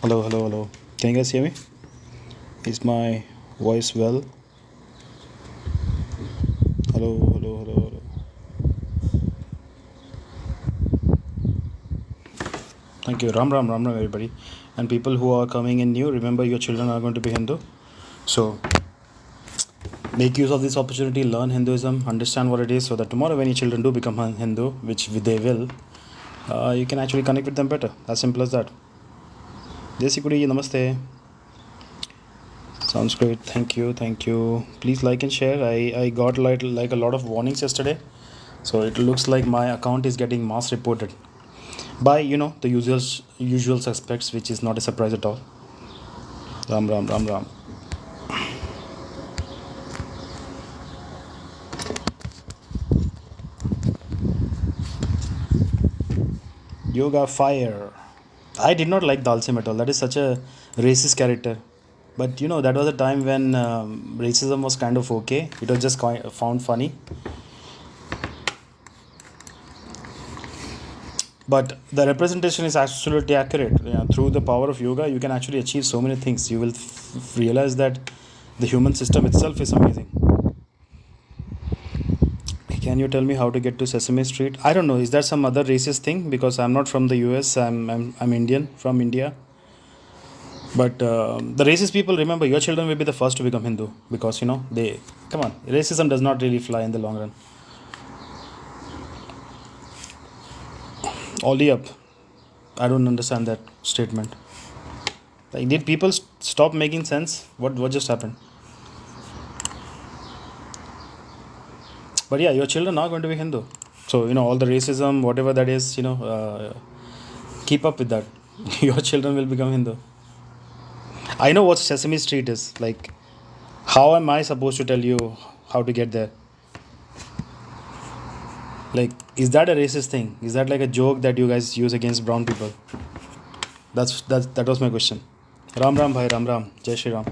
Hello, hello, hello. Can you guys hear me? Is my voice well? Hello, hello, hello, hello. Thank you. Ram, Ram, Ram, Ram, everybody. And people who are coming in new, remember your children are going to be Hindu. So make use of this opportunity, learn Hinduism, understand what it is, so that tomorrow when your children do become Hindu, which they will, you can actually connect with them better. As simple as that. Desikuri, namaste. Sounds great. Thank you. Thank you. Please like and share. I got like a lot of warnings yesterday. So it looks like my account is getting mass reported by the usual suspects, which is not a surprise at all. Ram, ram, ram, ram. Yoga fire. I did not like Dalsim at all. That is such a racist character. But that was a time when racism was kind of okay. It was just found funny. But the representation is absolutely accurate. Yeah, through the power of yoga, you can actually achieve so many things. You will realize that the human system itself is amazing. Can you tell me how to get to Sesame Street? I don't know. Is that some other racist thing? Because I'm not from the US. I'm Indian from India. But the racist people, remember, your children will be the first to become Hindu because they come on. Racism does not really fly in the long run. Ollie up. I don't understand that statement. Like, did people stop making sense? What just happened? But yeah, your children are going to be Hindu. So all the racism, whatever that is, keep up with that. Your children will become Hindu. I know what Sesame Street is. Like, how am I supposed to tell you how to get there? Like, is that a racist thing? Is that like a joke that you guys use against brown people? That was my question. Ram Ram Bhai, Ram Ram, Jai Shri Ram.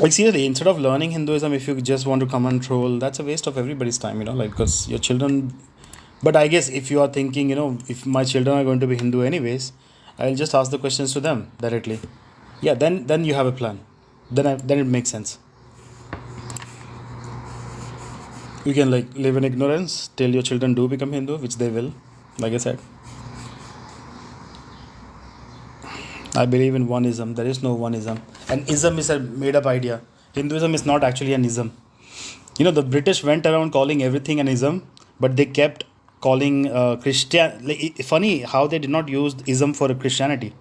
Like, seriously, instead of learning Hinduism, if you just want to come and troll, that's a waste of everybody's time, like, because your children. But I guess if you are thinking, if my children are going to be Hindu anyways, I'll just ask the questions to them directly. Yeah, then you have a plan. Then it makes sense. You can like live in ignorance till your children do become Hindu, which they will. Like I said, I believe in oneism. There is no oneism, and ism is a made-up idea. Hinduism is not actually an ism. The British went around calling everything an ism, but they kept calling Christian. Like, funny how they did not use ism for Christianity.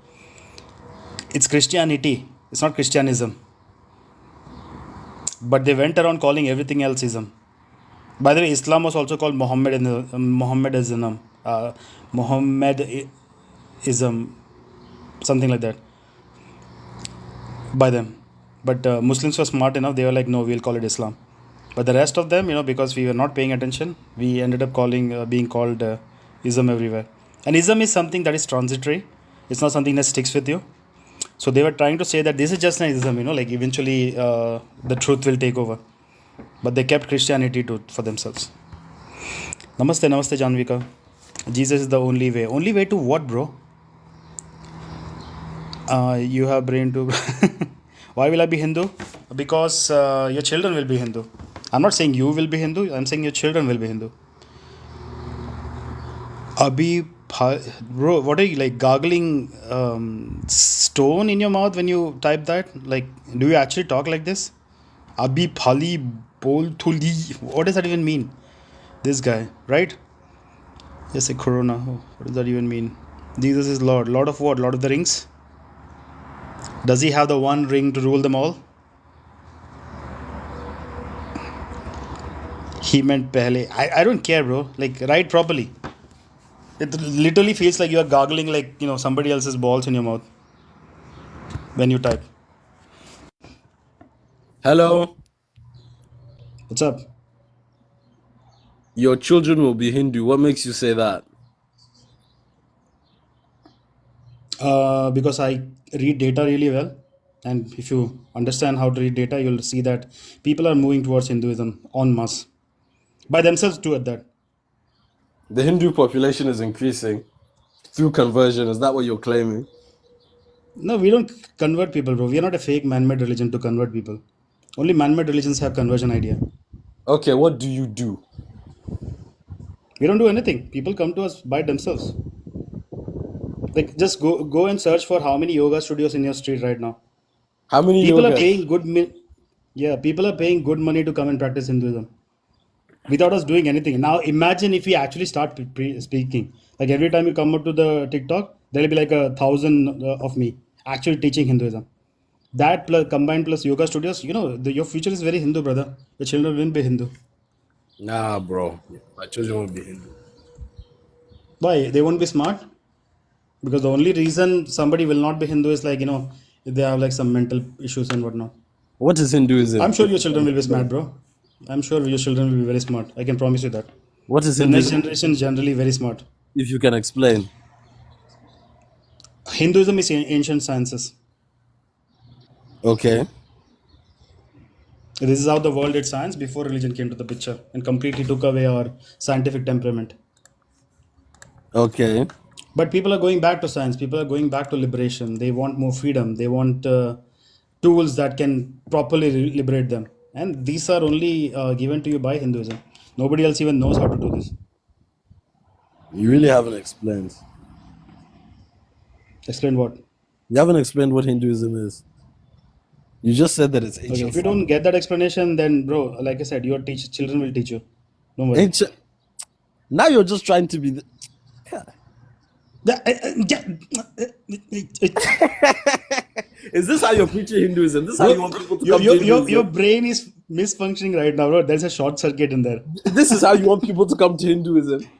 It's Christianity. It's not Christianism. But they went around calling everything else ism. By the way, Islam was also called Mohammedanism, Mohammedism, something like that, by them. But Muslims were smart enough; they were like, no, we'll call it Islam. But the rest of them, because we were not paying attention, we ended up being called ism everywhere. And ism is something that is transitory. It's not something that sticks with you. So they were trying to say that this is just an ism, like eventually the truth will take over. But they kept Christianity for themselves. Namaste, namaste, Janvika. Jesus is the only way. Only way to what, bro? You have brain to. Why will I be Hindu? Because your children will be Hindu. I'm not saying you will be Hindu. I'm saying your children will be Hindu. Bro, what are you like gargling stone in your mouth when you type that? Like, do you actually talk like this? Abhi phali bol thuli. What does that even mean? This guy, right? Yes, a corona. Oh, what does that even mean? Jesus is Lord. Lord of what? Lord of the Rings? Does he have the one ring to rule them all? He meant pehle. I don't care, bro. Like, write properly. It literally feels like you are gargling like, somebody else's balls in your mouth when you type. Hello. What's up? Your children will be Hindu. What makes you say that? Because I read data really well. And if you understand how to read data, you'll see that people are moving towards Hinduism en masse. By themselves, too, at that. The Hindu population is increasing through conversion. Is that what you're claiming? No, we don't convert people, bro. We are not a fake man-made religion to convert people. Only man-made religions have conversion idea. Okay, what do you do? We don't do anything. People come to us by themselves. Like just go and search for how many yoga studios in your street right now. How many People are yoga? paying yeah, people are paying good money to come and practice Hinduism without us doing anything. Now imagine if we actually start speaking. Like every time you come up to the TikTok, there'll be like 1,000 of me actually teaching Hinduism. That plus combined plus yoga studios, your future is very Hindu, brother. Your children will be Hindu. Nah, bro. My children will be Hindu. Why? They won't be smart? Because the only reason somebody will not be Hindu is like, if they have like some mental issues and whatnot. What is I'm Hinduism? sure your children will be smart, bro. I'm sure your children will be very smart. I can promise you that. What is The next Hinduism? generation is generally very smart. If you can explain. Hinduism is ancient sciences. Okay. This is how the world did science before religion came to the picture and completely took away our scientific temperament. Okay. But people are going back to science. People are going back to liberation. They want more freedom. They want tools that can properly liberate them. And these are only given to you by Hinduism. Nobody else even knows how to do this. You really haven't explained. Explain what? You haven't explained what Hinduism is. You just said that it's Okay, ancient if you science. don't get that explanation, then bro, like I said, your children will teach you. Don't worry. Ancient. Now you're just trying to be. Is this how you're preaching Hinduism? This is how Bro, you want people to your, come to your, your, your Hinduism? brain is misfunctioning right now, bro. There's a short circuit in there. This is how you want people to come to Hinduism?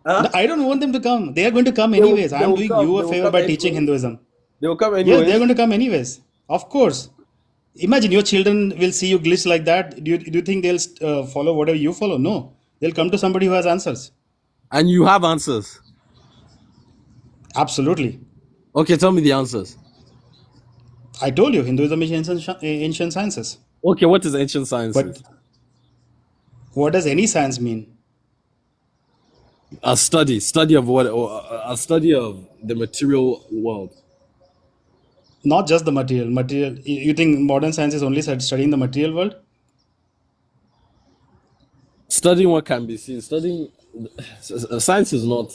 No, Huh? I don't want them to come. They are going to come They will, anyways. they I'm will doing come. you They a will favor come by teaching anyways. Hinduism. They will come Yeah, they're anyways. going to come anyways. Of course. Imagine your children will see you glitch like that. Do you think they'll follow whatever you follow? No. They'll come to somebody who has answers. And you have answers. Absolutely. Okay, tell me the answers. I told you, Hinduism is ancient sciences. Okay, what is ancient But sciences? what does any science mean? A study of what, or a study of the material world. Not just the material. Material. You think modern science is only studying the material world? Studying what can be seen. Studying science is not.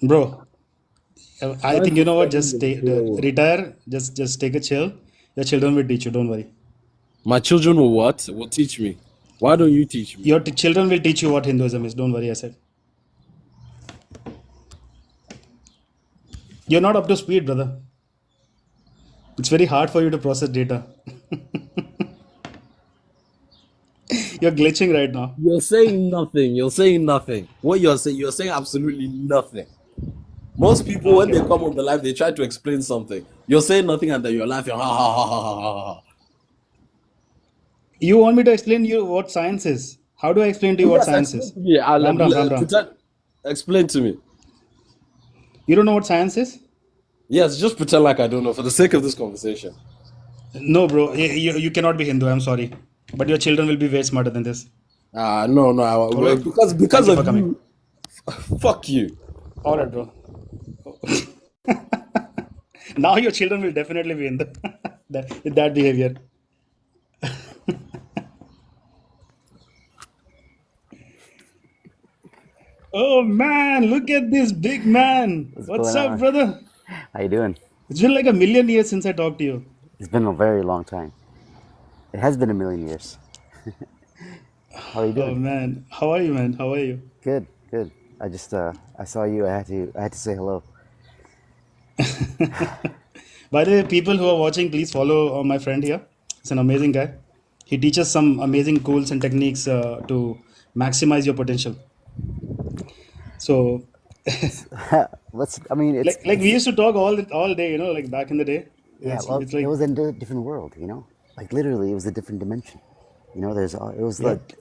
Bro, I think Science you is know what? studying Just the stay, material world. retire. Just take a chill. Your children will teach you. Don't worry. My children will what? Will teach me. Why don't you teach me? Your children will teach you what Hinduism is. Don't worry. I said you're not up to speed, brother. It's very hard for you to process data. You're glitching right now. You're saying nothing. You're saying nothing. What you're saying absolutely nothing. Most people, when Okay. they come on the live, they try to explain something. You're saying nothing, and then you're laughing. Ha ha ha ha ha ha. Ha. You want me to explain you what science is? How do I explain to you what Yes, science explain is? to me. Ram Ram Ram Ram. Pretend. Explain to me. You don't know what science is? Yes, just pretend like I don't know for the sake of this conversation. No, bro. You cannot be Hindu. I'm sorry, but your children will be way smarter than this. No, no, All right. because Thank you for of coming. you. Fuck you. All right, bro. Now your children will definitely be in the with that behavior. Oh man, look at this big man. What's What's going up, on? brother? How you doing? It's been like a million years since I talked to you. It's been a very long time. It has been a million years. How are you Oh doing? man, how are you, man? How are you? Good, good. I saw you. I had to say hello. By the way, people who are watching, please follow my friend here. He's an amazing guy. He teaches some amazing tools and techniques to maximize your potential. So, Let's. I mean, like we used to talk all day, like back in the day. yeah. Well, It's it like, was in a different world. Like literally, it was a different dimension. It was yeah. like,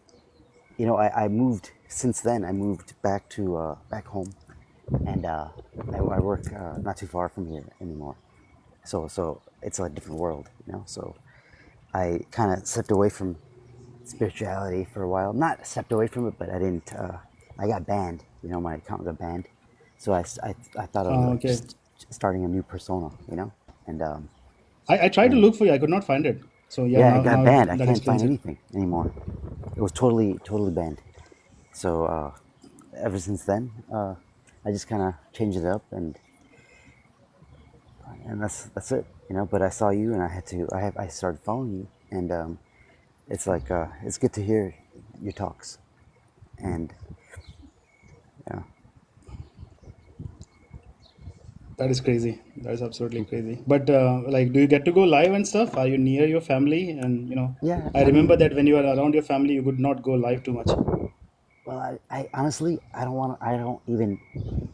I moved since then. I moved back to back home, and I work not too far from here anymore. So it's a different world. So I kind of stepped away from spirituality for a while. Not stepped away from it, but I didn't. I got banned. My account got banned. So I thought of like Okay. just starting a new persona. And I tried to and look for you. I could not find it. So yeah, yeah, it now got now banned. I that can't find explains it. anything anymore. It was totally banned. So ever since then, I just kind of changed it up, and that's it. But I saw you, and I started following you, and it's like it's good to hear your talks, and yeah, That is crazy. That is absolutely crazy. But like, do you get to go live and stuff? Are you near your family? And yeah. I I remember mean, that when you were around your family, you could not go live too much. well, I honestly, I don't want to. I don't even.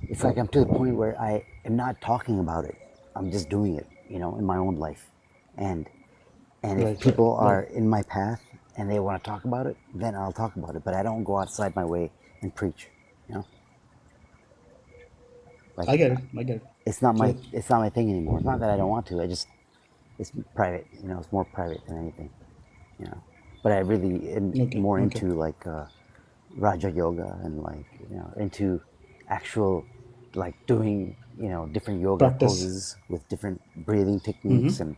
It's like I'm to the point where I am not talking about it. I'm just doing it, in my own life, and if Right, right, people right. are in my path and they want to talk about it, then I'll talk about it. But I don't go outside my way and preach. You know, like I get it. I get it. So it's not my thing anymore. It's not that I don't want to. I just it's private. It's more private than anything. You know, but I really am okay, more okay. into like Raja Yoga and like into actual like doing different yoga Practice. poses with different breathing techniques, and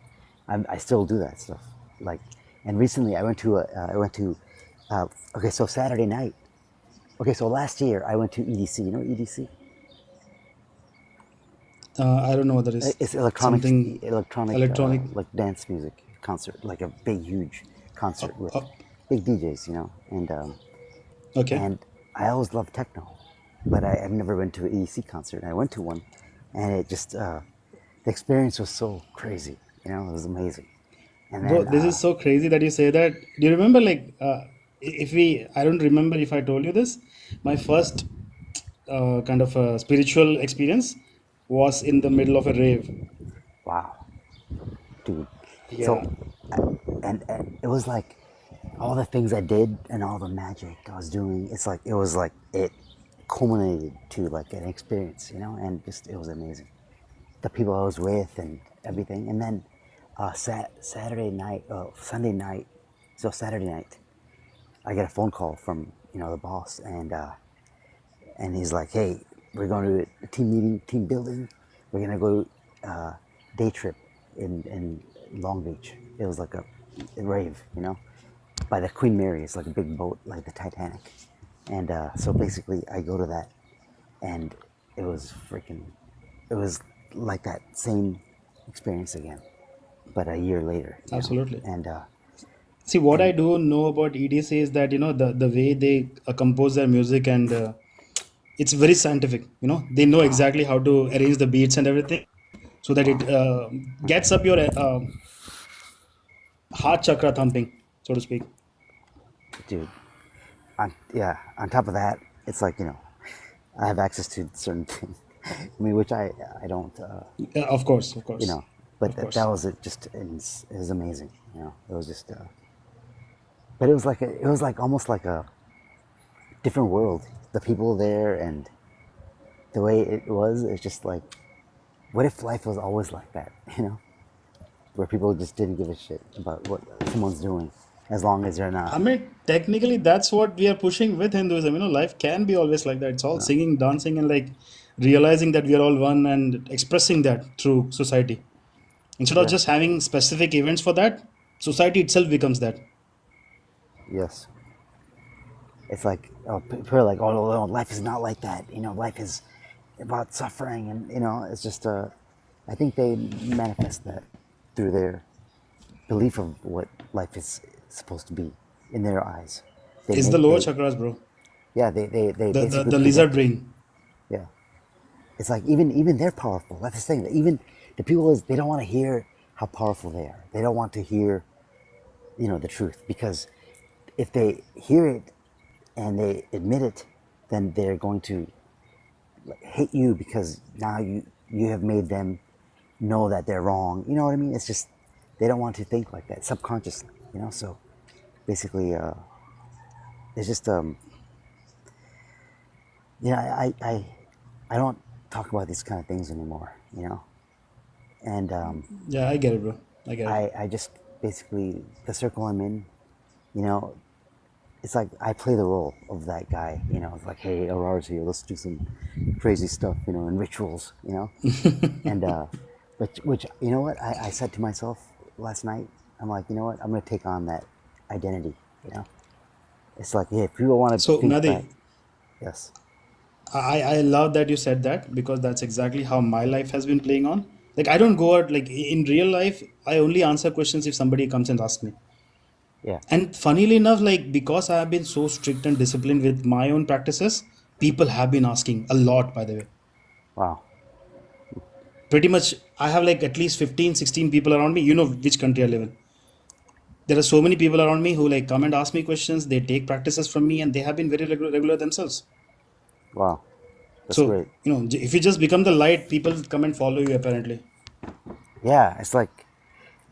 I still do that stuff. Like, and recently I went to okay, so Saturday night. Okay, so last year I went to EDC. You know EDC? I don't know what that is. It's Something electronic electronic. like dance music concert, like a big huge Uh, concert with uh, big DJs, okay. and I always loved techno, but I've never been to an EDC concert. I went to one, and it just the experience was so crazy. It was amazing. And Bro, then this is so crazy that you say that. Do you remember, like, if we, I don't remember if I told you this, my first kind of spiritual experience was in the middle of a rave. wow, dude. So, Yeah, and it was like all the things I did and all the magic I was doing. It's like it was like it culminated to like an experience, and just it was amazing. The people I was with and everything. And then Saturday night, Sunday night, so Saturday night, I get a phone call from the boss, and he's like, "Hey, we're going to a team meeting, team building. We're gonna go day trip in Long Beach." It was like a rave, by the Queen Mary. It's like a big boat, like the Titanic. And so basically, I go to that, and it was freaking. It was like that same experience again, but a year later, absolutely. and See, what I and do know about EDC is that the way they compose their music, and it's very scientific. They know oh, exactly how to arrange the beats and everything so that it wow, gets up your heart chakra thumping, so to speak. dude. Yeah, on top of that, it's like I have access to certain things. I mean, which I don't, Yeah, of course, of you course, know. But of that course. was it. Just it was amazing. It was just. But it was like it was like almost like a different world. The people there and the way it was. It's just like, what if life was always like that? Where people just didn't give a shit about what someone's doing, as long as they're not. I mean, technically, that's what we are pushing with Hinduism. Life can be always like that. It's all singing, dancing, and like realizing that we are all one and expressing that through society. Instead of Yeah. just having specific events for that, society itself becomes that. Yes. It's like people are like, oh no, life is not like that. Life is about suffering, and it's just I think they manifest that through their belief of what life is supposed to be in their eyes. They It's the make lower they chakras, bro. Yeah, they The basically the lizard project it. brain. Yeah, it's like even they're powerful. That's the thing. That even the people is they don't want to hear how powerful they are. They don't want to hear the truth, because if they hear it and they admit it, then they're going to hate you, because now you have made them know that they're wrong. You know what I mean? It's just they don't want to think like that subconsciously. So basically, it's just I don't talk about these kind of things anymore. And Yeah, I get it, bro. I get it. I just basically the circle I'm in. You know, it's like I play the role of that guy. It's like, hey, Aurara's here. Let's do some crazy stuff, and rituals. And but which what I said to myself last night. I'm like, you know what? I'm gonna take on that identity. You know, it's like, yeah, if people want to So, think back, Madi, yes, I love that you said that because that's exactly how my life has been playing on. Like, I don't go out, like, in real life, I only answer questions if somebody comes and asks me. yeah, And funnily enough, like, because I have been so strict and disciplined with my own practices, people have been asking a lot, by the way. wow, Pretty much, I have like at least 15, 16 people around me. You know which country I live in. There are so many people around me who like come and ask me questions. They take practices from me and they have been very regular themselves. wow, that's So, great. if you just become the light, people come and follow you apparently. Yeah, it's like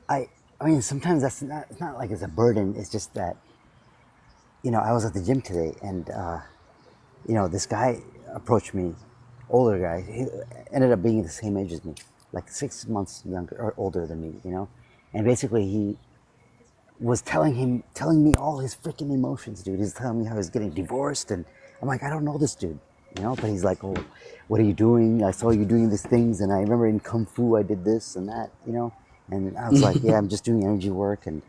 I I mean, sometimes that's not. It's not like it's a burden. It's just that I was at the gym today, and this guy approached me, older guy. He ended up being the same age as me, like 6 months younger or older than me. And basically he was telling me all his freaking emotions, dude. He's telling me how he's getting divorced, and I'm like, I don't know this dude, But he's like, oh, what are you doing? I saw you doing these things, and I remember in kung fu I did this and that. And I was like, yeah, I'm just doing energy work, and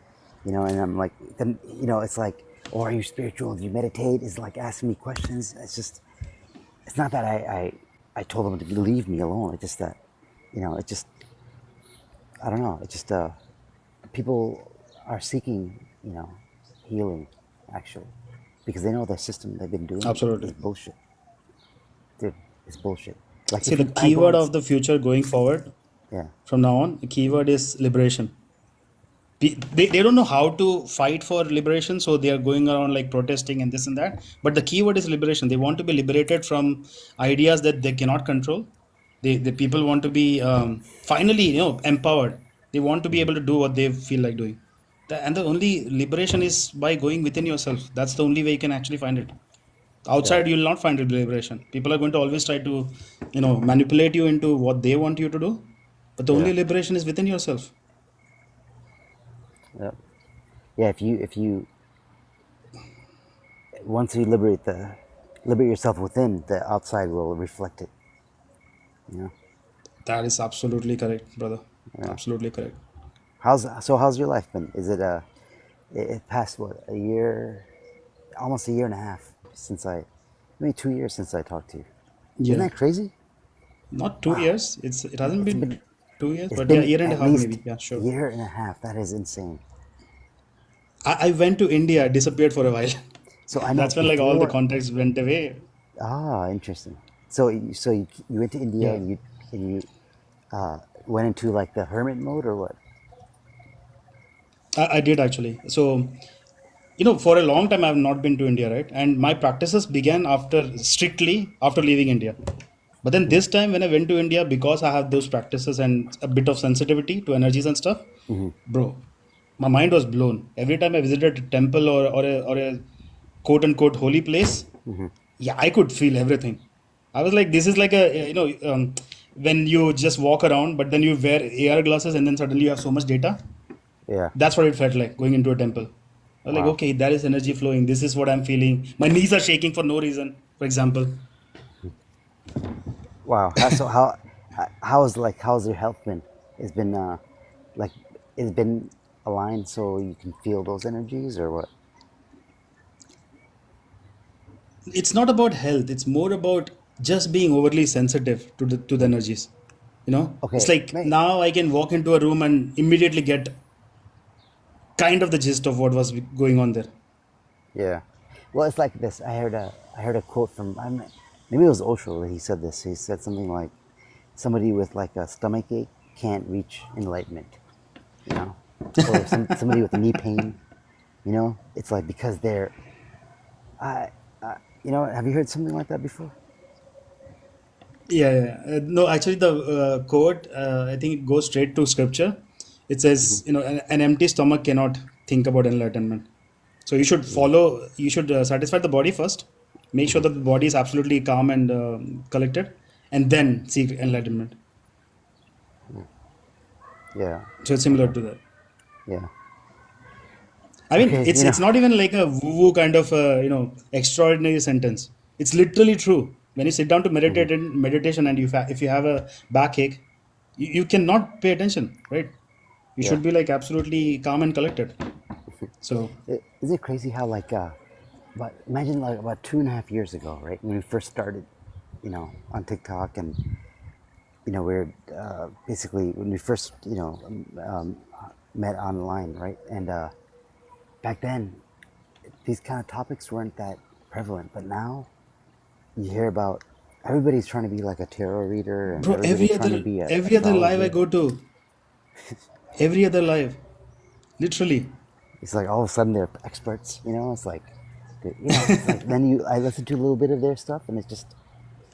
I'm like, then it's like, oh, are you spiritual? Do you meditate? Is like asking me questions. It's not that I told him to leave me alone. It's just that, it just I don't know. It just people are seeking, healing, actually, because they know the system they've been doing is Absolutely. bullshit, dude. It's bullshit. Like See, if the I go keyword on, of the future going forward yeah, from now on, the keyword is liberation. They don't know how to fight for liberation, so they are going around like protesting and this and that. But the keyword is liberation. They want to be liberated from ideas that they cannot control. The people want to be finally, empowered. They want to be hmm, able to do what they feel like doing. And the only liberation is by going within yourself. That's the only way you can actually find it. right, Outside, you will not find liberation. People are going to always try to, manipulate you into what they want you to do. But the yeah, only liberation is within yourself. yeah, yeah. If you once you liberate yourself within, the outside will reflect it. You know, That is absolutely correct, brother. yeah. Absolutely correct. How's your life been? Is it it passed what, a year, almost a year and a half since maybe 2 years since I talked to you. Isn't Yeah, that crazy? not two Wow. years. It hasn't It's been been 2 years, it's but yeah, been year and a at half least maybe. Yeah, a sure. year and a half. That is insane. I went to India, disappeared for a while. So I know That's when like all the before. contacts went away. Interesting. So you went to India, Yeah, and you uh, went into like the hermit mode or what? I did actually. So for a long time I have not been to India, right? And my practices began strictly after leaving India. But then Hmm. this time when I went to India, because I have those practices and a bit of sensitivity to energies and stuff, Hmm. bro, my mind was blown. Every time I visited a temple or a quote unquote holy place, Hmm. yeah, I could feel everything. I was like, this is like when you just walk around, but then you wear AR glasses and then suddenly you have so much data. Yeah. That's what it felt like going into a temple. I was like, Wow. okay, there is energy flowing. This is what I'm feeling. My knees are shaking for no reason, for example. Wow. How's your health been? It's been like it's been aligned so you can feel those energies or what? It's not about health. It's more about just being overly sensitive to the Mm. energies. It's Okay. like now I can walk into a room and immediately get kind of the gist of what was going on there. Yeah. Well, it's like this. I heard a quote from maybe it was Osho that he said this. He said something like, "Somebody with like a stomach ache can't reach enlightenment," you know, or somebody with knee pain. It's like because they're I have you heard something like that before? Yeah, yeah, yeah. No, actually, the quote, I think it goes straight to scripture. It Hmm. says, an empty stomach cannot think about enlightenment. So Yeah. you should satisfy the body first, make sure Hmm. that the body is absolutely calm and collected, and then seek enlightenment. Yeah. So it's similar Okay. to that. Yeah. I mean, Okay, it's not even like a woo-woo kind of extraordinary sentence. It's literally true. When you sit down to mhm, meditate in meditation and if you have a backache, you cannot pay attention, right? You yeah. should be like absolutely calm and collected. So Isn't it crazy how but imagine like about 2.5 years ago, right, when we first started, on TikTok, and we're basically when we first met online, right, and back then these kind of topics weren't that prevalent, but now you hear about everybody's trying to be like a tarot reader, and bro, everybody's trying to be an every other live I astrologer. go to, every other live, literally. It's like all of a sudden they're experts, it's like, it's like then I listen to a little bit of their stuff, and it's just,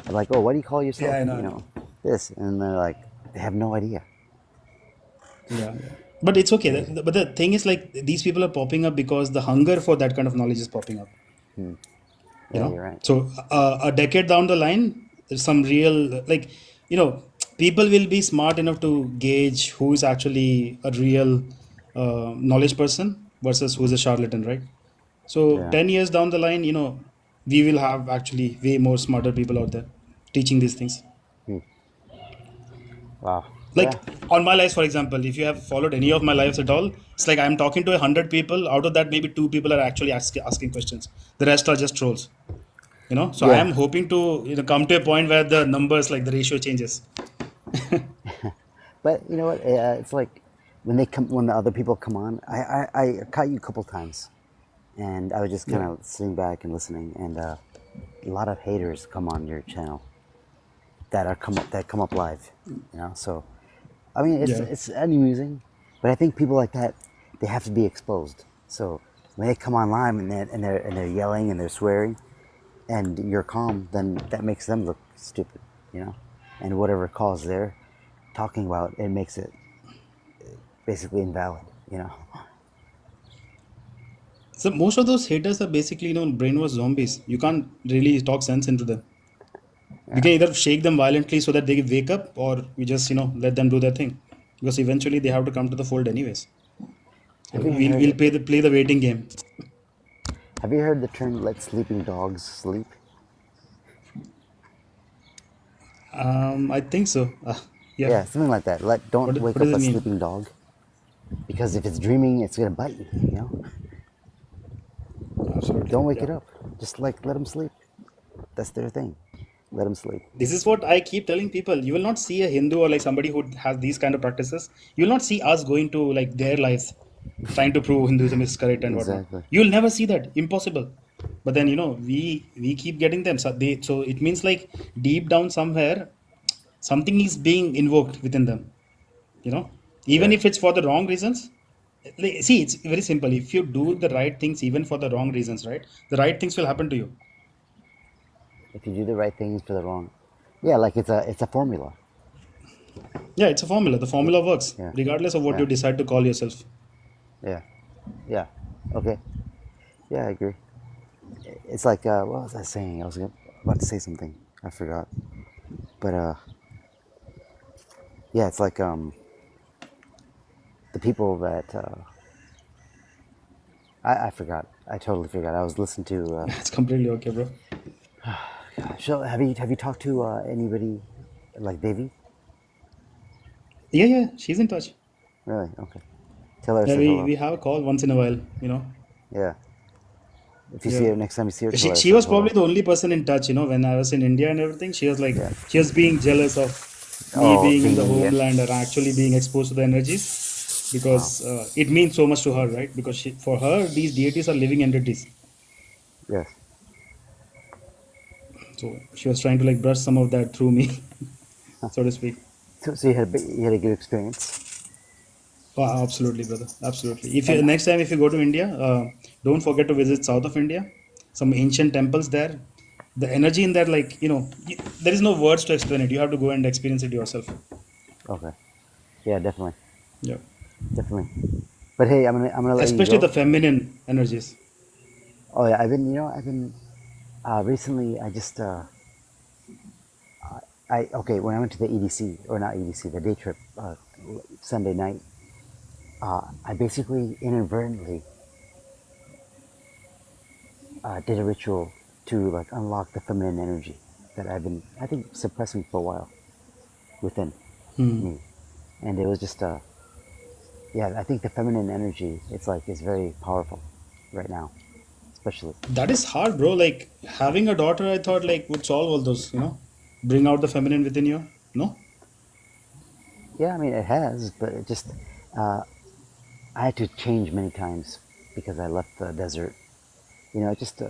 I'm like, oh, what do you call Yeah, yourself, I know, I know. this, and they're like, they have no idea. Yeah, yeah. But it's okay. Crazy. But the thing is, like, these people are popping up because the hunger for that kind of knowledge is popping up. Hmm. You Yeah, know, you're right. so a decade down the line, there's some real like, you know, people will be smart enough to gauge who is actually a real knowledge person versus who's a charlatan, right? So Yeah. 10 years down the line, we will have actually way more smarter people out there teaching these things. Hmm. Wow. Like Yeah. on my lives, for example, if you have followed any of my lives at all, it's like I'm talking to 100 people. Out of that, maybe two people are actually asking questions. The rest are just trolls. So I Yeah. am hoping to come to a point where the numbers, like the ratio, changes. But you know what? It's like when the other people come on. I caught you a couple times, and I was just kind Yeah, of sitting back and listening, and a lot of haters come on your channel that come up live. So I mean, it's yeah. it's amusing, but I think people like that, they have to be exposed. So when they come on live and they're yelling and they're swearing, and you're calm, then that makes them look stupid, and whatever cause they're talking about, it makes it basically invalid. So most of those haters are basically brainwashed zombies. You can't really talk sense into them. We Yeah. can either shake them violently so that they wake up, or we just let them do their thing, because eventually they have to come to the fold anyways. So Have you we'll heard play the waiting game. have you heard the term "let sleeping dogs sleep"? I think so. Yeah. Yeah, something like that. Don't What wake does up it a mean? sleeping dog, because if it's dreaming, it's gonna bite you. Absolutely. Don't wake Yeah. it up. Just like let them sleep. That's their thing. Let them sleep. This is what I keep telling people. You will not see a Hindu or like somebody who has these kind of practices. You will not see us going to like their lives, trying to prove Hinduism is correct and whatnot. Exactly. You will never see that. Impossible. But then we keep getting them. So it means like deep down somewhere something is being invoked within them. You know, even Yeah. if it's for the wrong reasons. Like, see, it's very simple. If you do the right things even for the wrong reasons, right, the right things will happen to you. If you do the right things for the wrong, yeah, like it's a formula. Yeah, it's a formula. The Yeah. formula works Yeah. regardless of what Yeah. you decide to call yourself. Yeah. Yeah. Okay. Yeah, I agree. It's like what was I saying? I was about to say something. I forgot. But yeah, it's like the people that I forgot. I totally forgot. I was listening to. It's completely okay, bro. Have you talked to anybody like Devi? Yeah, yeah, she's in touch. Really? Okay. Tell her I Yeah, said we, hello. we have a call once in a while. Yeah. If you see Yeah. her next time you see her, tell She, her I she said was probably hello. the only person in touch, when I was in India and everything. She was like, Yeah. she was being jealous of me Oh, being in being the in India. homeland and actually being exposed to the energies Wow. because it means so much to her, right? Because for her, these deities are living entities. Yes. So she was trying to like brush some of that through me, so to speak. So you had a good experience, Oh, absolutely, brother. Absolutely. If you and next time if you go to India, don't forget to visit south of India. Some ancient temples there. The energy in there, like there is no words to explain it. You have to go and experience it yourself. okay. Yeah, definitely, Yeah. definitely. But hey, I'm gonna let you Especially the go. feminine energies. Oh yeah, I've been recently. Okay, when I went to the EDC, or not EDC, the day trip, Sunday night, I basically inadvertently did a ritual to like unlock the feminine energy that I've been, I think, suppressing for a while within me. And it was just, yeah, I think the feminine energy, it's like, is very powerful right now, especially. That is hard, bro. Like having a daughter, I thought like would solve all those, bring out the feminine within you. No? Yeah, I mean, it has, but it just, uh, I had to change many times because I left the desert. Just,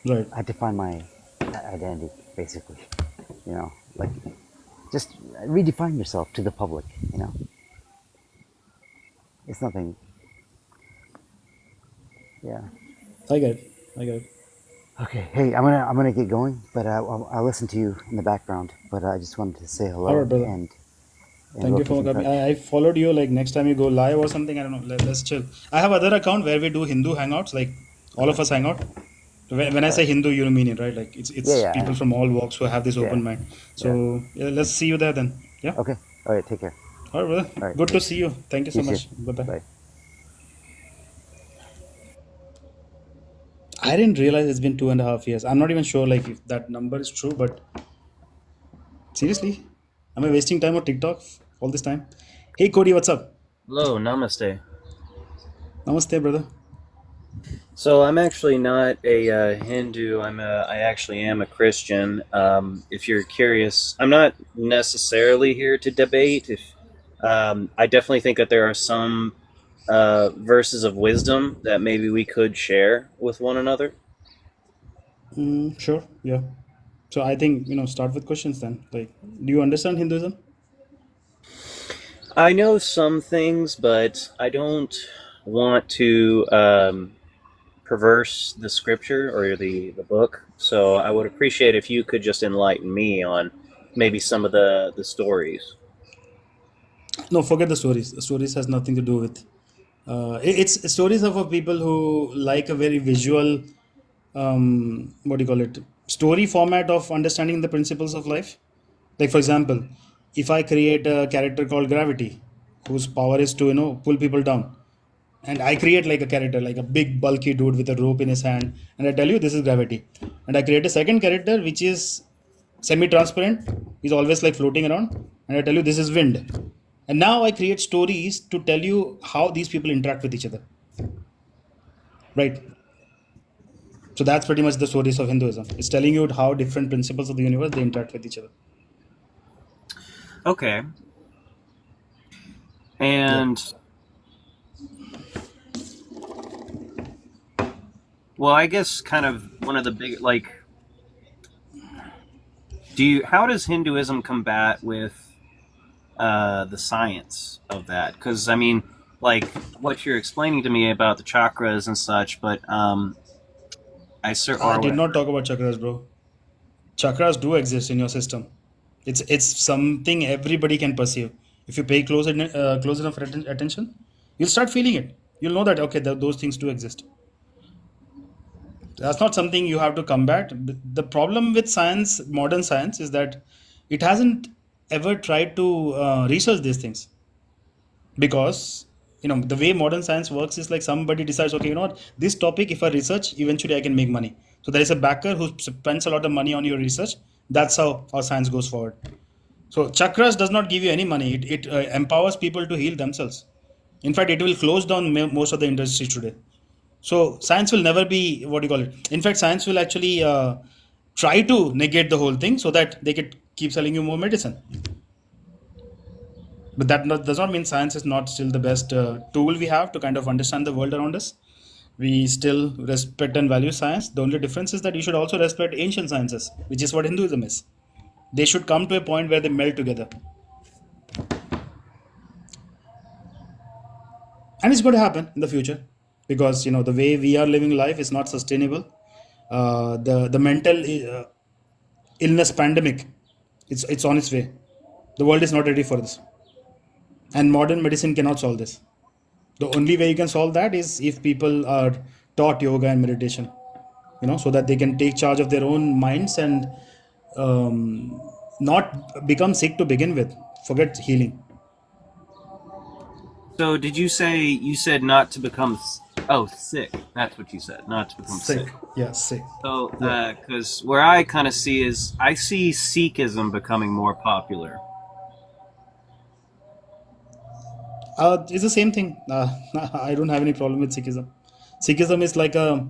Right. I had to find my identity, basically. Like, just redefine yourself to the public, you know? It's nothing, yeah. I get it. I get it. Okay, hey, I'm gonna get going, but I'll listen to you in the background. But I just wanted to say All right, hello, brother. and Thank we'll you keep for in coming. touch. I followed you. Like next time you go live or something, I don't know. Let's chill. I have other account where we do Hindu hangouts. Like all Okay, of us hang out. When I all right. say Hindu, you mean it, right? Like it's Yeah, it's yeah, I people know. from all walks who have this Yeah, open mind. yeah. So yeah, let's see you there then. Yeah. Okay, all right. Take care. All right, brother. All right, Good to see you. Thank you you so too. much. Bye bye. Bye. I didn't realize it's been 2.5 years. I'm not even sure like if that number is true, but seriously, am I wasting time on TikTok all this time? Hey Cody, what's up? Hello, namaste. Namaste, brother. So I'm actually not a Hindu. I actually am a Christian. If you're curious, I'm not necessarily here to debate. If I definitely think that there are some verses of wisdom that maybe we could share with one another. Sure. Yeah. So I think start with questions then. Like, do you understand Hinduism? I know some things, but I don't want to perverse the scripture or the book. So I would appreciate if you could just enlighten me on maybe some of the stories. No, forget the stories. The stories has nothing to do with. It's stories are for people who like a very visual, what do you call it? Story format of understanding the principles of life. Like for example, if I create a character called Gravity, whose power is to pull people down, and I create like a character, like a big bulky dude with a rope in his hand, and I tell you this is Gravity, and I create a second character which is semi-transparent, he's always like floating around, and I tell you this is Wind, and now I create stories to tell you how these people interact with each other, right? So that's pretty much the stories of Hinduism. It's telling you how different principles of the universe they interact with each other. Okay. Yeah. And well, I guess kind of one of the big like do you how does Hinduism combat with the science of that? Because I mean, like what you're explaining to me about the chakras and such, but I cer I or did not whatever. talk about chakras, bro. Chakras do exist in your system. It's something everybody can perceive. If you pay close enough attention, you'll start feeling it. You'll know that okay, those things do exist. That's not something you have to combat. The problem with science, modern science, is that it hasn't ever tried to research these things, because the way modern science works is like somebody decides, okay, what, this topic, if I research, eventually I can make money. So there is a backer who spends a lot of money on your research. That's how our science goes forward. So chakras does not give you any money. It empowers people to heal themselves. In fact, it will close down most of the industry today. So science will never be, what do you call it? In fact, science will actually try to negate the whole thing so that they could keep selling you more medicine. But that does not mean science is not still the best tool we have to kind of understand the world around us. We still respect and value science. The only difference is that you should also respect ancient sciences, which is what Hinduism is. They should come to a point where they meld together. And it's going to happen in the future, because the way we are living life is not sustainable. The mental illness pandemic, it's on its way. The world is not ready for this, and modern medicine cannot solve this. The only way you can solve that is if people are taught yoga and meditation, so that they can take charge of their own minds and not become sick to begin with. Forget healing. So did you say you said not to become? Oh, sick. That's what you said. Not to become Sick. sick. Yeah, sick. So, Yeah. because where I kind of see is I see Sikhism becoming more popular. It's the same thing. I don't have any problem with Sikhism. Sikhism is like a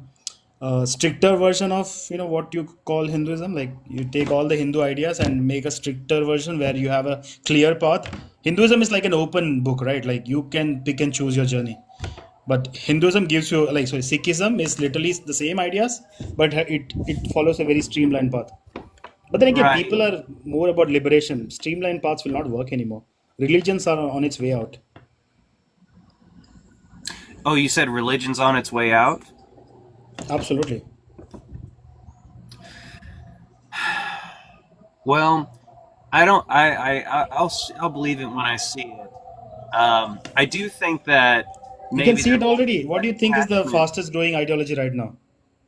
stricter version of what you call Hinduism. Like you take all the Hindu ideas and make a stricter version where you have a clear path. Hinduism is like an open book, right? Like you can pick and choose your journey. But Hinduism gives you like sorry, Sikhism is literally the same ideas, but it follows a very streamlined path. But then again, Right. people are more about liberation. Streamlined paths will not work anymore. Religions are on its way out. Oh, you said religion's on its way out? Absolutely. Well, I don't. I'll believe it when I see it. I do think that You can maybe see there it will already. be What a do you think is the detachment. fastest growing ideology right now?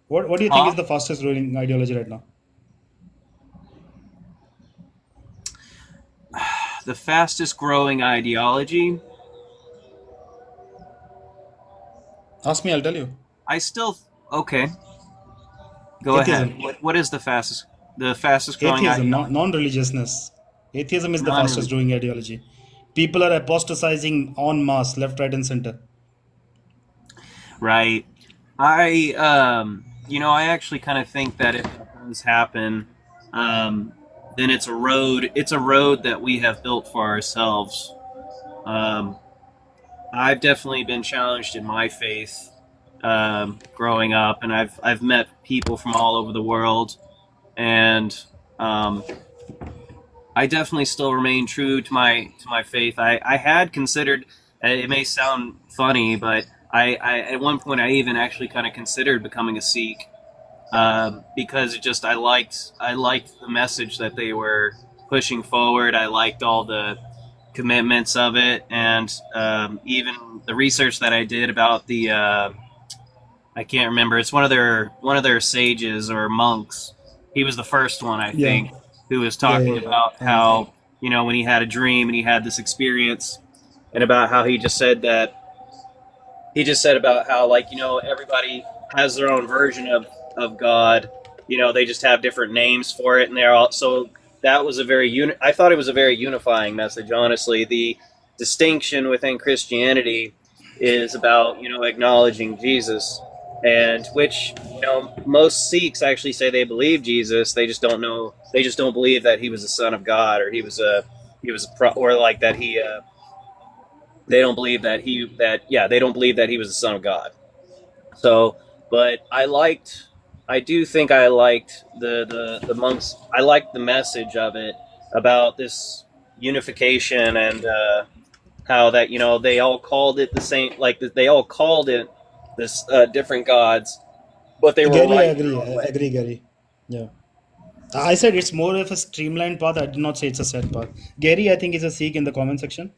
What do you think is Huh? the fastest growing ideology right now? The fastest growing ideology. Ask me, I'll tell you. I still okay. Go ahead. Atheism. What is the fastest growing Atheism, ideology? non-religiousness. Atheism is the fastest Non-religious. growing ideology. People are apostatizing en masse, left, right, and center. Right. I actually kind of think that if that does happen, um, then it's a road. It's a road that we have built for ourselves. Um, I've definitely been challenged in my faith growing up, and I've met people from all over the world, and um, I definitely still remain true to my faith. I had considered. It may sound funny, but I at one point I even actually kind of considered becoming a Sikh because it just I liked the message that they were pushing forward. I liked all the commitments of it, and even the research that I did about the I can't remember. It's one of their sages or monks. He was the first one, I Yeah, think, who was yeah, talking yeah, yeah. about how when he had a dream and he had this experience, and about how he just said about how everybody has their own version of God. They just have different names for it, and they're all so. That was a I thought it was a very unifying message. Honestly, the distinction within Christianity is about acknowledging Jesus, and which most Sikhs actually say they believe Jesus. They just don't know. They just don't believe that he was a son of God, or or like that he. They don't believe that they don't believe that he was the son of God. So, but I do think I liked the monks. I liked the message of it about this unification, and how that they all called it the same, like they all called it this different gods, but they were Gary, I right in their agree. own I way. agree, Gary. Yeah. I said it's more of a streamlined path. I did not say it's a set path. Gary, I think, is a Sikh in the comment section.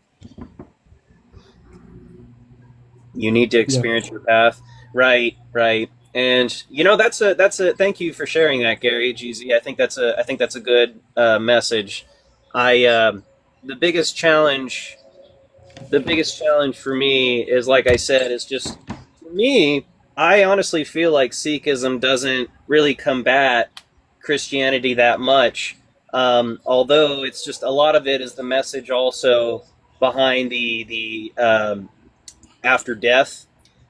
You need to Yeah. experience your path. Right, right. And that's a thank you for sharing that, Gary GZ. I think that's a good message. I the biggest challenge the biggest challenge for me is, like I said, is just, for me, I honestly feel like Sikhism doesn't really combat Christianity that much. Although it's just a lot of it is the message also behind the after death,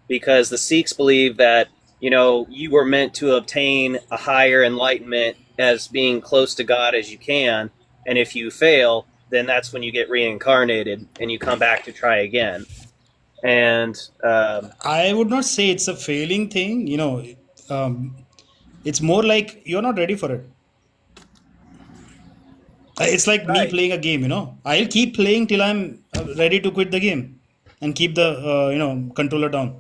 because the Sikhs believe that you were meant to obtain a higher enlightenment as being close to God as you can, and if you fail, then that's when you get reincarnated and you come back to try again. And I would not say it's a failing thing. It's more like you're not ready for it. It's like me right, playing a game. I'll keep playing till I'm ready to quit the game and keep the controller down.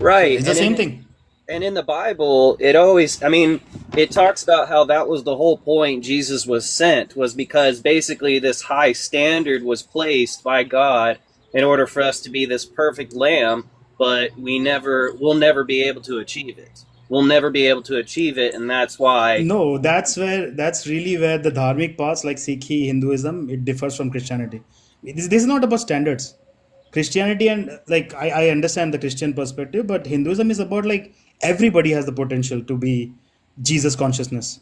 So right, it's the and same in thing. and in the Bible, it always, I mean, it talks about how that was the whole point Jesus was sent, was because basically this high standard was placed by God in order for us to be this perfect lamb, but we'll never be able to achieve it. We'll never be able to achieve it, and that's why. No, that's really where the dharmic paths like Sikhi, Hinduism, it differs from Christianity. This is not about standards. Christianity and like I understand the Christian perspective, but Hinduism is about like everybody has the potential to be Jesus consciousness,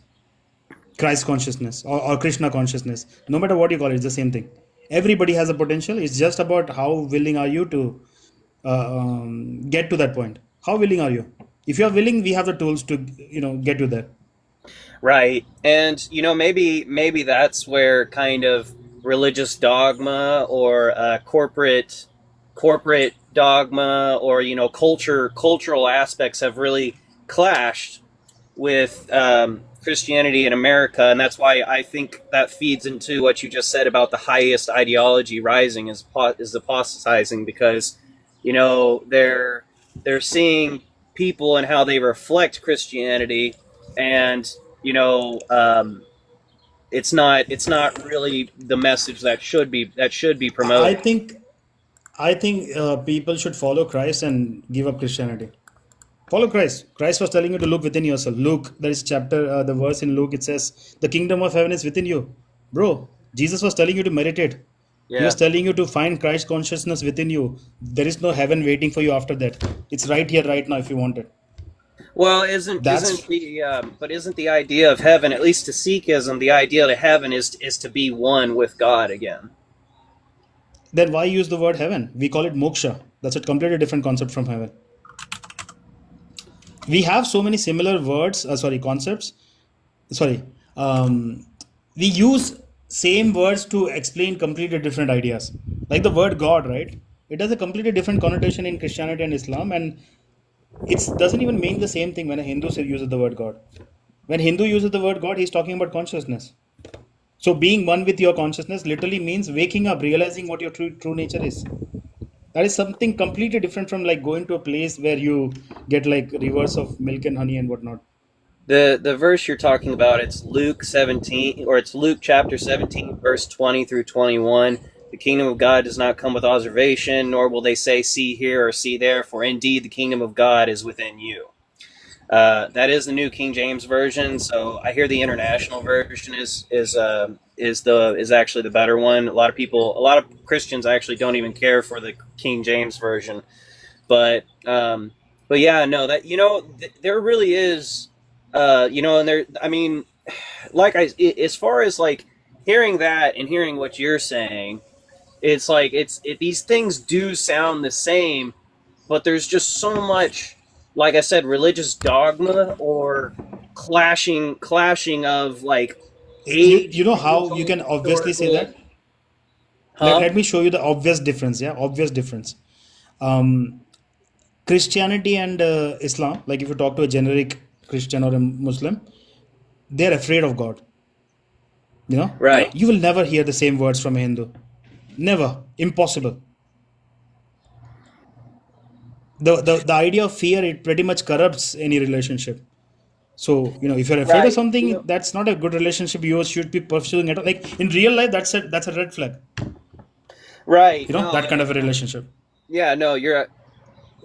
Christ consciousness, or Krishna consciousness. No matter what you call it, it's the same thing. Everybody has a potential. It's just about how willing are you to get to that point. How willing are you? If you are willing, we have the tools to get you there. Right. And maybe that's where kind of religious dogma or corporate dogma or cultural aspects have really clashed with Christianity in America, and that's why I think that feeds into what you just said about the highest ideology rising is apostatizing, because they're seeing people and how they reflect Christianity, and you know um, it's not really the message that should be I promoted. think people should follow Christ and give up Christianity. Follow Christ. Christ was telling you to look within yourself. Luke, there is chapter, the verse in Luke, it says, the kingdom of heaven is within you. Bro, Jesus was telling you to meditate. He was Yeah. telling you to find Christ consciousness within you. There is no heaven waiting for you after that. It's right here, right now, if you want it. Well, isn't That's the idea of heaven, at least to Sikhism, the idea of heaven is to be one with God again? then why use the word heaven? We call it moksha. That's a completely different concept from heaven. We have so many similar words, sorry, concepts. Sorry, we use same words to explain completely different ideas. Like the word God, right? It has a completely different connotation in Christianity and Islam, and it doesn't even mean the same thing when a Hindu uses the word God. When Hindu uses the word God, he's talking about consciousness. So being one with your consciousness literally means waking up, realizing what your true nature is. That is something completely different from like going to a place where you get like rivers of milk and honey and whatnot. The verse you're talking about, it's Luke 17, or it's Luke chapter 17, verse 20 through 21. The kingdom of God does not come with observation, nor will they say, see here or see there, for indeed the kingdom of God is within you. That is the New King James version. So I hear the international version is actually the better one. A lot of Christians actually don't even care for the King James version. But yeah, no, that there really is, and there. I mean, as far as like hearing that and hearing what you're saying, it's like these things do sound the same, but there's just so much, like I said, religious dogma or clashing of like You know age how you old can obviously say historical, that. huh? Let me show you the obvious difference. Yeah, obvious difference. um, Christianity and Islam, like if you talk to a generic Christian or a Muslim, they're afraid of God. You know, Right, you will never hear the same words from a Hindu. Never. Impossible. The idea of fear, it pretty much corrupts any relationship. So, if you're afraid of right, something, that's not a good relationship you should be pursuing at all. Like in real life, that's a red flag. right. No, That kind of a relationship. yeah, no,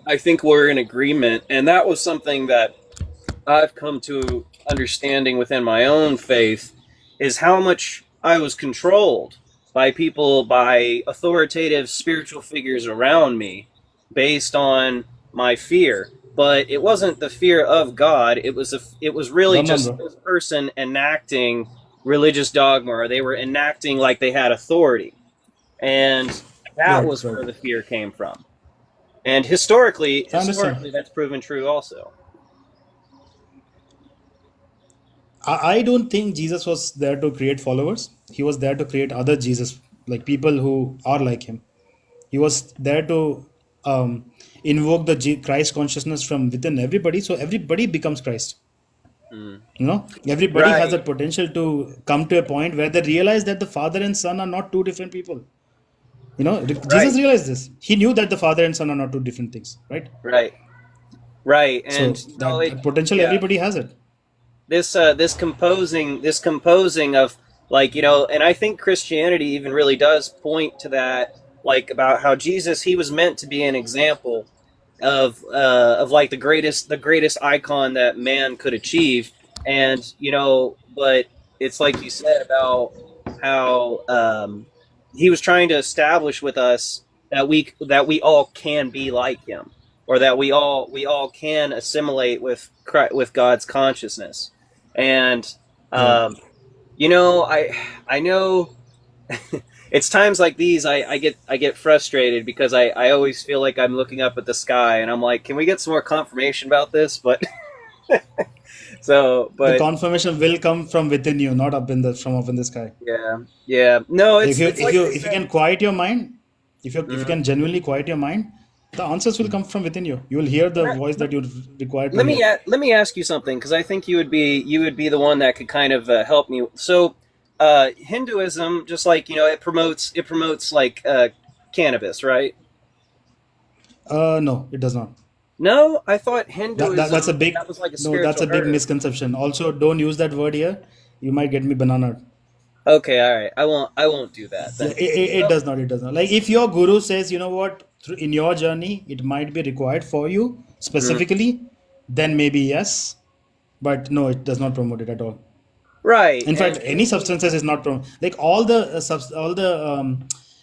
I think we're in agreement, and that was something that I've come to understanding within my own faith, is how much I was controlled by authoritative spiritual figures around me based on my fear. But it wasn't the fear of God. It was really Raman, just bro. this person enacting religious dogma, or they were enacting like they had authority. And that Right, was right. where the fear came from. And historically, I understand. historically that's proven true also. I don't think Jesus was there to create followers. He was there to create other Jesus, like people who are like him. He was there to invoke the Christ consciousness from within everybody, so everybody becomes Christ. Mm. Everybody has Right, that potential to come to a point where they realize that the Father and Son are not two different people. Jesus right, realized this. He knew that the Father and Son are not two different things, right? right, right. And So that potential, yeah, everybody has it. this composing of, like, and I think Christianity even really does point to that, like about how Jesus, he was meant to be an example of like the greatest icon that man could achieve. And but it's like you said about how he was trying to establish with us that we all can be like him, or that we all can assimilate with God's consciousness. And Right. um, I know it's times like these I get frustrated because I always feel like I'm looking up at the sky and I'm like, can we get some more confirmation about this? But so The but confirmation will come from within you, not up in the from up in the sky. yeah, yeah, no, If it's you it's if like you I if you said. can quiet your mind, if you Mhm. can genuinely quiet your mind, the answers will come from within you. You will hear the Let, voice let, that you require to let hear. me let me ask you something, because I think you would be the one that could kind of help me. So, Hinduism, just like it promotes like cannabis, right? No, it does not. No, I thought That's a Hinduism, big that was like a no. That's spiritual a big herb. misconception. Also, don't use that word here. You might get me banana. Okay, all right. I won't do that Yeah, then. it So, does not. It does not. Like if your guru says, you know what, in your journey, it might be required for you mm, specifically, then maybe yes. But no, it does not promote it at all. right, In fact, and any substances is not like all the all the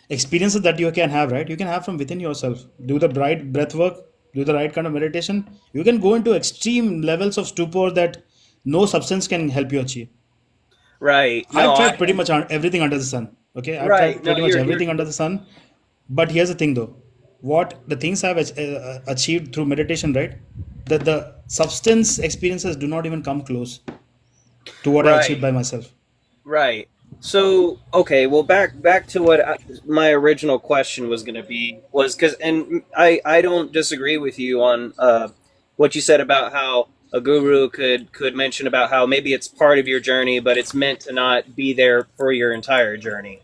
experiences that you can have, right? You can have from within yourself. Do the right breath work, do the right kind of meditation. You can go into extreme levels of stupor that no substance can help you achieve. right. I've No, tried pretty much everything under the sun. Okay, I've right. tried No, pretty much you're everything under the sun. But here's the thing, though. What the things I've achieved through meditation, right? That the substance experiences do not even come close to what I achieved right. by myself. Right. So, okay, well, back to what my original question was going to be, was because, and I don't disagree with you on what you said about how a guru could mention about how maybe it's part of your journey, but it's meant to not be there for your entire journey,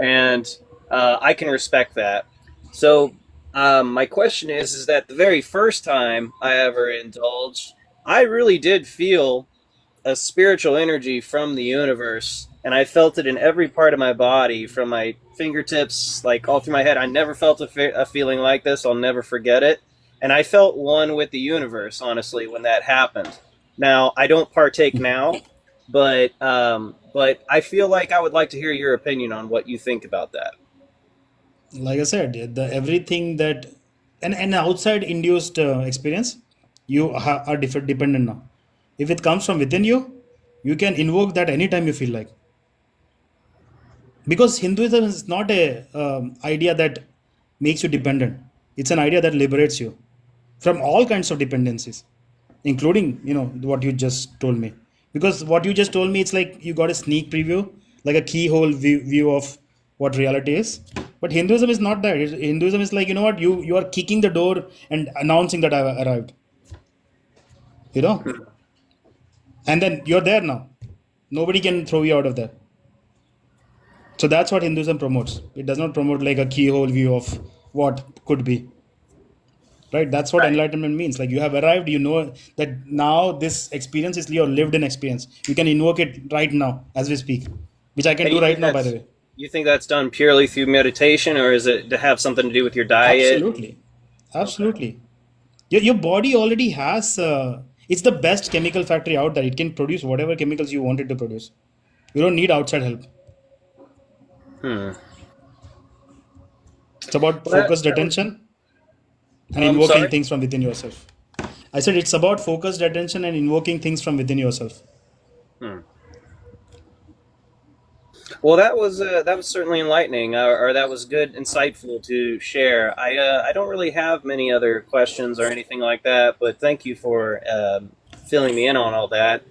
and I can respect that. So, my question is that the very first time I ever indulged, I really did feel a spiritual energy from the universe, and I felt it in every part of my body, from my fingertips, like all through my head. I never felt a feeling like this. I'll never forget it. And I felt one with the universe, honestly, when that happened. Now, I don't partake now, but I feel like I would like to hear your opinion on what you think about that. Like I said, the everything that an outside induced experience, you are dependent now. If it comes from within you, you can invoke that anytime you feel like. Because Hinduism is not a idea that makes you dependent. It's an idea that liberates you from all kinds of dependencies, including what you just told me. Because what you just told me, it's like you got a sneak preview, like a keyhole view of what reality is. But Hinduism is not that. Hinduism is like, you know what, you are kicking the door and announcing that I've arrived, you know, and then you're there now. Nobody can throw you out of there. So that's what Hinduism promotes. It does not promote like a keyhole view of what could be. Right? That's what Right. enlightenment means. Like you have arrived, you know that now this experience is your lived in experience. You can invoke it right now as we speak, which I can And do right now, by the way. you think that's done purely through meditation, or is it to have something to do with your diet? Absolutely. Okay. Absolutely. Your body already has, it's the best chemical factory out there. It can produce whatever chemicals you want it to produce. You don't need outside help. Hmm. It's about Well, that, focused that was. attention and I'm invoking sorry. things from within yourself. I said it's about focused attention and invoking things from within yourself. Hmm. Well, that was certainly enlightening, or that was good, insightful to share. I don't really have many other questions or anything like that, but thank you for filling me in on all that.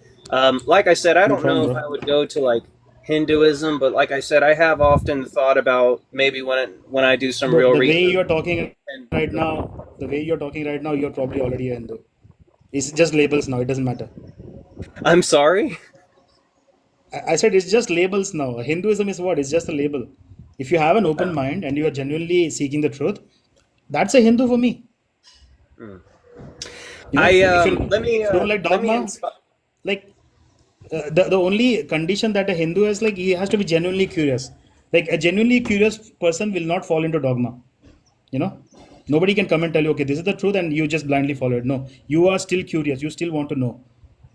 Like I said, I No don't problem, know if bro. I would go to like Hinduism, but like I said, I have often thought about maybe when I do some Bro, real the way research. you're talking And right now, you're probably already a Hindu. It's just labels now. It doesn't matter. I'm sorry. I said it's just labels now. Hinduism is what? It's just a label. If you have an open mind and you are genuinely seeking the truth, that's a Hindu for me. Hmm. You know, I if you don't like let me dogma, like the only condition that a Hindu is, like, he has to be genuinely curious. Like a genuinely curious person will not fall into dogma. You know, nobody can come and tell you, okay, this is the truth, and you just blindly follow it. No, you are still curious. You still want to know.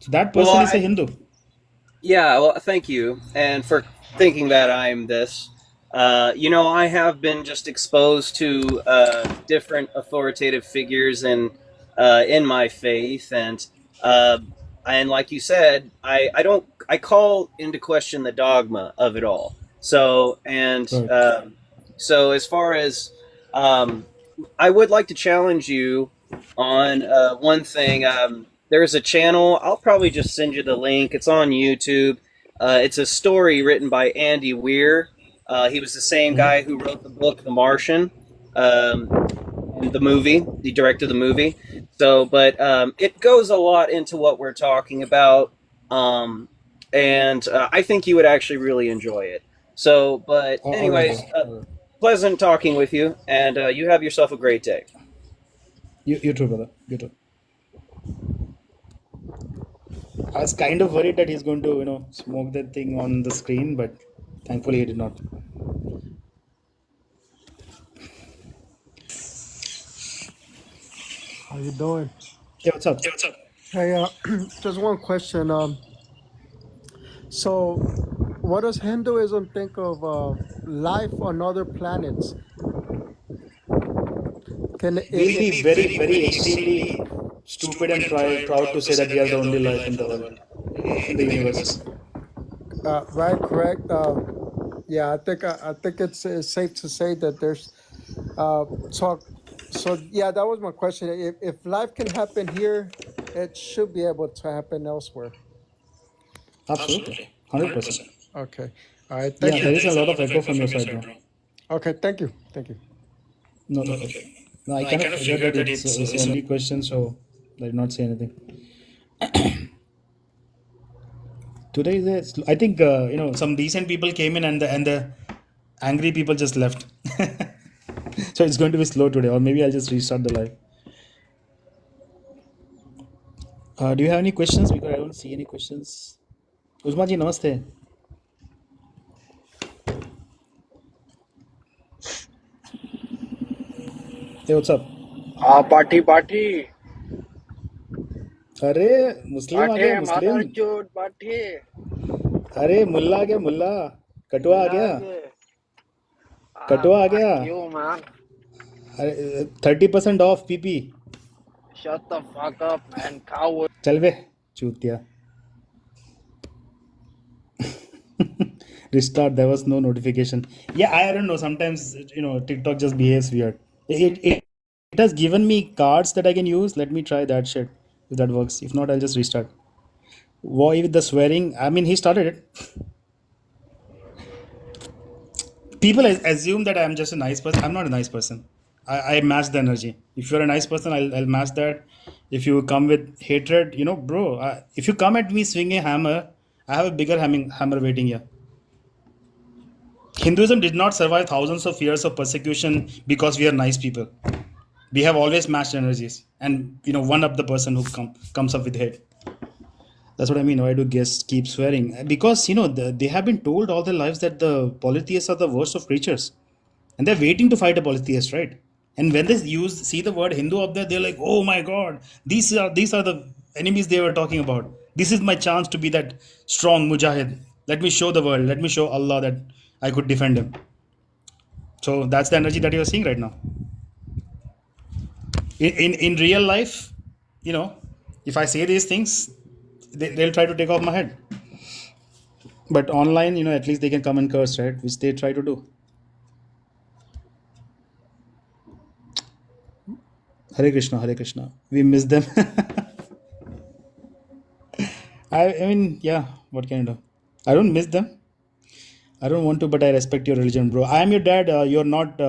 So that well, person is a Hindu. yeah, well, thank you, and for thinking that I'm this. I have been just exposed to different authoritative figures in my faith, uh, and like you said, I don't I call into question the dogma of it all. Right. So as far as um, I would like to challenge you on one thing. There's a channel. I'll probably just send you the link. It's on YouTube. It's a story written by Andy Weir. He was the same guy who wrote the book The Martian, um, and the movie. He directed the movie. But it goes a lot into what we're talking about, um, and I think you would actually really enjoy it. But All right, anyways, bro. All right. pleasant talking with you, and you have yourself a great day. You too, brother. You too. I was kind of worried that he's going to, smoke that thing on the screen, but thankfully he did not. How you doing? Yeah, what's up? Hey, just one question. So what does Hinduism think of life on other planets? Can We'll it be very, very extremely stupid and proud to say that we are the only life in the world, in the universe. right? Correct. Yeah, I think it's safe to say that there's talk. So yeah, that was my question. If life can happen here, it should be able to happen elsewhere. Absolutely. 100%. Okay. All right. Yeah, Thank there you. is a lot of echo from your side, bro. Okay. Thank you. Thank you. No, okay. No, I kind of figured that it's only question, so I did not say anything. Today is I think some decent people came in and the angry people just left. So it's going to be slow today, or maybe I'll just restart the live. Do you have any questions? Because I don't see any questions. Uzma ji, namaste. Hey, what's up? Party party अरे मुस्लिम आ party गया मुस्लिम. Mother चोट party अरे मुल्ला आ गया मुल्ला. कटुआ आ गया. लागे कटुआ आ गया. fuck you man, अरे 30% of PP. shut the fuck up and coward. चल बे चूतिया. Restart. There was no notification. Yeah, I don't know. Sometimes TikTok just behaves weird. It has given me cards that I can use. Let me try that shit if that works. If not, I'll just restart. Why with the swearing? I mean, he started it. People assume that I'm just a nice person. I'm not a nice person. I match the energy. If you're a nice person, I'll match that. If you come with hatred, bro, if you come at me swinging a hammer, I have a bigger hammer waiting here. Hinduism did not survive thousands of years of persecution because we are nice people. We have always matched energies, and one up the person who comes up with hate. That's what I mean. Why do guests keep swearing? Because they have been told all their lives that the polytheists are the worst of creatures, and they're waiting to fight a polytheist, right? And when they see the word Hindu up there, they're like, "Oh my God, these are the enemies they were talking about. This is my chance to be that strong mujahid. Let me show the world. Let me show Allah that I could defend him." So that's the energy that you're seeing right now. In real life, you know, if I say these things, they'll try to take off my head. But online, at least they can come and curse, right? Which they try to do. Hare Krishna, Hare Krishna. We miss them. I mean, yeah, what can I do? I don't miss them. I don't want to, but I respect your religion, bro. I am your dad. You're not,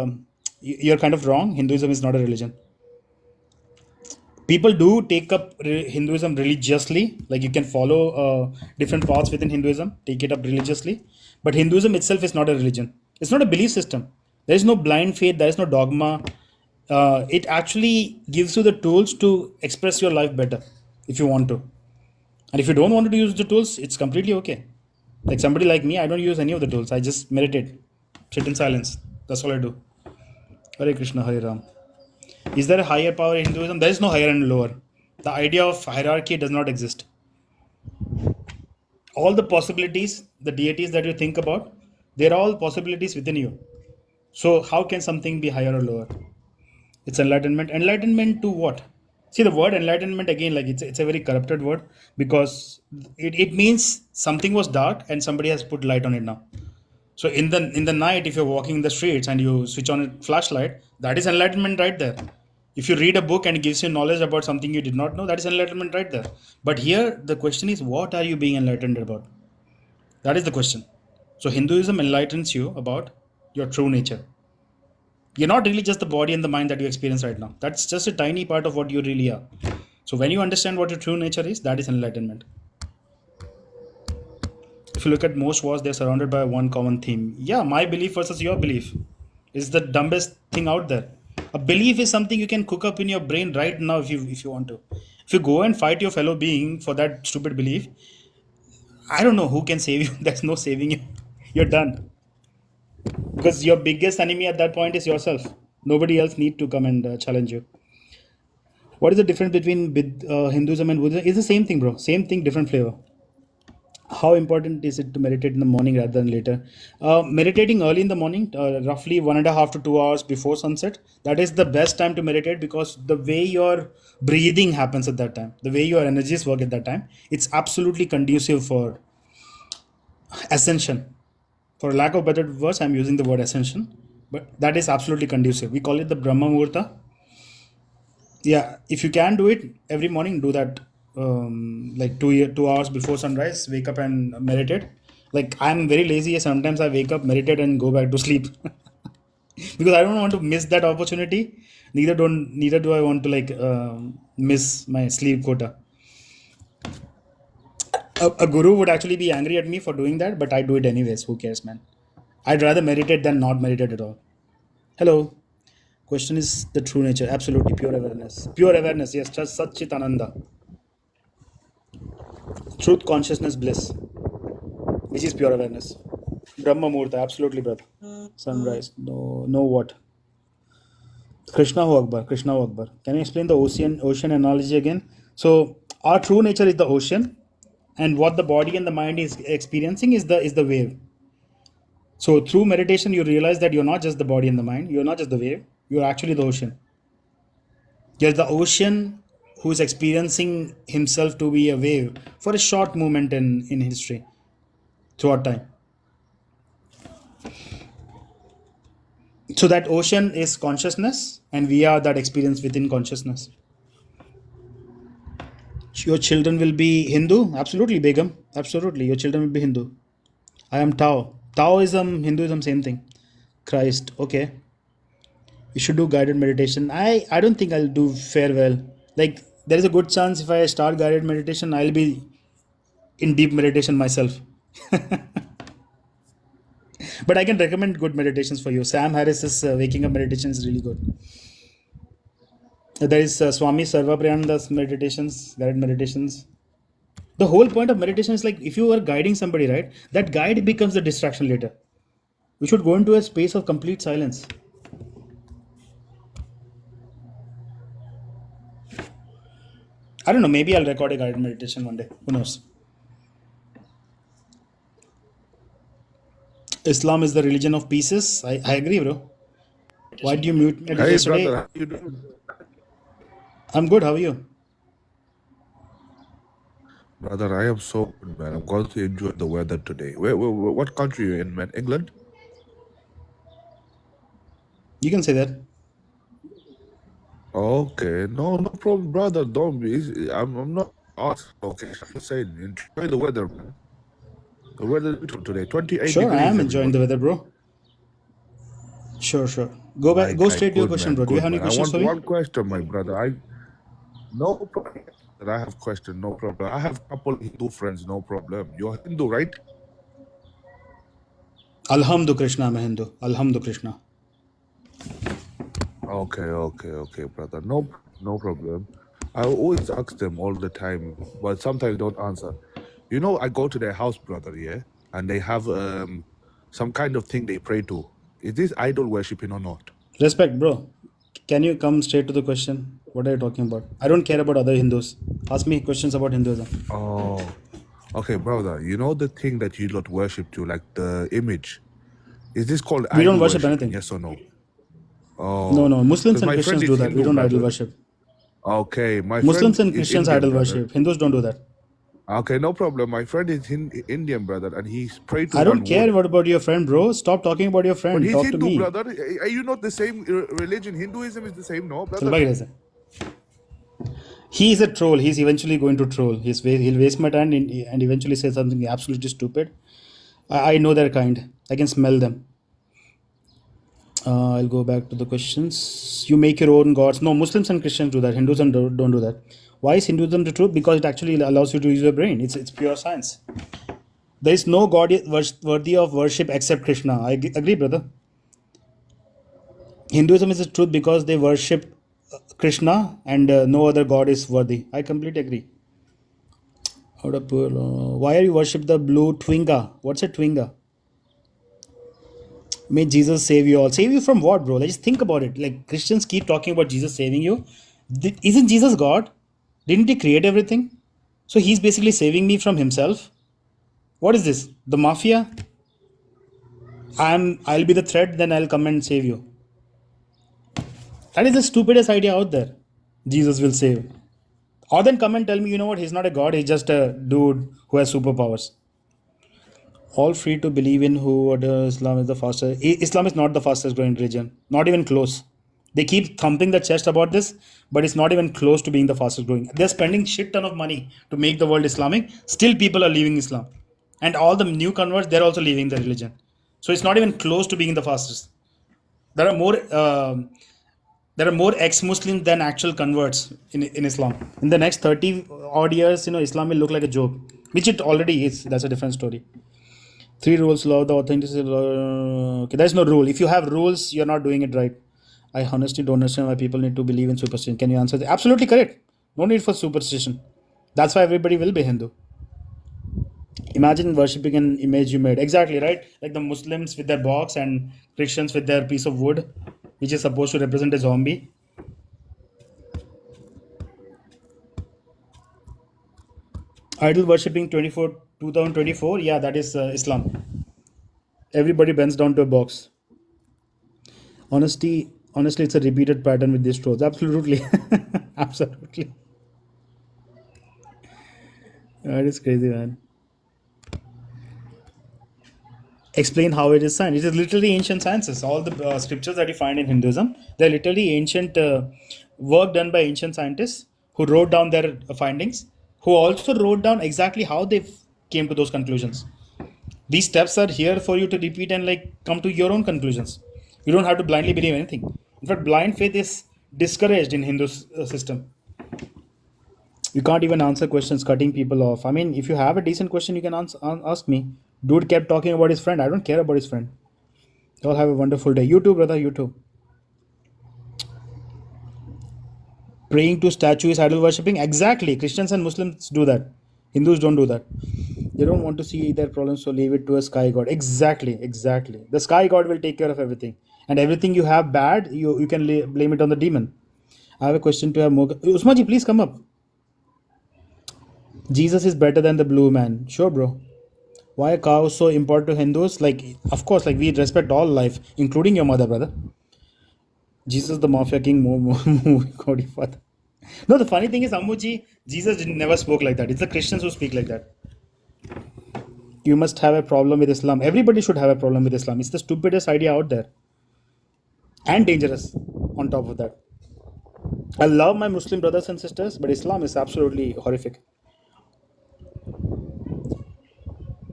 you're kind of wrong. Hinduism is not a religion. People do take up Hinduism religiously. Like you can follow different paths within Hinduism, take it up religiously. But Hinduism itself is not a religion. It's not a belief system. There is no blind faith. There is no dogma. It actually gives you the tools to express your life better if you want to. And if you don't want to use the tools, it's completely okay. Like somebody like me, I don't use any of the tools. I just meditate, sit in silence. That's all I do. Hare Krishna, Hare Ram. Is there a higher power in Hinduism? There is no higher and lower. The idea of hierarchy does not exist. All the possibilities, the deities that you think about, They're all possibilities within you. So how can something be higher or lower? It's enlightenment. Enlightenment to what? See, the word enlightenment again, like it's a very corrupted word, because it means something was dark and somebody has put light on it now. So in the night, if you're walking in the streets and you switch on a flashlight, that is enlightenment right there. If you read a book and it gives you knowledge about something you did not know, that is enlightenment right there. But here the question is, what are you being enlightened about? That is the question. So Hinduism enlightens you about your true nature. You're not really just the body and the mind that you experience right now. That's just a tiny part of what you really are. So when you understand what your true nature is, that is enlightenment. If you look at most wars, they're surrounded by one common theme. Yeah, my belief versus your belief is the dumbest thing out there. A belief is something you can cook up in your brain right now if you want to. If you go and fight your fellow being for that stupid belief, I don't know who can save you. There's no saving you. You're done. Because your biggest enemy at that point is yourself. Nobody else need to come and challenge you. What is the difference between Hinduism and Buddhism? It's the same thing, bro. Same thing, different flavor. How important is it to meditate in the morning rather than later? Meditating early in the morning, roughly 1.5 to 2 hours before sunset, that is the best time to meditate, because the way your breathing happens at that time, the way your energies work at that time, it's absolutely conducive for ascension. For lack of better words, I'm using the word ascension, but that is absolutely conducive. We call it the Brahma Muhurta. Yeah, if you can do it every morning, do that. Like 2 hours before sunrise, wake up and meditate. Like, I'm very lazy. Sometimes I wake up, meditate, and go back to sleep because I don't want to miss that opportunity. Neither do I want to like miss my sleep quota. A guru would actually be angry at me for doing that, but I do it anyways. Who cares, man? I'd rather meditate than not meditate at all. Hello. Question is the true nature. Absolutely pure awareness. Pure awareness. Yes, just Satchit Ananda. Truth, consciousness, bliss, which is pure awareness. Brahma Murta, absolutely, brother. Sunrise. No, no what? Krishna Ho Akbar. Krishna Ho Akbar. Can you explain the ocean analogy again? So our true nature is the ocean, and what the body and the mind is experiencing is the wave. So through meditation, you realize that you're not just the body and the mind. You're not just the wave. You're actually the ocean. You're the ocean who is experiencing himself to be a wave for a short moment in history throughout time. So that ocean is consciousness, and we are that experience within consciousness. Your children will be Hindu? Absolutely, Begum. Absolutely. Your children will be Hindu. I am Tao. Taoism, Hinduism, same thing. Christ. Okay. You should do guided meditation. I don't think I'll do fare well. Like, there is a good chance if I start guided meditation, I'll be in deep meditation myself. But I can recommend good meditations for you. Sam Harris's waking up meditation is really good. There is Swami Sarva Priyananda's meditations, guided meditations. The whole point of meditation is like, if you are guiding somebody, right, that guide becomes the distraction later. We should go into a space of complete silence. I don't know, maybe I'll record a guided meditation one day. Who knows? Islam is the religion of pieces. I agree, bro. Why did you mute me Hey, brother, yesterday? how you doing? I'm good. How are you? Brother, I am so good, man. I'm going to enjoy the weather today. What country are you in, man? England? You can say that. Okay, no problem, brother. Don't be. I'm not. Okay, I'm just saying, enjoy the weather, man. The weather is beautiful today. 28 Sure, I degrees, am enjoying the everybody. weather, bro. Sure, sure. Go back. Go straight to your Good, question, man. bro. Do you Good, have any man. I questions want for me? one question, my brother. No problem. That I have question, no problem. I have couple Hindu friends, no problem. You're Hindu, right? Alhamdu Krishna, I'm a Hindu. Alhamdu Krishna. Okay, brother. No problem. I always ask them all the time, but sometimes don't answer. You know, I go to their house, brother, yeah, and they have some kind of thing they pray to. Is this idol worshiping or not? Respect, bro. Can you come straight to the question? What are you talking about? I don't care about other Hindus. Ask me questions about Hinduism. Oh, okay, brother. You know the thing that you lot worship to, like the image. Is this called We don't idol worship worshipping? anything. Yes or no? No, Oh, no. Muslims because and my friend Christians do is that. We Hindu, don't idol brother. worship. Okay, my Muslims friend and is Christians Indian, idol brother. worship. Hindus don't do that. Okay, no problem. My friend is Indian, brother, and he's prayed to I don't one care wood. what about your friend, bro. Stop talking about your But friend. he's Talk to Hindu, me. brother. Are you not the same religion? Hinduism is the same, no, चल brother? भाग यहाँ से. He is a troll. He's eventually going to troll. He'll waste my time and eventually say something absolutely stupid. I know their kind. I can smell them. I'll go back to the questions. You make your own gods. No, Muslims and Christians do that. Hindus and don't do that. Why is Hinduism the truth? Because it actually allows you to use your brain. It's pure science. There is no god worthy of worship except Krishna. I agree, brother. Hinduism is the truth because they worship Krishna and no other god is worthy. I completely agree. Why are you worship the blue Twinga? What's a Twinga? May Jesus save you all. Save you from what, bro? Like, just think about it. Like Christians keep talking about Jesus saving you. Isn't Jesus God? Didn't he create everything? So he's basically saving me from himself. What is this? The mafia? I'll be the threat, then I'll come and save you. That is the stupidest idea out there. Jesus will save. Or then come and tell me, you know what, he's not a god, he's just a dude who has superpowers. All free to believe in who Islam is the fastest. Islam is not the fastest growing religion, not even close. They keep thumping the chest about this, but it's not even close to being the fastest growing. They're spending shit ton of money to make the world Islamic. Still, people are leaving Islam, and all the new converts, they're also leaving the religion. So it's not even close to being the fastest. There are more. There are more ex-Muslims than actual converts in Islam. In the next 30 odd years, Islam will look like a joke, which it already is. That's a different story. Three rules: law, the authenticity. Okay, there's no rule. If you have rules, you're not doing it right. I honestly don't understand why people need to believe in superstition. Can you answer that? Absolutely correct. No need for superstition. That's why everybody will be Hindu. Imagine worshipping an image you made. Exactly, right? Like the Muslims with their box and Christians with their piece of wood, which is supposed to represent a zombie. Idol worshipping 2024. Yeah, that is Islam. Everybody bends down to a box. Honestly, it's a repeated pattern with these trolls. Absolutely, absolutely. That is crazy, man. Explain how it is science. It is literally ancient sciences. All the scriptures that you find in Hinduism, they're literally ancient work done by ancient scientists who wrote down their findings, who also wrote down exactly how they came to those conclusions. These steps are here for you to repeat and like come to your own conclusions. You don't have to blindly believe anything. In fact, blind faith is discouraged in Hindu system. You can't even answer questions, cutting people off. I mean, if you have a decent question, you can ask me. Dude kept talking about his friend. I don't care about his friend. You all have a wonderful day. You too, brother. You too. Praying to statues, idol worshipping. Exactly. Christians and Muslims do that. Hindus don't do that. They don't want to see their problems, so leave it to a sky god. Exactly. Exactly. The sky god will take care of everything. And everything you have bad, you can blame it on the demon. I have a question to have more. Usmaji, please come up. Jesus is better than the blue man. Sure, bro. Why are cows so important to Hindus? Like, of course, like we respect all life, including your mother, brother. Jesus, the Mafia King, movie godfather. No, the funny thing is, Ammuji, Jesus never spoke like that. It's the Christians who speak like that. You must have a problem with Islam. Everybody should have a problem with Islam. It's the stupidest idea out there and dangerous. On top of that, I love my Muslim brothers and sisters, but Islam is absolutely horrific.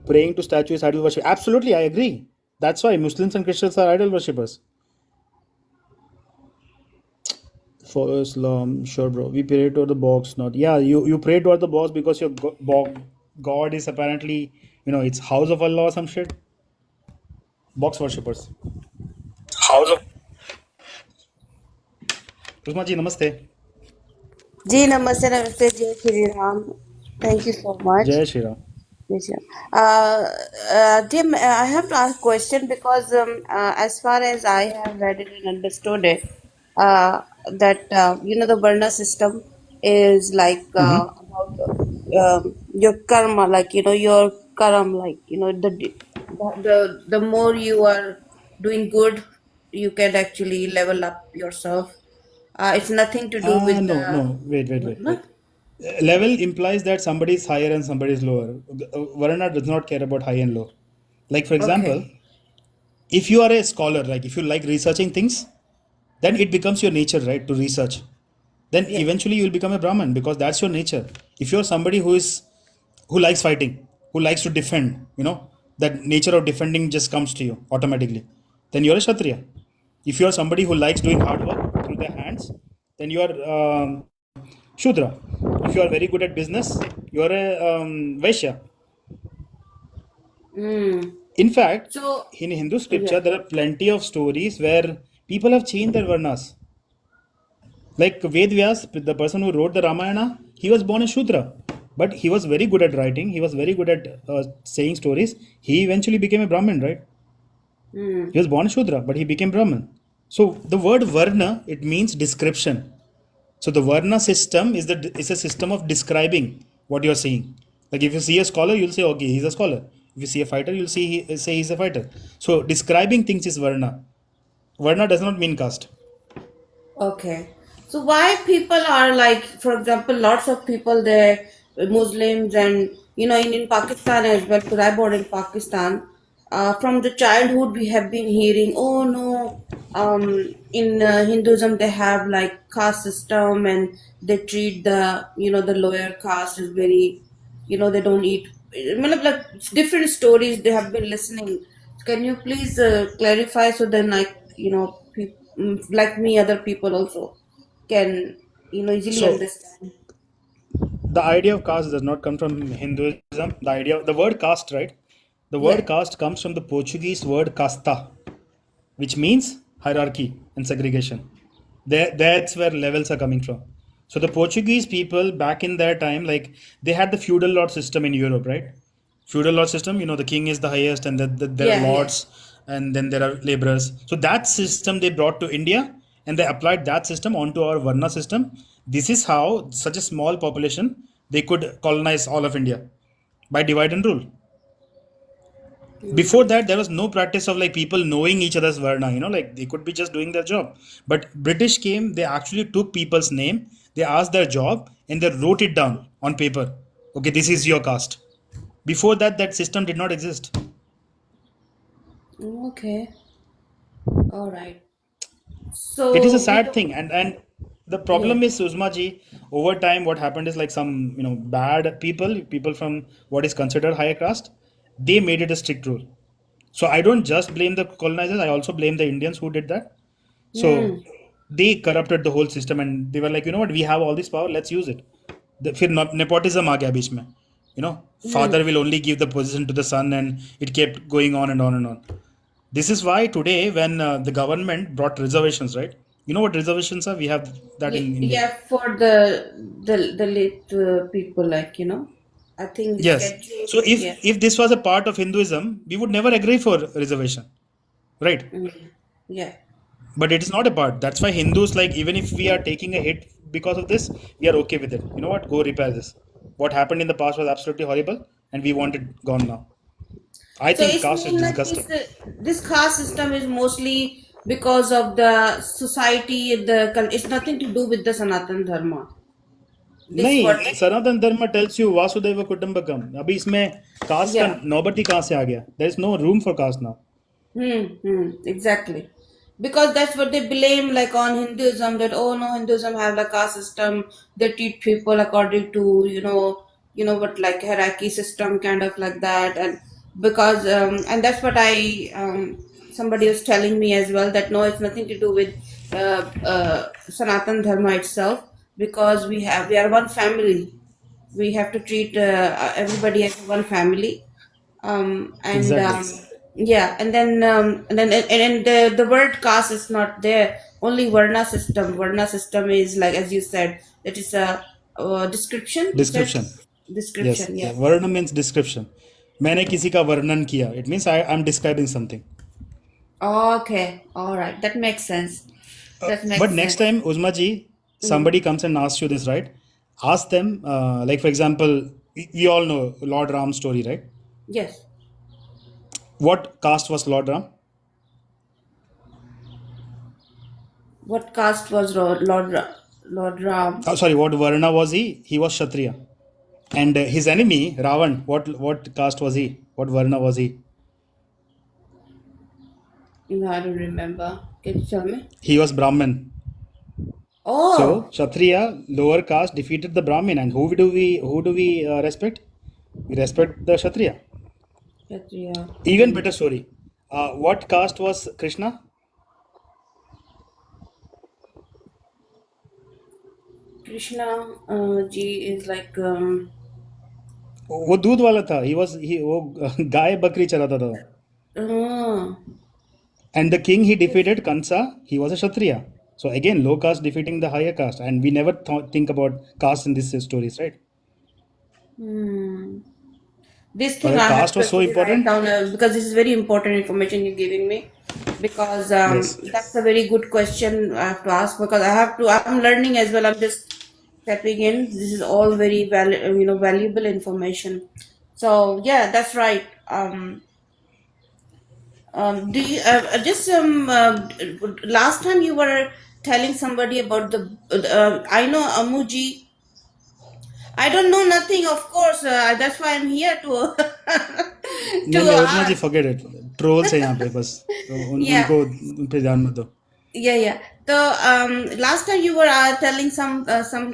Praying to statues, idol worship. Absolutely, I agree. That's why Muslims and Christians are idol worshippers. For Islam, sure, bro. We pray toward the box, not. Yeah, you pray toward the box because your God is apparently, it's house of Allah or some shit. Box worshippers. House of Usma ji, namaste. जी नमस्ते नमस्ते जय Shri Ram thank you so much. Jai Shri Ram. Yes, yeah. Tim, I have to ask a question because as far as I have read it and understood it, that the Varna system is like about your karma, like your karam, like the more you are doing good, you can actually level up yourself. It's nothing to do with No, the no, wait. Varna. Level implies that somebody is higher and somebody is lower. Varna does not care about high and low. Like, for example, Okay. if you are a scholar, like if you like researching things, then it becomes your nature, right, to research. Then Yeah. eventually you will become a Brahman because that's your nature. If you're somebody who likes fighting, who likes to defend, that nature of defending just comes to you automatically, then you're a Kshatriya. If you're somebody who likes doing hard work through their hands, then you are Shudra. If you are very good at business, you are a Vaishya. Mm. In fact, So in Hindu scripture, yeah. there are plenty of stories where people have changed their varnas. Like Ved Vyas, the person who wrote the Ramayana, he was born a Shudra, but he was very good at writing. He was very good at saying stories. He eventually became a Brahmin, right? He Mm. was born a Shudra, but he became Brahmin. So the word Varna, it means description. So the Varna system is a system of describing what you're seeing. Like if you see a scholar, you'll say, okay, he's a scholar. If you see a fighter, you'll say he's a fighter. So describing things is Varna. Varna does not mean caste. Okay. So why people are like, for example, lots of people there, Muslims and in Pakistan as well, because I born in Pakistan. From the childhood we have been hearing, oh no, in Hinduism they have like caste system and they treat the lower caste as very, they don't eat. Like different stories they have been listening. Can you please clarify so then like like me, other people also can easily So understand. the idea of caste does not come from Hinduism. The word caste, right? The Yeah. word caste comes from the Portuguese word casta, which means hierarchy and segregation. That's where levels are coming from. So the Portuguese people back in their time, like they had the feudal lord system in Europe, right? Feudal lord system, the king is the highest, and there are Yeah, yeah. lords, and then there are laborers. So that system they brought to India, and they applied that system onto our Varna system. This is how such a small population they could colonize all of India by divide and rule. Before Mm. that there was no practice of like people knowing each other's varna, like they could be just doing their job. But British came, they actually took people's name, they asked their job, and they wrote it down on paper. Okay, this is your caste. Before that, that system did not exist. Okay. All right. It is a So we sad don't. thing, and the Yeah. problem is, Suzma ji, over time what happened is like some bad people from what is considered higher caste, they made it a strict rule. So I don't just blame the colonizers, I also blame the Indians who did that. So Hmm. they corrupted the whole system, and they were like, you know what, we have all this power, let's use it. फिर nepotism आ गया बीच में. you know Father Hmm. will only give the position to the son, and it kept going on and on and on. This is why today when the government brought reservations, right? You know what reservations are? We have that Yeah, in India. yeah, for the late people, like I think the Yes. schedule. So if Yeah. if this was a part of Hinduism, we would never agree for reservation, right? Mm. Yeah. But it is not a part. That's why Hindus, like, even if we are taking a hit because of this, we are okay with it. You know what, go repair this. What happened in the past was absolutely horrible, and we want it gone now. I So think it's caste is mean like this disgusting. this caste system is mostly because of the society. It's nothing to do with the Sanatan Dharma. This what? नहीं, सनातन धर्म tells you Vasudev कुटुंबकम. अभी इसमें cast का Yeah. नौबत ही कहाँ से आ गया? There is no room for caste now. Exactly. Because that's what they blame like on Hinduism that oh no, Hinduism have like caste system, they treat people according to, what like hierarchy system kind of like that. And because and that's what I somebody was telling me as well that no, it's nothing to do with Sanatan Dharma itself, because we are one family. We have to treat everybody as one family. And Exactly. yeah, and then the word caste is not there, only varna system is like, as you said, that is a description, you said. Description. Yes. Description, yeah. Yeah. Varna means description. मैंने किसी का वर्णन किया. It means I'm describing something. Okay, all right, that makes sense. That But makes next sense. time, Uzma ji, Mm. somebody comes and asks you this, right? Ask them, like for example, we all know Lord Ram's story, right? Yes. What caste was Lord Ram? What caste was Lord Ram? Oh, sorry, what Varna was he? He was Kshatriya. And his enemy, Ravan, what caste was he? What Varna was he? No, I don't remember. Can you tell me? He was Brahmin. So Oh, Kshatriya, lower caste, defeated the Brahmin. And who do we respect? We respect the Kshatriya. Kshatriya. Even better story. What caste was Krishna? Krishna ji is like वो दूध वाला था. He वो गाय बकरी चलाता था. uh, And the king he defeated, Kansa, he was a Kshatriya. So again, low caste defeating the higher caste. And we never think about caste in these stories, right? hmm. This But thing the I have caste to was so actually write important. down because this is very important information you're giving me. Because Yes. that's a very good question I have to ask because I'm learning as well. I'm just stepping in. This is all very valuable information. So yeah, that's right. Do you just last time you were telling somebody about the I know Amuji. I don't know nothing, of course. That's why I'm here to नहीं to नहीं उतना जी ask. forget it. Trolls है यहाँ पे बस. तो Yeah, उन पे ध्यान मत दो. yeah, yeah. So last time you were telling some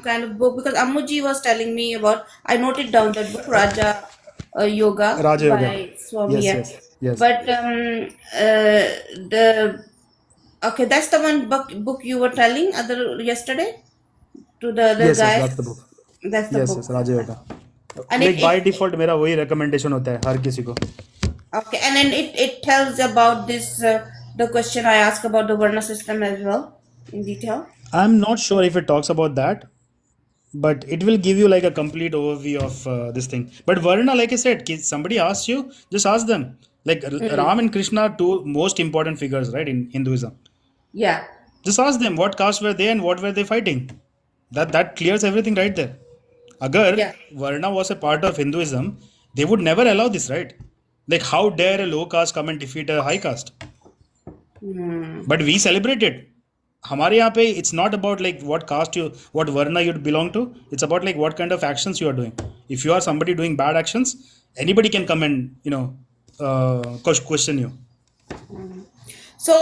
kind of book because Amuji was telling me about. I noted down that book Raja Yoga Raja Yoga. by Swami. Yes, Yeah. yes, yes. But the okay, that's the one book you were telling other yesterday to the other Yes, yes, guy. that's the book. That's the Yes, yes, book. Raja Yoga. And Like by default मेरा वही recommendation होता है हर किसी को. okay, and then it tells about this the question I asked about the Varna system as well in detail. I'm not sure if it talks about that, but it will give you like a complete overview of this thing. But Varna, like I said, somebody asks you, just ask them. Like Ram and Krishna are two most important figures, right, in Hinduism. Yeah, Just ask them what caste were they and what were they fighting. That clears everything right there. Agar yeah. Varna was a part of Hinduism, they would never allow this, right? Like how dare a low caste come and defeat a high caste? Hmm. But we celebrate it. हमारे यहाँ पे it's not about like what caste you, what varna you belong to. It's about like what kind of actions you are doing. If you are somebody doing bad actions, anybody can come and question you. So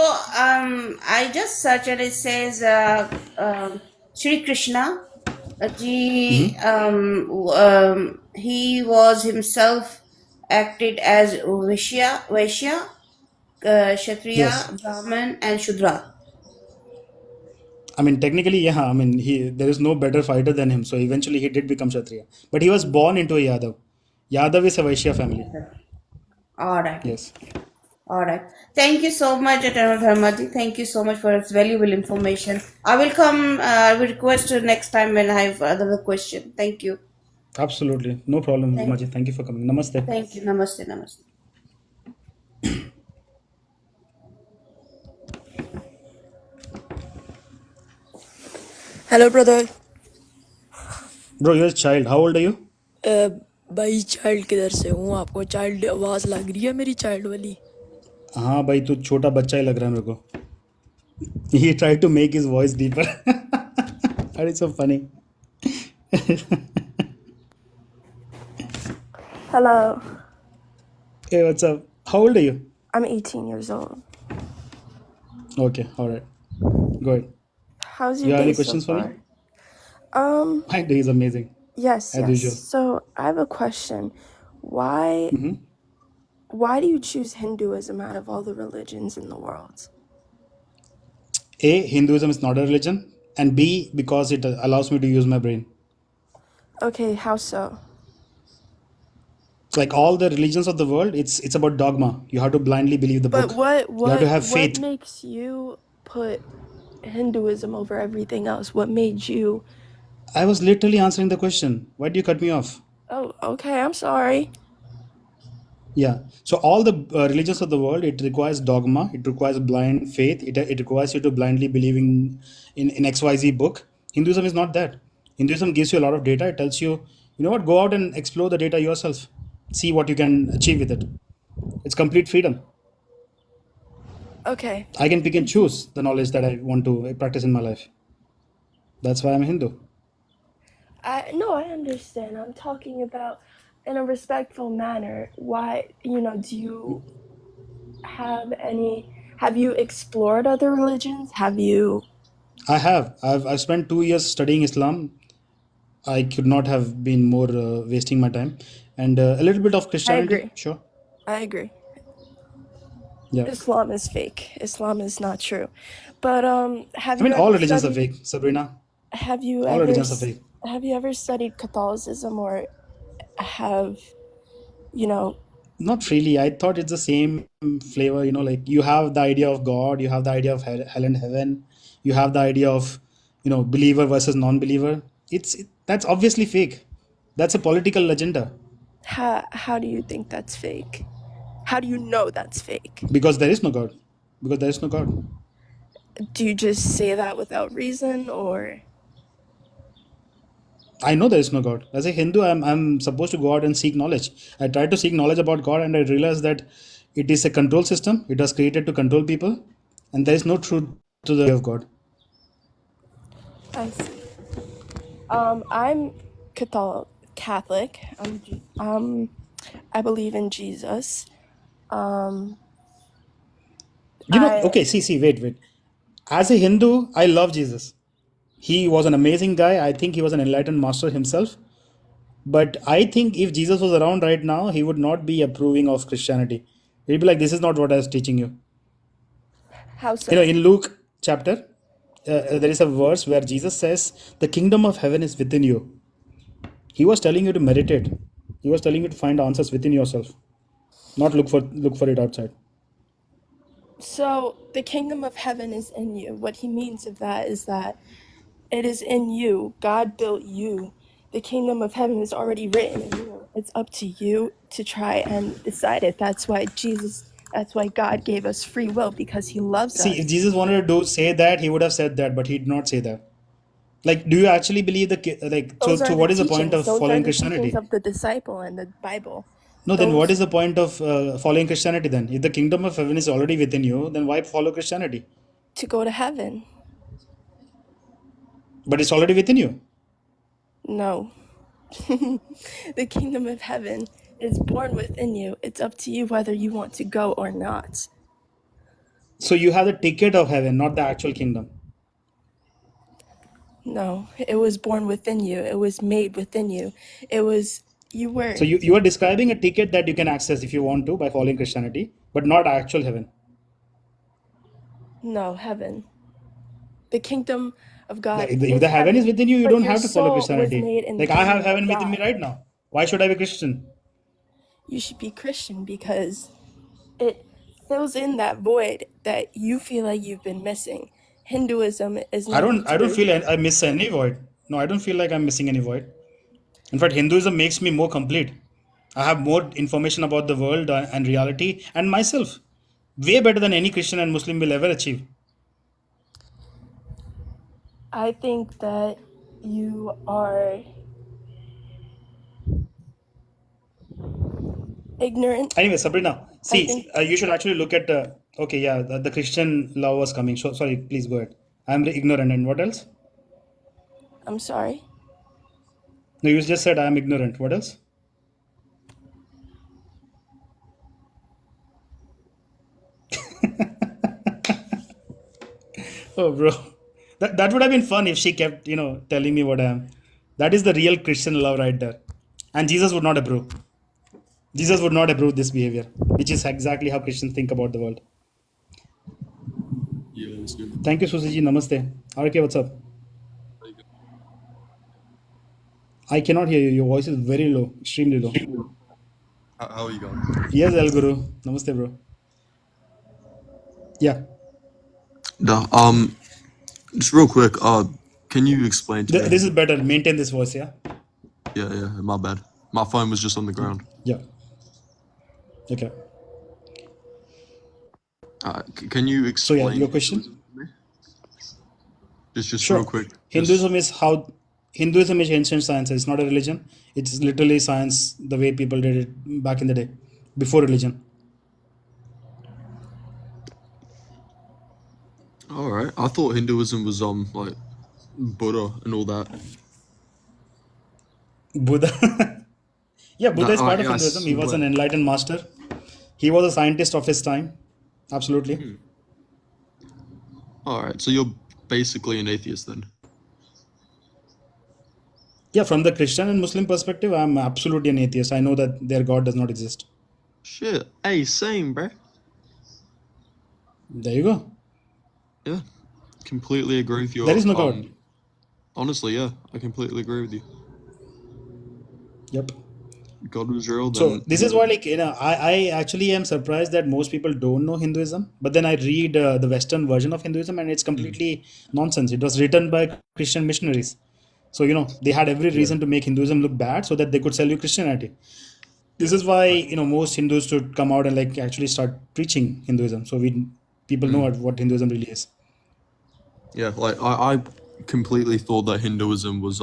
I just searched and it says Sri Krishna ji he was himself acted as Vaishya, Yes, Kshatriya, Brahman, and Shudra. I mean technically, yeah. I mean there is no better fighter than him. So eventually he did become Kshatriya, but he was born into a Yadav. Yadav is a Vaishya family. All right. Yes, All right. Thank you so much, Eternal Dharmaji. Thank you so much for its valuable information. I will come, I will request next time when I have another question. Thank you. absolutely, no problem, Thank, Maji. Thank you for coming. Namaste. thank you. Namaste. Namaste. Hello brother. Bro, you're a child. How old are you? भाई child किधर से हूँ? आपको child आवाज़ लग रही है मेरी चाइल्ड वाली? हाँ भाई तू छोटा बच्चा ही लग रहा है मेरे को. He tried to make his voice deeper. That is so funny. Hello, Hey, what's up? How old are you? I'm 18 years old. Okay, all right. Go ahead. How's You your have day any so questions for me? far? Um, My day is amazing, yes, as yes. usual. So I have a question. Why why do you choose Hinduism out of all the religions in the world? A, Hinduism is not a religion, and B, because it allows me to use my brain. Okay, how so? It's like all the religions of the world, it's about dogma. You have to blindly believe the But book. You have to have what faith. makes you put Hinduism over everything else? What made you? I was literally answering the question. Why do you cut me off? Oh, okay, I'm sorry. Yeah. So all the religions of the world, it requires dogma. It requires blind faith. It requires you to blindly believing in XYZ book. Hinduism is not that. Hinduism gives you a lot of data. It tells you, you know what, go out and explore the data yourself. See what you can achieve with it. It's complete freedom. Okay. I can pick and choose the knowledge that I want to practice in my life. That's why I'm a Hindu. No, I understand. I'm talking about in a respectful manner. Why, do you have you explored other religions? Have you I have. I've spent 2 years studying Islam. I could not have been more wasting my time. And a little bit of I Christianity, agree. sure. I agree. Yeah. Islam is fake. Islam is not true. But I mean, all religions are fake, Sabrina. have you All ever religions are s- fake. have you ever studied Catholicism, or have, you know, Not really. I thought it's the same flavor, like you have the idea of God, you have the idea of hell and heaven, you have the idea of, believer versus non-believer. That's obviously fake. That's a political agenda how do you think that's fake? How do you know that's fake? because there is no God. Because there is no God. Do you just say that without reason, or I know there is no God. As a Hindu, I'm supposed to go out and seek knowledge. I tried to seek knowledge about God and I realized that it is a control system. It was created to control people, and there is no truth to the way of God. I see. I'm Catholic. I believe in Jesus. Um, I Okay, see, wait. As a Hindu, I love Jesus. He was an amazing guy. I think he was an enlightened master himself. But I think if Jesus was around right now, he would not be approving of Christianity. He'd be like, this is not what I was teaching you. How so? In Luke chapter, there is a verse where Jesus says, the kingdom of heaven is within you. He was telling you to meditate. He was telling you to find answers within yourself, not look for it outside. So the kingdom of heaven is in you. What he means of that is that it is in you. God built you. The kingdom of heaven is already written in you. It's up to you to try and decide it. That's why God gave us free will, because he loves See, if us. Jesus wanted to say that, he would have said that, but he did not say that. Like, do you actually believe Those are so the what is the point teachings. of Those are following the teachings Christianity? of the disciple and the Bible. No, then what Those is the point of following Christianity then? If the kingdom of heaven is already within you, then why follow Christianity? to go to heaven. But it's already within you. No. The kingdom of heaven is born within you. It's up to you whether you want to go or not. So you have the ticket of heaven, not the actual kingdom. No, it was born within you. It was made within you. It was, you So were, you are describing a ticket that you can access if you want to by following Christianity, but not actual heaven. no, heaven. The kingdom of Like God if is the heaven is heaven, within you, you but don't your have to follow soul was Christianity. made in the Like I have kingdom of heaven within me God. right now. Why should I be Christian? You should be Christian because it fills in that void that you feel like you've been missing. Hinduism is nothing I to don't do. feel I miss any void. No, I don't feel like I'm missing any void. In fact, Hinduism makes me more complete. I have more information about the world and reality and myself. Way better than any Christian and Muslim will ever achieve. I think that you are ignorant. Anyway, Sabrina, I see, think, you should actually look at. Okay, yeah, the Christian law was coming. So sorry, please go ahead. I'm ignorant. And what else? I'm sorry. No, you just said I'm ignorant. What else? Oh, bro, that would have been fun if she kept telling me what I am. That is the real Christian love right there, and Jesus would not approve. Jesus would not approve this behavior, which is exactly how Christians think about the world. Yeah, it's good. Thank you, Susiji. Namaste. RK, what's up? I cannot hear you. Your voice is very low, extremely low. How are you going? Yes, El Guru. Namaste, bro. Yeah. No, just real quick. Can you explain to me? This is better. Maintain this voice, yeah? Yeah. My bad. My phone was just on the ground. Yeah. Okay. Can you So, yeah, explain your question? Hinduism to me? Just real Sure. quick. Just Hinduism is ancient science. It's not a religion. It's literally science the way people did it back in the day, before religion. All right. I thought Hinduism was like Buddha and all that. Buddha. Yeah, No, Buddha is part of I Hinduism. He was an swear. enlightened master. He was a scientist of his time. Absolutely. Hmm. All right. So you're basically an atheist then. Yeah, from the Christian and Muslim perspective, I'm absolutely an atheist. I know that their God does not exist. Shit. Hey, same, bruh. There you go. Yeah. Completely agree with There your is no God. honestly, yeah, I completely agree with you. Yep. God was real, So then this is why, like, I actually am surprised that most people don't know Hinduism. But then I read the Western version of Hinduism, and it's mm, completely nonsense. It was written by Christian missionaries. So they had every yeah. reason to make Hinduism look bad so that they could sell you Christianity. This Yeah. is why I most Hindus should come out and like actually start preaching Hinduism, so we people know mm, what Hinduism really is. yeah, like I completely thought that Hinduism was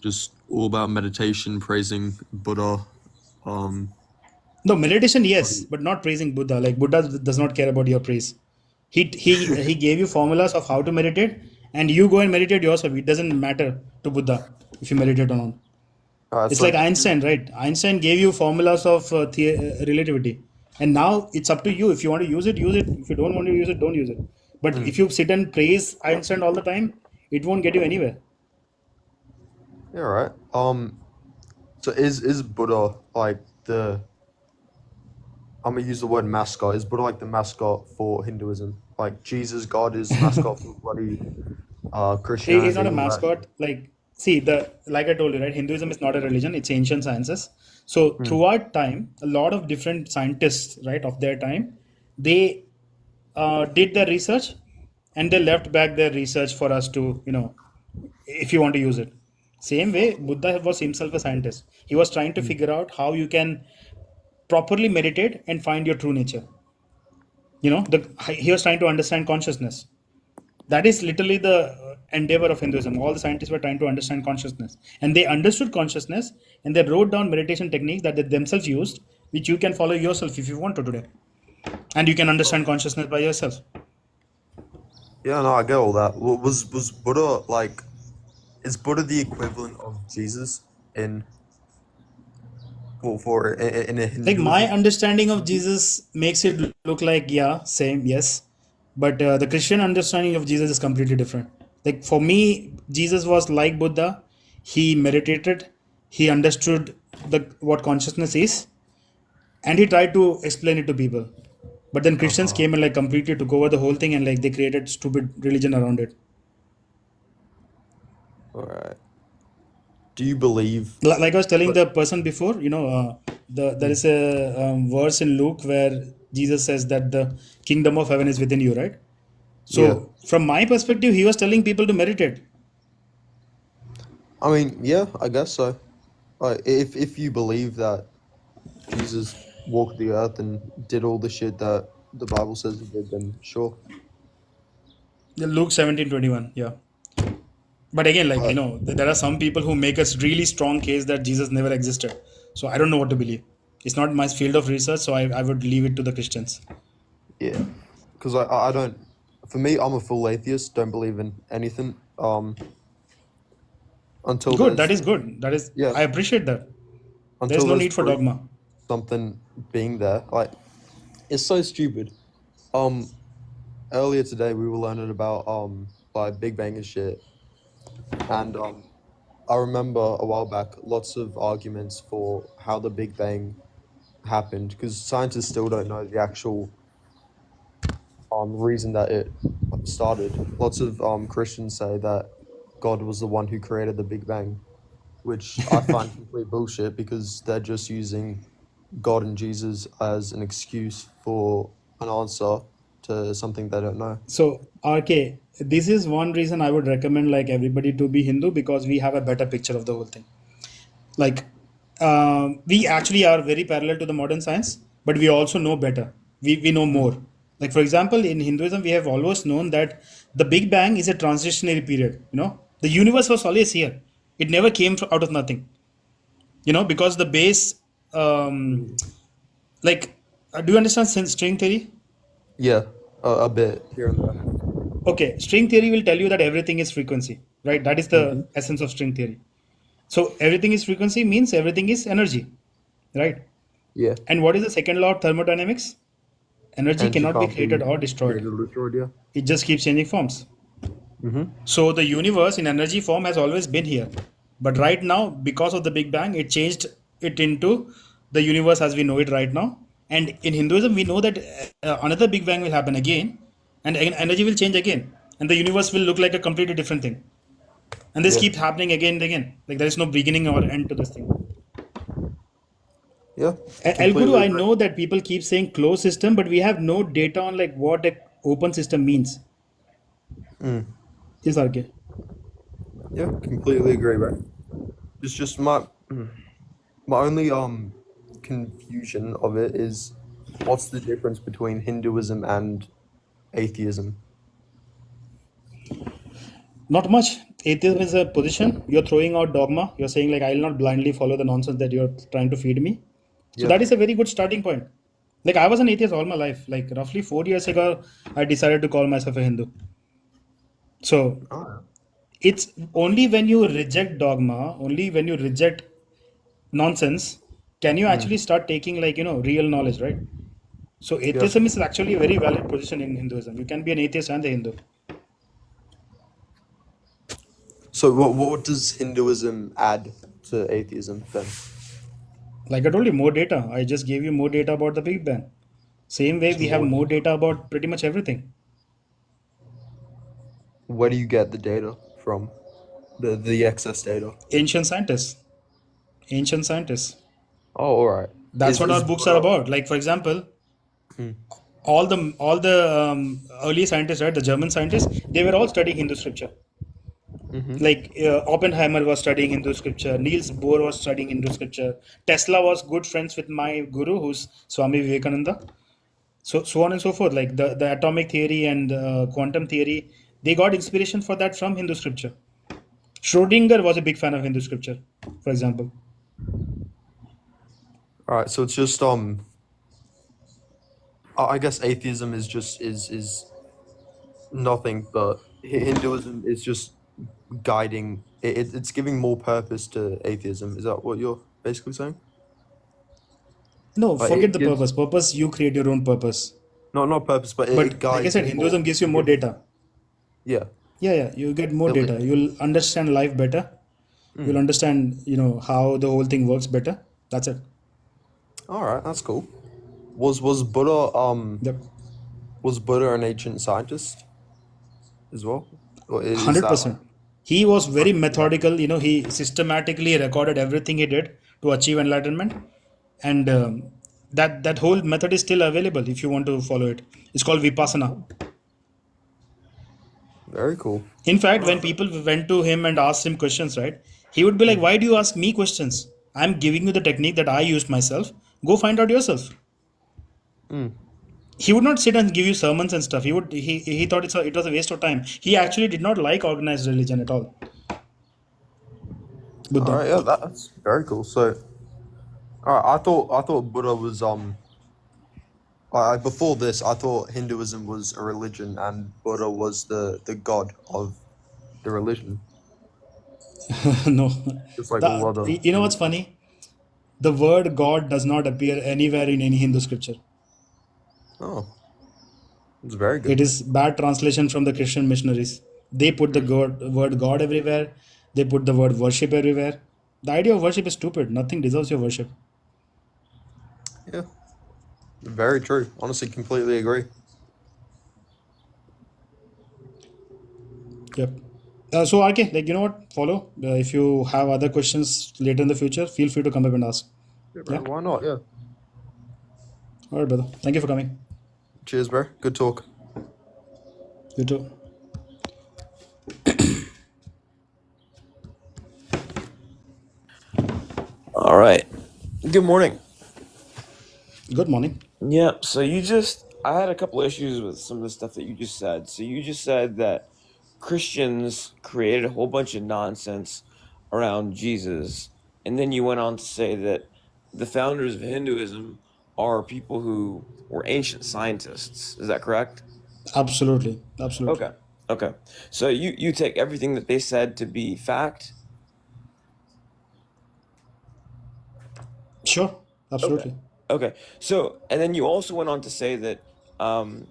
just all about meditation, praising Buddha. Um No, meditation, yes, bloody- but not praising Buddha. Like Buddha does not care about your praise. He gave you formulas of how to meditate, and you go and meditate yourself. It doesn't matter to Buddha if you meditate or not. It's It's like like Einstein, right? Einstein gave you formulas of relativity, and now it's up to you. If you want to use it, use it. If you don't want to use it, don't use it. But mm, if you sit and praise Einstein all the time, it won't get you anywhere. yeah, right. So is Buddha like the I'm gonna use the word mascot. Is Buddha like the mascot for Hinduism? Like Jesus, God is mascot for bloody He's not Christianity, a all that shit. mascot. Like, see, the like I told you, right? Hinduism is not a religion; it's ancient sciences. So Mm, throughout time, a lot of different scientists, right, of their time, they did their research, and they left back their research for us to, if you want to use it. Same way, Buddha was himself a scientist. He was trying to mm, figure out how you can properly meditate and find your true nature. He was trying to understand consciousness. That is literally the endeavor of Hinduism. All the scientists were trying to understand consciousness, and they understood consciousness, and they wrote down meditation techniques that they themselves used, which you can follow yourself if you want to today, and you can understand consciousness by yourself. yeah, no, I get all that. Was Buddha like? Is Buddha the equivalent of Jesus in in a Like, my Hinduism? understanding of Jesus makes it look like, yeah, same, yes, but the Christian understanding of Jesus is completely different. Like, for me, Jesus was like Buddha. He meditated, he understood the what consciousness is, and he tried to explain it to people. But then Uh Christians huh. came and like completely took over the whole thing, and like they created stupid religion around it. All right. Do you believe? Like I was telling But the person before, there mm, is a verse in Luke where Jesus says that the kingdom of heaven is within you, right? yeah, So from my perspective, he was telling people to meditate. I mean, yeah, I guess so. If you believe that Jesus walked the earth and did all the shit that the Bible says he did, then sure. Luke 17:21, yeah. But again, like, But there are some people who make a really strong case that Jesus never existed. So I don't know what to believe. It's not my field of research, so I would leave it to the Christians. yeah, because I don't. For me, I'm a full atheist. Don't believe in anything. Until Good, that there's is good. That is, yeah, I appreciate that. There's until no there's need for proof dogma. something being there. Like it's so stupid. Um, Earlier today we were learning about like Big Bang and shit, and I remember a while back lots of arguments for how the Big Bang happened because scientists still don't know the actual reason that it started. Lots of Christians say that God was the one who created the Big Bang, which I find complete bullshit because they're just using God and Jesus as an excuse for an answer to something they don't know. So, RK, this is one reason I would recommend like everybody to be Hindu, because we have a better picture of the whole thing. Like, we actually are very parallel to the modern science, but we also know better. We know Mm. more. Like, for example, in Hinduism, we have always known that the Big Bang is a transitionary period. The universe was always here. It never came out of nothing. Because the base, um, Mm. like, do you understand string theory? Yeah. A bit here and there. Okay, string theory will tell you that everything is frequency, right? That is the Hmm. essence of string theory. So everything is frequency means everything is energy, right? Yeah. And what is the second law of thermodynamics? Energy Energy cannot be can't created be or destroyed. created or destroyed. Yeah. It just keeps changing forms. Mm-hmm. So the universe in energy form has always been here. But right now, because of the Big Bang, it changed it into the universe as we know it right now. And in Hinduism, we know that another Big Bang will happen again, and again, energy will change again, and the universe will look like a completely different thing. And this Yeah. keeps happening again and again. Like there is no beginning or end to this thing. Yeah. El Guru, Completely I agree. know that people keep saying closed system, but we have no data on like what a open system means. Mm. Yes, RK. Yeah. Completely agree, bro. It's just my only confusion of it is what's the difference between Hinduism and atheism? Not much. Atheism is a position. You're throwing out dogma. You're saying like I'll not blindly follow the nonsense that you're trying to feed me. So Yeah. that is a very good starting point. Like I was an atheist all my life. Like roughly 4 years ago, I decided to call myself a Hindu. So Oh, it's only when you reject dogma, only when you reject nonsense, can you mm. actually start taking like real knowledge, right? So Yeah. atheism is actually a very valid position in Hinduism. You can be an atheist and a Hindu. So what does Hinduism add to atheism then? Like I told you, more data. I just gave you more data about the Big Bang. Same way, Just we have more more data. data about pretty much everything. Where do you get the data from? The excess data. Ancient scientists, ancient scientists. Oh, all right. That's what our Is books are Buddha? about. Like for example, Mm, all the early scientists, right? The German scientists, they were all studying Hindu scripture. mm-hmm. Like Oppenheimer was studying Hindu scripture. Niels Bohr was studying Hindu scripture. Tesla was good friends with my guru, who's Swami Vivekananda. So on and so forth. Like the atomic theory and quantum theory, they got inspiration for that from Hindu scripture. Schrodinger was a big fan of Hindu scripture, for example. All right. So it's just I guess atheism is just is nothing, but Hinduism is just guiding. It's giving more purpose to atheism. Is that what you're basically saying? No, Like forget it the gives purpose. Purpose, you create your own purpose. not purpose, but it But like I guides said, more. Hinduism gives you It more gives data. yeah. Yeah, you get more It, data. You'll understand life better. You'll mm. understand, how the whole thing works better. That's it. All right, that's cool. Was Buddha Yep. was Buddha an ancient scientist as well? Or is that like 100%. He was very yeah? methodical. He systematically recorded everything he did to achieve enlightenment. And that whole method is still available if you want to follow it. It's called Oh, Vipassana. cool. Very cool. In fact, All when right. people went to him and asked him questions, right, he would be like, Mm. "Why do you ask me questions? I'm giving you the technique that I used myself. Go find out yourself." Mm. He would not sit and give you sermons and stuff. He thought it was a waste of time. He actually did not like organized religion at all. All Buddha. right, yeah, that's very cool. So, all right, I thought Buddha was before this I thought Hinduism was a religion and Buddha was the god of the religion, No, just like all other you know what's religions. funny? The word God does not appear anywhere in any Hindu scripture. Oh, it's very It good. is bad translation from the Christian missionaries. They put the Mm. word God everywhere. They put the word worship everywhere. The idea of worship is stupid. Nothing deserves your worship. Yeah, very true. Honestly, completely agree. Yep. So okay, like what? Follow. If you have other questions later in the future, feel free to come up and ask. Yeah, bro. Yeah. Why not? Yeah. All right, brother. Thank you for coming. Cheers, bro. Good talk. You too. All right. Good morning. Good morning. Yeah, so I had a couple issues with some of the stuff that you just said. So you just said that Christians created a whole bunch of nonsense around Jesus. And then you went on to say that the founders of Hinduism are people who were ancient scientists. Is that correct? Absolutely, absolutely. Okay. Okay. So you take everything that they said to be fact. Sure, Okay. absolutely. Okay. So and then you also went on to say that um,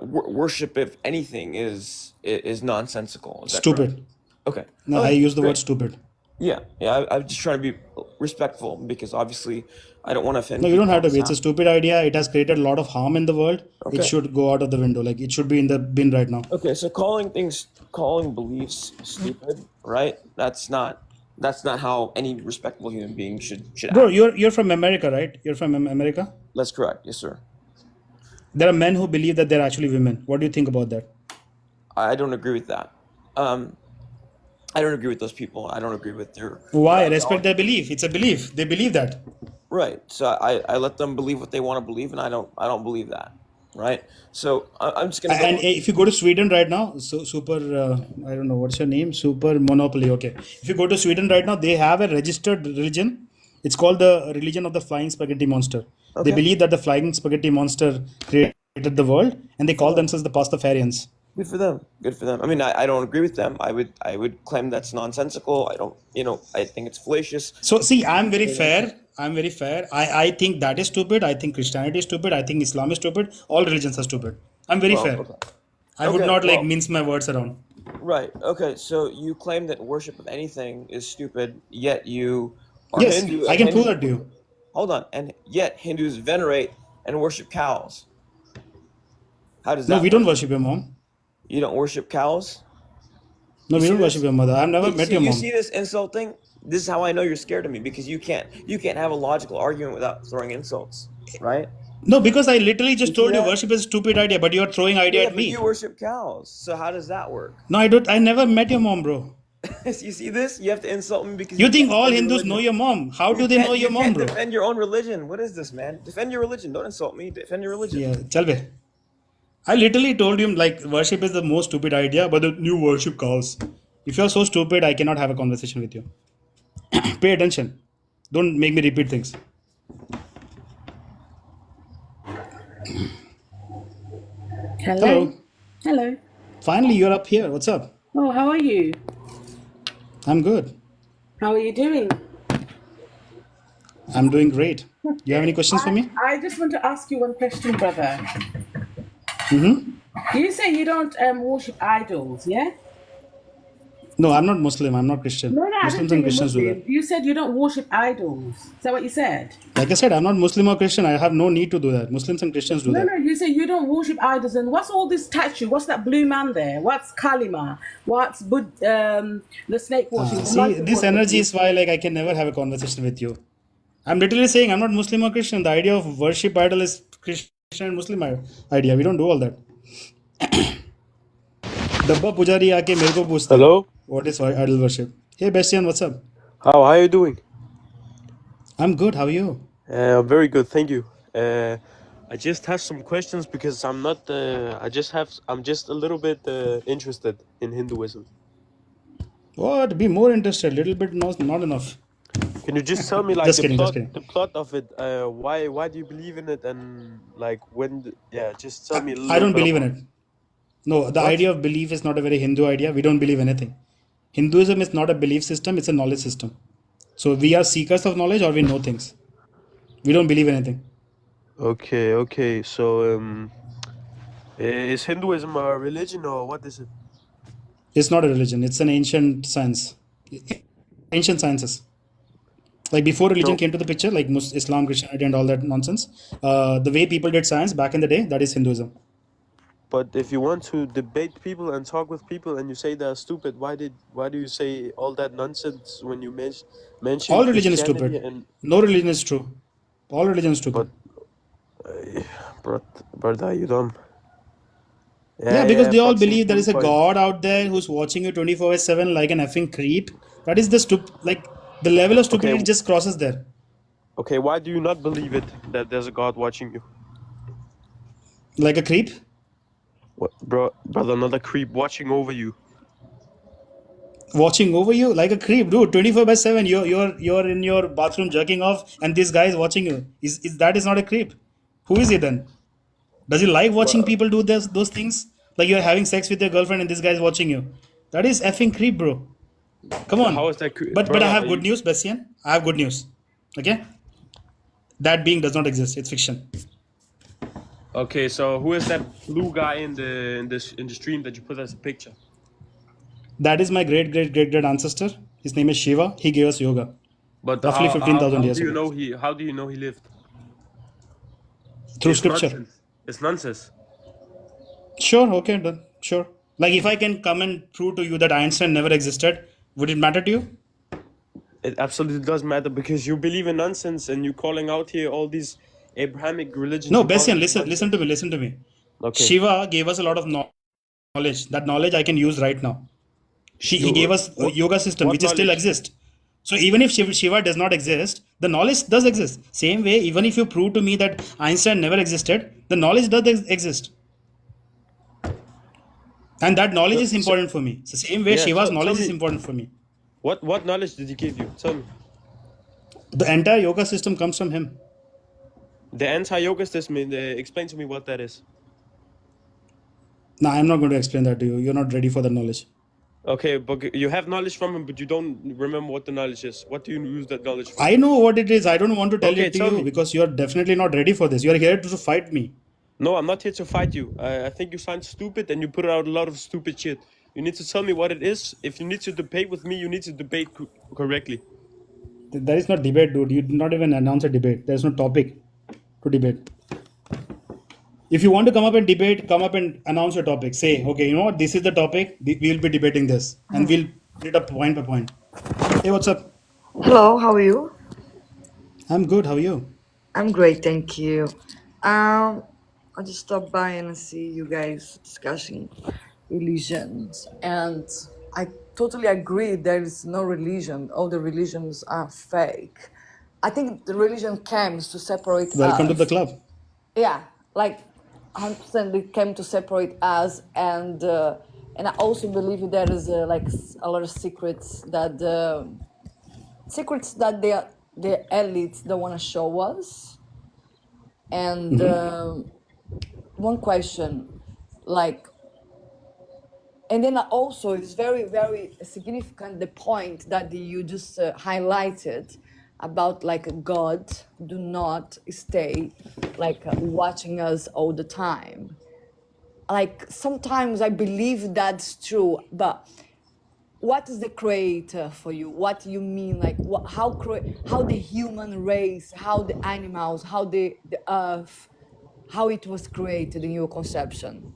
worship, if anything, is nonsensical. Is that correct? Stupid. Okay. No, I Okay. use the word Great. stupid. Yeah. Yeah. I'm just trying to be respectful because obviously I don't want to offend No, you don't people have on to this be. It's a app. stupid idea. It has created a lot of harm in the world. It Okay. should go out of the window. Like it should be in the bin right now. Okay. So calling beliefs stupid, right? That's not how any respectable human being should Bro, act. you're from America, right? You're from America. That's correct. Yes, sir. There are men who believe that they're actually women. What do you think about that? I don't agree with that. Um, I don't agree with those people. I don't agree with their Why? Respect their ideology. belief. It's a belief. They believe that. Right. So I let them believe what they want to believe, and I don't believe that. Right. So I'm just gonna And go. if you go to Sweden right now, so super, I don't know what's your name, Super Monopoly. Okay, if you go to Sweden right now, they have a registered religion. It's called the religion of the flying spaghetti monster. They Okay. believe that the flying spaghetti monster created the world, and they Good for call them. themselves the Pastafarians. Good for them. Good for them. I mean, I don't agree with them. I would claim that's nonsensical. I don't. I think it's fallacious. So see, I'm very fair. I'm very fair. I think that is stupid. I think Christianity is stupid. I think Islam is stupid. All religions are stupid. I'm very Well, fair. okay. I would Okay. not like Well, mince my words around. right. Okay. So you claim that worship of anything is stupid, yet you are Yes, Hindu, I and can prove Hindus. that to you. Hold on, and yet Hindus venerate and worship cows. How does No, that we don't work? worship your mom. You don't worship cows? No, You we see don't worship this? your mother. I've never You met see, your you mom. see this insulting? This is how I know you're scared of me because you can't have a logical argument without throwing insults, right? No, because I literally You just see told you that? worship is a stupid idea, but you're throwing idea Yeah, at but me. you worship cows. So how does that work? No, I don't. I never met your mom, bro. You see this? You have to insult me because You you think can't all defend your Hindus know religion. your mom? How You do they know can't your you mom, can't bro? defend your own religion. What is this, man? Defend your religion. Don't insult me. Defend your religion. Yeah, chalve. I literally told him like worship is the most stupid idea, but the new worship cows. If you're so stupid, I cannot have a conversation with you. Pay attention. Don't make me repeat things. Hello. Hello. Hello. Finally, you're up here. What's up? Oh, how are you? I'm good. How are you doing? I'm doing great. You have any questions for I, me? I just want to ask you one question, brother. Mm-hmm. You say you don't worship idols, yeah? No, I'm not Muslim. I'm not Christian. No, no, I didn't Muslims say and you're Christians do that. Muslim. You said you don't worship idols. Is that what you said? Like I said, I'm not Muslim or Christian. I have no need to do that. Muslims and Christians do No, that. no, you say you don't worship idols. And what's all this statue? What's that blue man there? What's Kalima? What's the snake worship, the See, monkey this energy worship? is why like I can never have a conversation with you. I'm literally saying I'm not Muslim or Christian. The idea of worship idol is Christian and Muslim idea. We don't do all that. डब्बा पुजारी आके मेरे को पूछता है Hello. what is idol worship. Hey Bastian, what's up? How are you doing? I'm good. How are you? Very good, thank you. I just have some questions because I'm not. I'm just a little bit interested in Hinduism. What? Be more interested. Little bit, not enough. Can you just tell me like Just kidding. Just kidding. the plot of it? Why do you believe in it and like when? Yeah, just tell me a I little don't bit believe in about it. No, the what? idea of belief is not a very Hindu idea. We don't believe anything. Hinduism is not a belief system, it's a knowledge system. So we are seekers of knowledge or we know things. We don't believe anything. Okay, okay. So is Hinduism a religion or what is it? It's not a religion, it's an ancient science. Ancient sciences. Like before religion So, came to the picture, like Islam, Christianity, and all that nonsense, the way people did science back in the day, that is Hinduism. but if you want to debate people and talk with people and you say they're stupid, why do you say all that nonsense when you mention All religion is Christianity stupid. and No religion is true. All religion is stupid. but brother, you dumb. Yeah, Yeah, because yeah, they all proximity believe there is a viewpoint. God out there who's watching you 24/7 like an effing creep. That is the like the level of Okay, stupidity just crosses there. okay, why do you not believe it that there's a God watching you? Like a creep What, brother, another creep watching over you. watching over you like a creep, dude. 24/7. You're in your bathroom jerking off, and this guy is watching you. Is that is not a creep? Who is he then? Does he like watching Well, people do those things? Like you're having sex with your girlfriend and this guy's watching you. That is effing creep, bro. Come how on. is that, But I brother? have good news, Bessian. I have good news. Okay? That being does not exist. It's fiction. Okay, so who is that blue guy in the stream that you put as a picture? That is my great great great great ancestor. His name is Shiva. He gave us yoga But roughly how 15,000 do years you ago know he lived? through It's scripture. nonsense. It's nonsense. Sure, okay, done. Sure. Like if I can come and prove to you that Einstein never existed, would it matter to you? It absolutely does matter because you believe in nonsense and you're calling out here all these Abrahamic religions. No, You're calling Bessian, them listen to me, nonsense. listen to me. Okay, Shiva gave us a lot of knowledge. That knowledge I can use right now. He gave you us a what yoga system what which is still knowledge? exist. So even if Shiva does not exist, the knowledge does exist. Same way, even if you prove to me that Einstein never existed, the knowledge does exist. And that knowledge is So important for me. So same way, yeah, Shiva's tell knowledge is me important for me. what knowledge did he give you? Tell me. The entire yoga system comes from him. The anti-yoga system. Explain to me what that is. Now, I'm not going to explain that to you. You're not ready for the knowledge. Okay, but you have knowledge from him, but you don't remember what the knowledge is. What do you use that knowledge for? I know what it is. I don't want to tell Okay, it to tell you me. because you're definitely not ready for this. You're here to fight me. No, I'm not here to fight you. I think you sound stupid and you put out a lot of stupid shit. You need to tell me what it is. If you need to debate with me, you need to debate correctly. That is not debate, dude. You did not even announce a debate. There's no topic to debate. If you want to come up and debate, come up and announce your topic. Say, okay, you know what? This is the topic. We'll be debating this, and we'll put it up point by point. Hey, what's up? Hello, how are you? I'm good. How are you? I'm great, thank you. I just stopped by and see you guys discussing religions, and I totally agree. There is no religion. All the religions are fake. I think the religion comes to separate Welcome to the us. club. Yeah, like 100% it came to separate us, and I also believe there is a lot of secrets that the elites don't want to show us. And one question, like, and then also it's very, very significant the point that you just highlighted about like God do not stay like watching us all the time. Like sometimes I believe that's true, but what is the creator for you? What do you mean? Like how the human race, how the animals, how the earth, how it was created in your conception?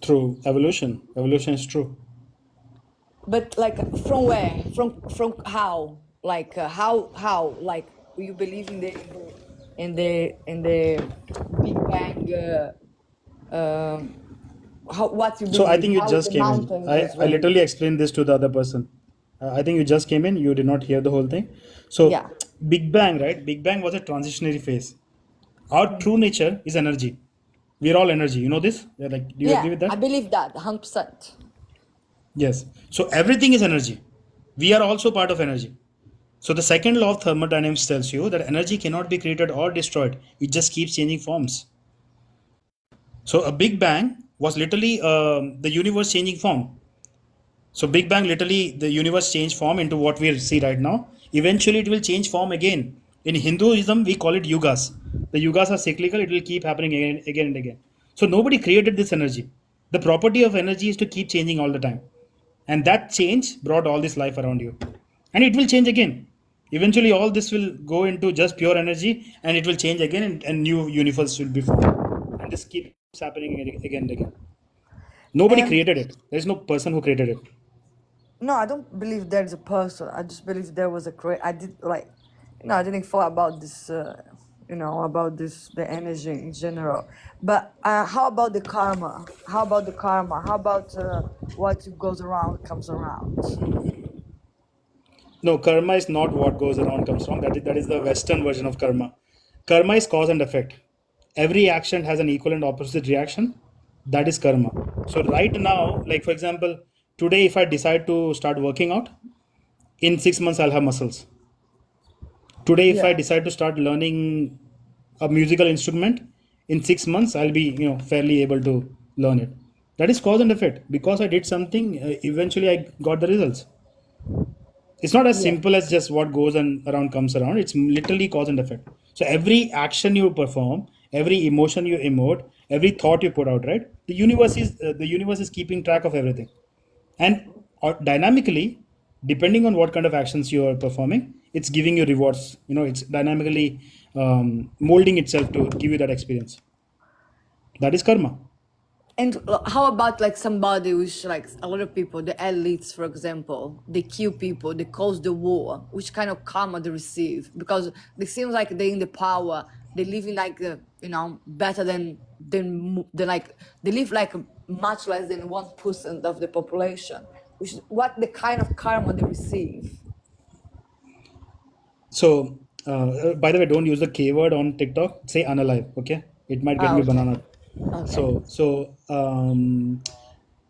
True. Evolution. Evolution is true. But like from where? From how? Like how? Like you believe in the Big Bang? What you So I believe? think you How just the came in. mountain I, was I raised? literally explained this to the other person. I think you just came in. You did not hear the whole thing. So Yeah. Big Bang, right? Big Bang was a transitionary phase. Our true nature is energy. We are all energy. You know this? Yeah, like, do you agree Yeah, with I that? believe that 100%. Yes. So everything is energy. We are also part of energy. So the second law of thermodynamics tells you that energy cannot be created or destroyed. It just keeps changing forms. So a Big Bang was literally the universe changing form. So Big Bang literally the universe changed form into what we see right now. Eventually it will change form again. In Hinduism we call it yugas. The yugas are cyclical, it will keep happening again and again. So nobody created this energy. The property of energy is to keep changing all the time. And that change brought all this life around you. And it will change again. Eventually all this will go into just pure energy and it will change again and new universe will be formed. And this keeps happening again and again. Nobody And created it. There is no person who created it. no, I don't believe there's a person. I just believe there was a I did like, I didn't thought about this, about this, the energy in general. But how about the karma? How about the karma? How about what goes around comes around? No, karma is not what goes around comes around. That is the Western version of karma. Karma is cause and effect. Every action has an equal and opposite reaction. That is karma. So right now, like for example, today if I decide to start working out, in 6 months I'll have muscles. Today if I Yeah. decide to start learning a musical instrument, in 6 months I'll be fairly able to learn it. That is cause and effect. Because I did something, eventually I got the results. It's not as Yeah. simple as just what goes and around comes around. It's literally cause and effect. So every action you perform, every emotion you emote, every thought you put out, right, the universe is keeping track of everything. And dynamically, depending on what kind of actions you are performing, it's giving you rewards. It's dynamically molding itself to give you that experience. That is karma. And how about like somebody which, like a lot of people, the elites, for example, they kill people, they cause the war. Which kind of karma they receive? Because they seem like they're in the power, they live in like better than like they live like much less than 1% of the population. Which is what the kind of karma they receive. So, by the way, don't use the K word on TikTok. Say unalive, okay? It might get Ah, me okay, banana. okay, So,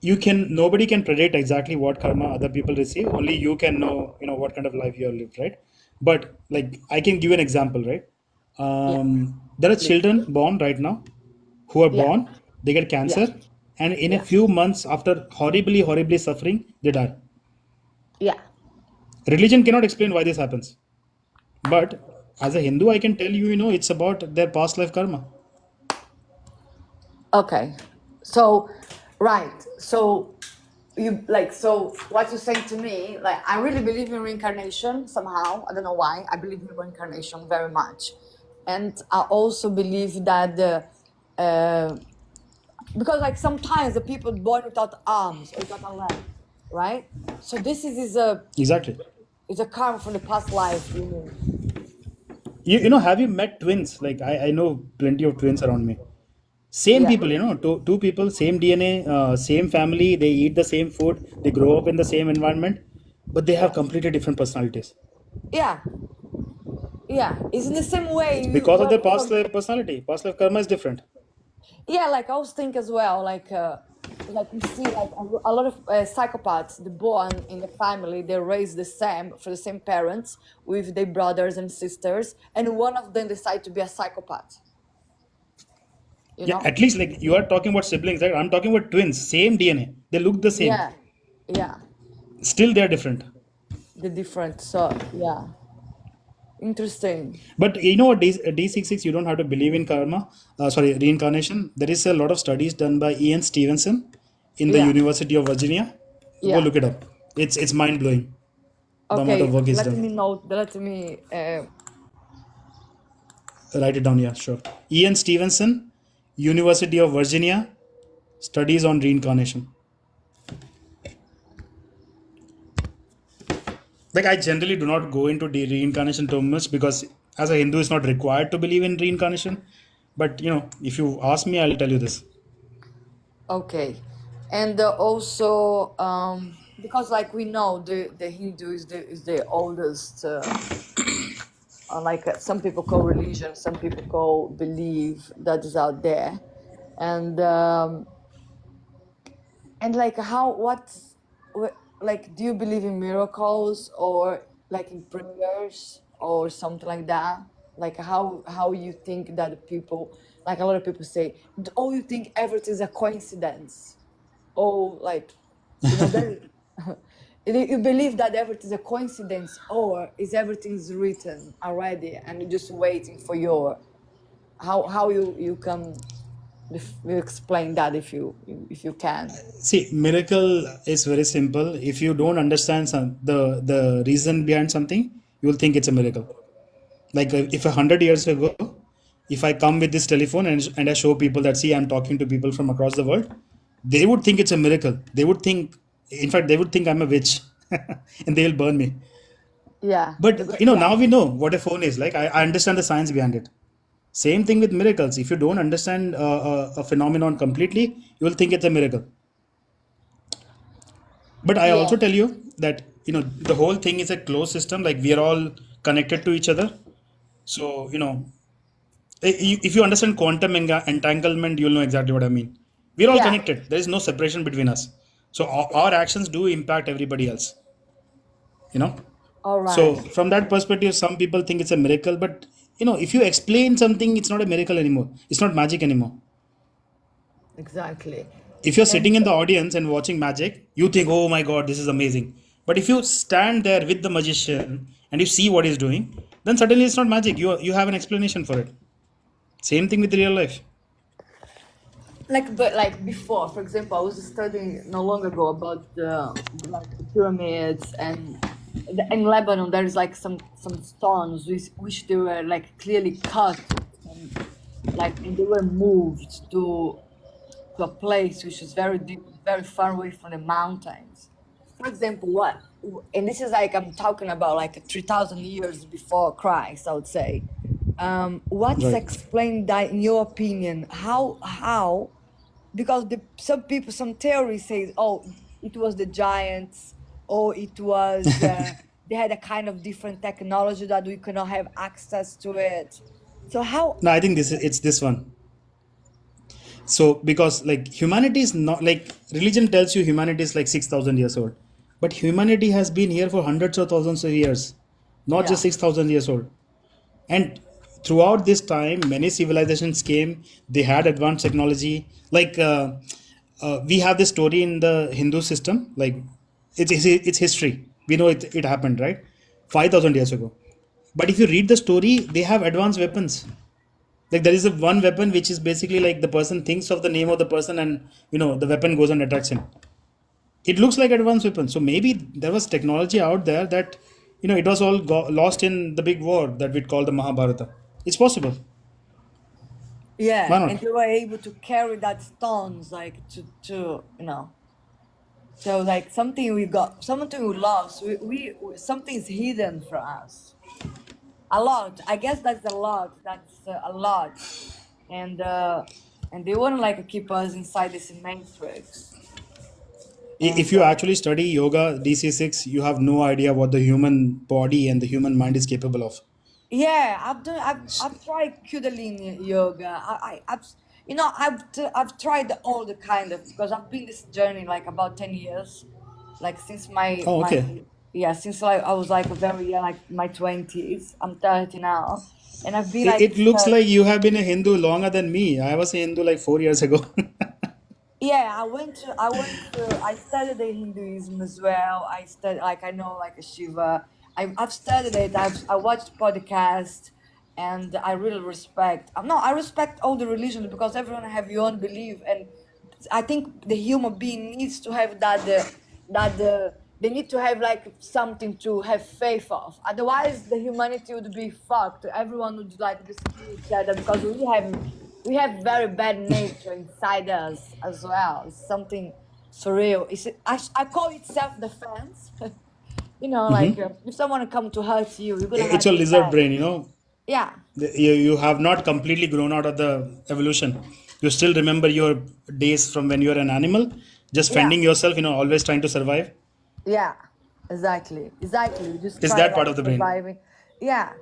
you can nobody can predict exactly what karma other people receive. Only you can know, what kind of life you have lived, right? But like, I can give you an example, right? yeah, There are please, children born right now who are yeah, born, they get yeah, cancer, and in a yeah, few months after horribly, horribly suffering, they die. yeah. Religion cannot explain why this happens. But as a Hindu, I can tell you, it's about their past life karma. Okay. So, right. So you like so what you're saying to me, like I really believe in reincarnation somehow. I don't know why. I believe in reincarnation very much. And I also believe that because like sometimes the people born without arms or without a leg, right? So this Exactly. is a karma from the past life, you mean? Have you met twins? Like, I know plenty of twins around me. Same Yeah. people, two people, same DNA, same family, they eat the same food, they grow up in the same environment, but they have Yeah. completely different personalities Yeah. Yeah. It's in the same way you because of their well past from life personality. Past life karma is different. yeah, like I was thinking as well, like we see like a lot of psychopaths, they born in the family, they raised the same for the same parents with their brothers and sisters, and one of them decide to be a psychopath. You Yeah, know? at least like you are talking about siblings, right? I'm talking about twins, same DNA. They look the same. Yeah, yeah, Still, they're different. the different. So yeah, interesting. But you know what, D66, you don't have to believe in karma, sorry, reincarnation. There is a lot of studies done by Ian Stevenson in the Yeah, University of Virginia. Go yeah. look it up. It's mind blowing the amount of Okay, work he's let done. me know. Let me. Write it down, yeah, sure. Ian Stevenson, University of Virginia, studies on reincarnation. Like, I generally do not go into reincarnation too much because as a Hindu, it's not required to believe in reincarnation. But if you ask me, I'll tell you this. Okay, and also because like we know the Hindu is the oldest. Like some people call religion, some people call belief that is out there, and like how like do you believe in miracles or like in prayers or something like that? Like how you think that the people, like a lot of people say, oh, you think everything is a coincidence? Oh, like there you believe that everything is a coincidence or is everything's written already and you're just waiting for your how you can you explain that if you can. See, miracle is very simple. If you don't understand the reason behind something, you will think it's a miracle. Like, if 100 years ago, if I come with this telephone and I show people that, see, I'm talking to people from across the world, they would think it's a miracle. They would think, in fact, they would think I'm a witch, and they will burn me. Yeah, But yeah, now we know what a phone is. Like, I understand the science behind it. Same thing with miracles. If you don't understand a phenomenon completely, you will think it's a miracle. But I yeah, also tell you that the whole thing is a closed system. Like, we are all connected to each other. So if you understand quantum entanglement, you'll know exactly what I mean. We're all yeah. connected. There is no separation between us. So our actions do impact everybody else. You know. All So right. from that perspective, some people think it's a miracle, but if you explain something, it's not a miracle anymore. It's not magic anymore. Exactly. If you're sitting And in the audience and watching magic, you think, oh my god, this is amazing. But if you stand there with the magician and you see what he's doing, then suddenly it's not magic. You have an explanation for it. Same thing with real life. like, but like before, for example, I was studying not long ago about the pyramids, and in Lebanon there is like some stones which they were like clearly cut, and and they were moved to a place which is very deep, very far away from the mountains. For example, and this is like I'm talking about like 3,000 years before Christ, I would say. What's Right. explained that in your opinion? How? Because some people, some theories say, oh, it was the giants, or it was they had a kind of different technology that we cannot have access to it. So how? No, I think it's this one. So because like humanity is not like religion tells you humanity is like 6,000 years old, but humanity has been here for hundreds of thousands of years, not just Yeah, 6,000 years old. And throughout this time, many civilizations came. They had advanced technology. We have this story in the Hindu system. Like it's history. We know it happened, right? 5,000 years ago. But if you read the story, they have advanced weapons. Like there is a one weapon which is basically like the person thinks of the name of the person, and the weapon goes and attacks him. It looks like advanced weapon. So maybe there was technology out there that it was all lost in the big war that we'd call the Mahabharata. It's possible. yeah, Why and not? they were able to carry that stones like to So like something we got, something we lost, we something's hidden from us. A lot. I guess that's a lot. That's a lot, and uh, and they want to like keep us inside this matrix. If And you actually study yoga DC6, you have no idea what the human body and the human mind is capable of. yeah, I've done. I've tried Kundalini yoga. I've tried all the kind of, because I've been this journey like about 10 years, like since Oh, my okay. yeah, since like I was like a very young, like my 20s. I'm 30 now, and I've been It, like it looks like you have been a Hindu longer than me. I was a Hindu like 4 years ago. yeah, I studied the Hinduism as well. I studied, like, I know, like, a Shiva. I've studied it. I watched podcast, and I really respect. No, I respect all the religions because everyone have your own belief, and I think the human being needs to have they need to have like something to have faith of. Otherwise, the humanity would be fucked. Everyone would like just kill each other because we have very bad nature inside us as well. It's something surreal. I call it self-defense. Like if someone come to hurt you, you're gonna It's hurt a lizard yourself. brain. Yeah, You have not completely grown out of the evolution. You still remember your days from when you were an animal, just yeah, fending yourself, always trying to survive. yeah. Exactly. We just Is try that part like of the brain? surviving. Yeah,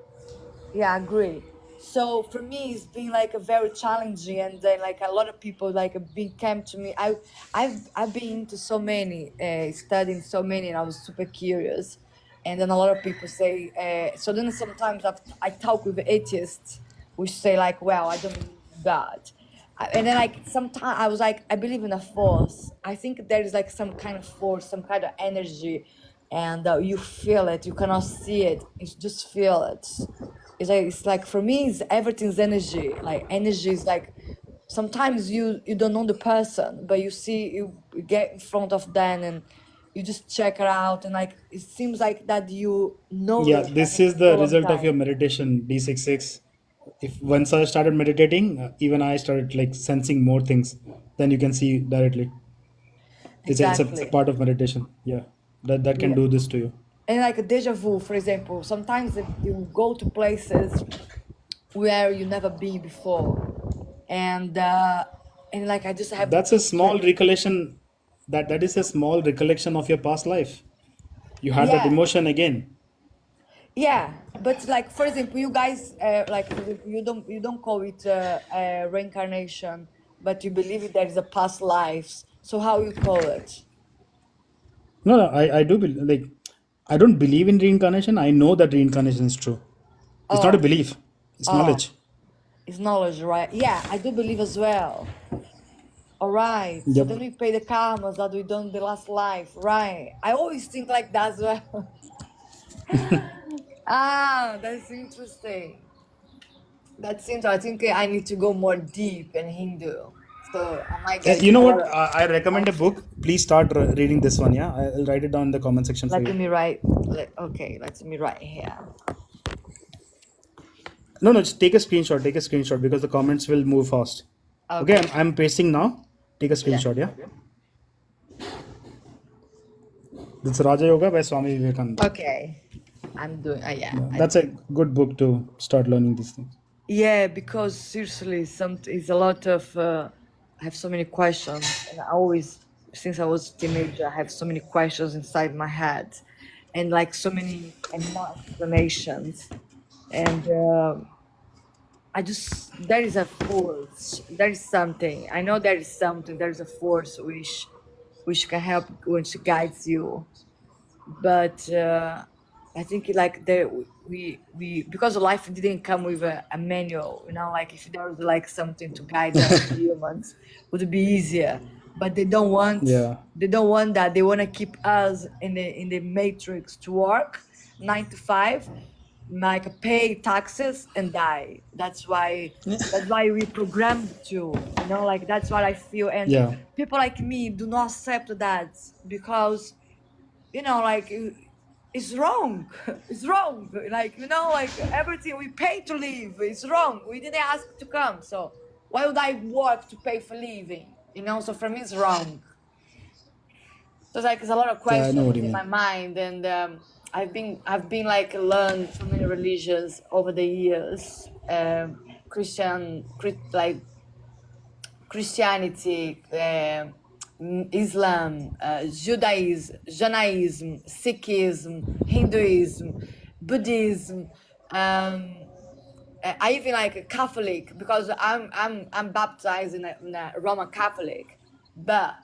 yeah, I agree. So for me, it's been like a very challenging, and then like a lot of people like have been came to me. I've been into so many, studying so many, and I was super curious. And then a lot of people say, so then sometimes I talk with atheists, which say like, well, I don't believe in God. And then like sometimes I was like, I believe in a force. I think there is like some kind of force, some kind of energy, and you feel it. You cannot see it. You just feel it. It's like for me, it's everything's energy. Like energy is like sometimes you don't know the person, but you get in front of them and you just check her out, and like it seems like that you Yeah, nourish them this in is the so long result of your time. meditation D66. If once I started meditating, even I started like sensing more things than you can see directly. It's a Exactly. part of meditation. Yeah, that can Yeah. do this to you. And like a deja vu, for example, sometimes if you go to places where you never been before, and like I just have That's a small like, recollection. That is a small recollection of your past life. You had that yeah, emotion again. yeah. But like for example, you guys like for example, you don't call it reincarnation, but you believe there is a past lives. So how you call it? No, I do like I don't believe in reincarnation. I know that reincarnation is true. It's not a Oh, belief. It's knowledge. It's knowledge, right? Yeah, I do believe as well. All right. So Yep. then we pay the karmas that we done the last life, right? I always think like that as well. That's interesting. That's interesting. I think I need to go more deep in Hindu. So I might get You know a what? lot of I recommend a book. answers. Please start reading this one. Yeah, I'll write it down in the comment section for Let you. me write. Okay, let me write here. No, no, just take a screenshot. Take a screenshot because the comments will move fast. Okay, Okay. I'm pasting now. Take a Yeah. screenshot. Yeah, this is Raja Yoga by Swami Vivekananda. Okay. I'm doing. Yeah. Yeah, that's a good book to start learning these things. Yeah, because seriously, it's a lot of. I have so many questions, and I always, since I was a teenager, I have so many questions inside my head, and like so many and more explanations, and I just there is a force, there is something. I know there is something. There is a force which can help, which guides you, but I think like there we because life didn't come with a manual, like if there was like something to guide us humans, would be easier. But Yeah, they don't want that. They want to keep us in the matrix to work 9 to 5, like pay taxes and die. That's why we programmed to, like that's what I feel. And yeah. people like me do not accept that because like it's wrong. It's wrong. Like like everything we pay to live is wrong. We didn't ask to come, so why would I work to pay for living? So for me it's wrong. So it's like there's a lot of Yeah, I know what questions you in mean. my mind, and I've been like learned so many religions over the years. Like Christianity, Islam, Judaism, Sikhism, Hinduism, Buddhism. Um, I even like a Catholic because I'm baptized in a Roman Catholic, but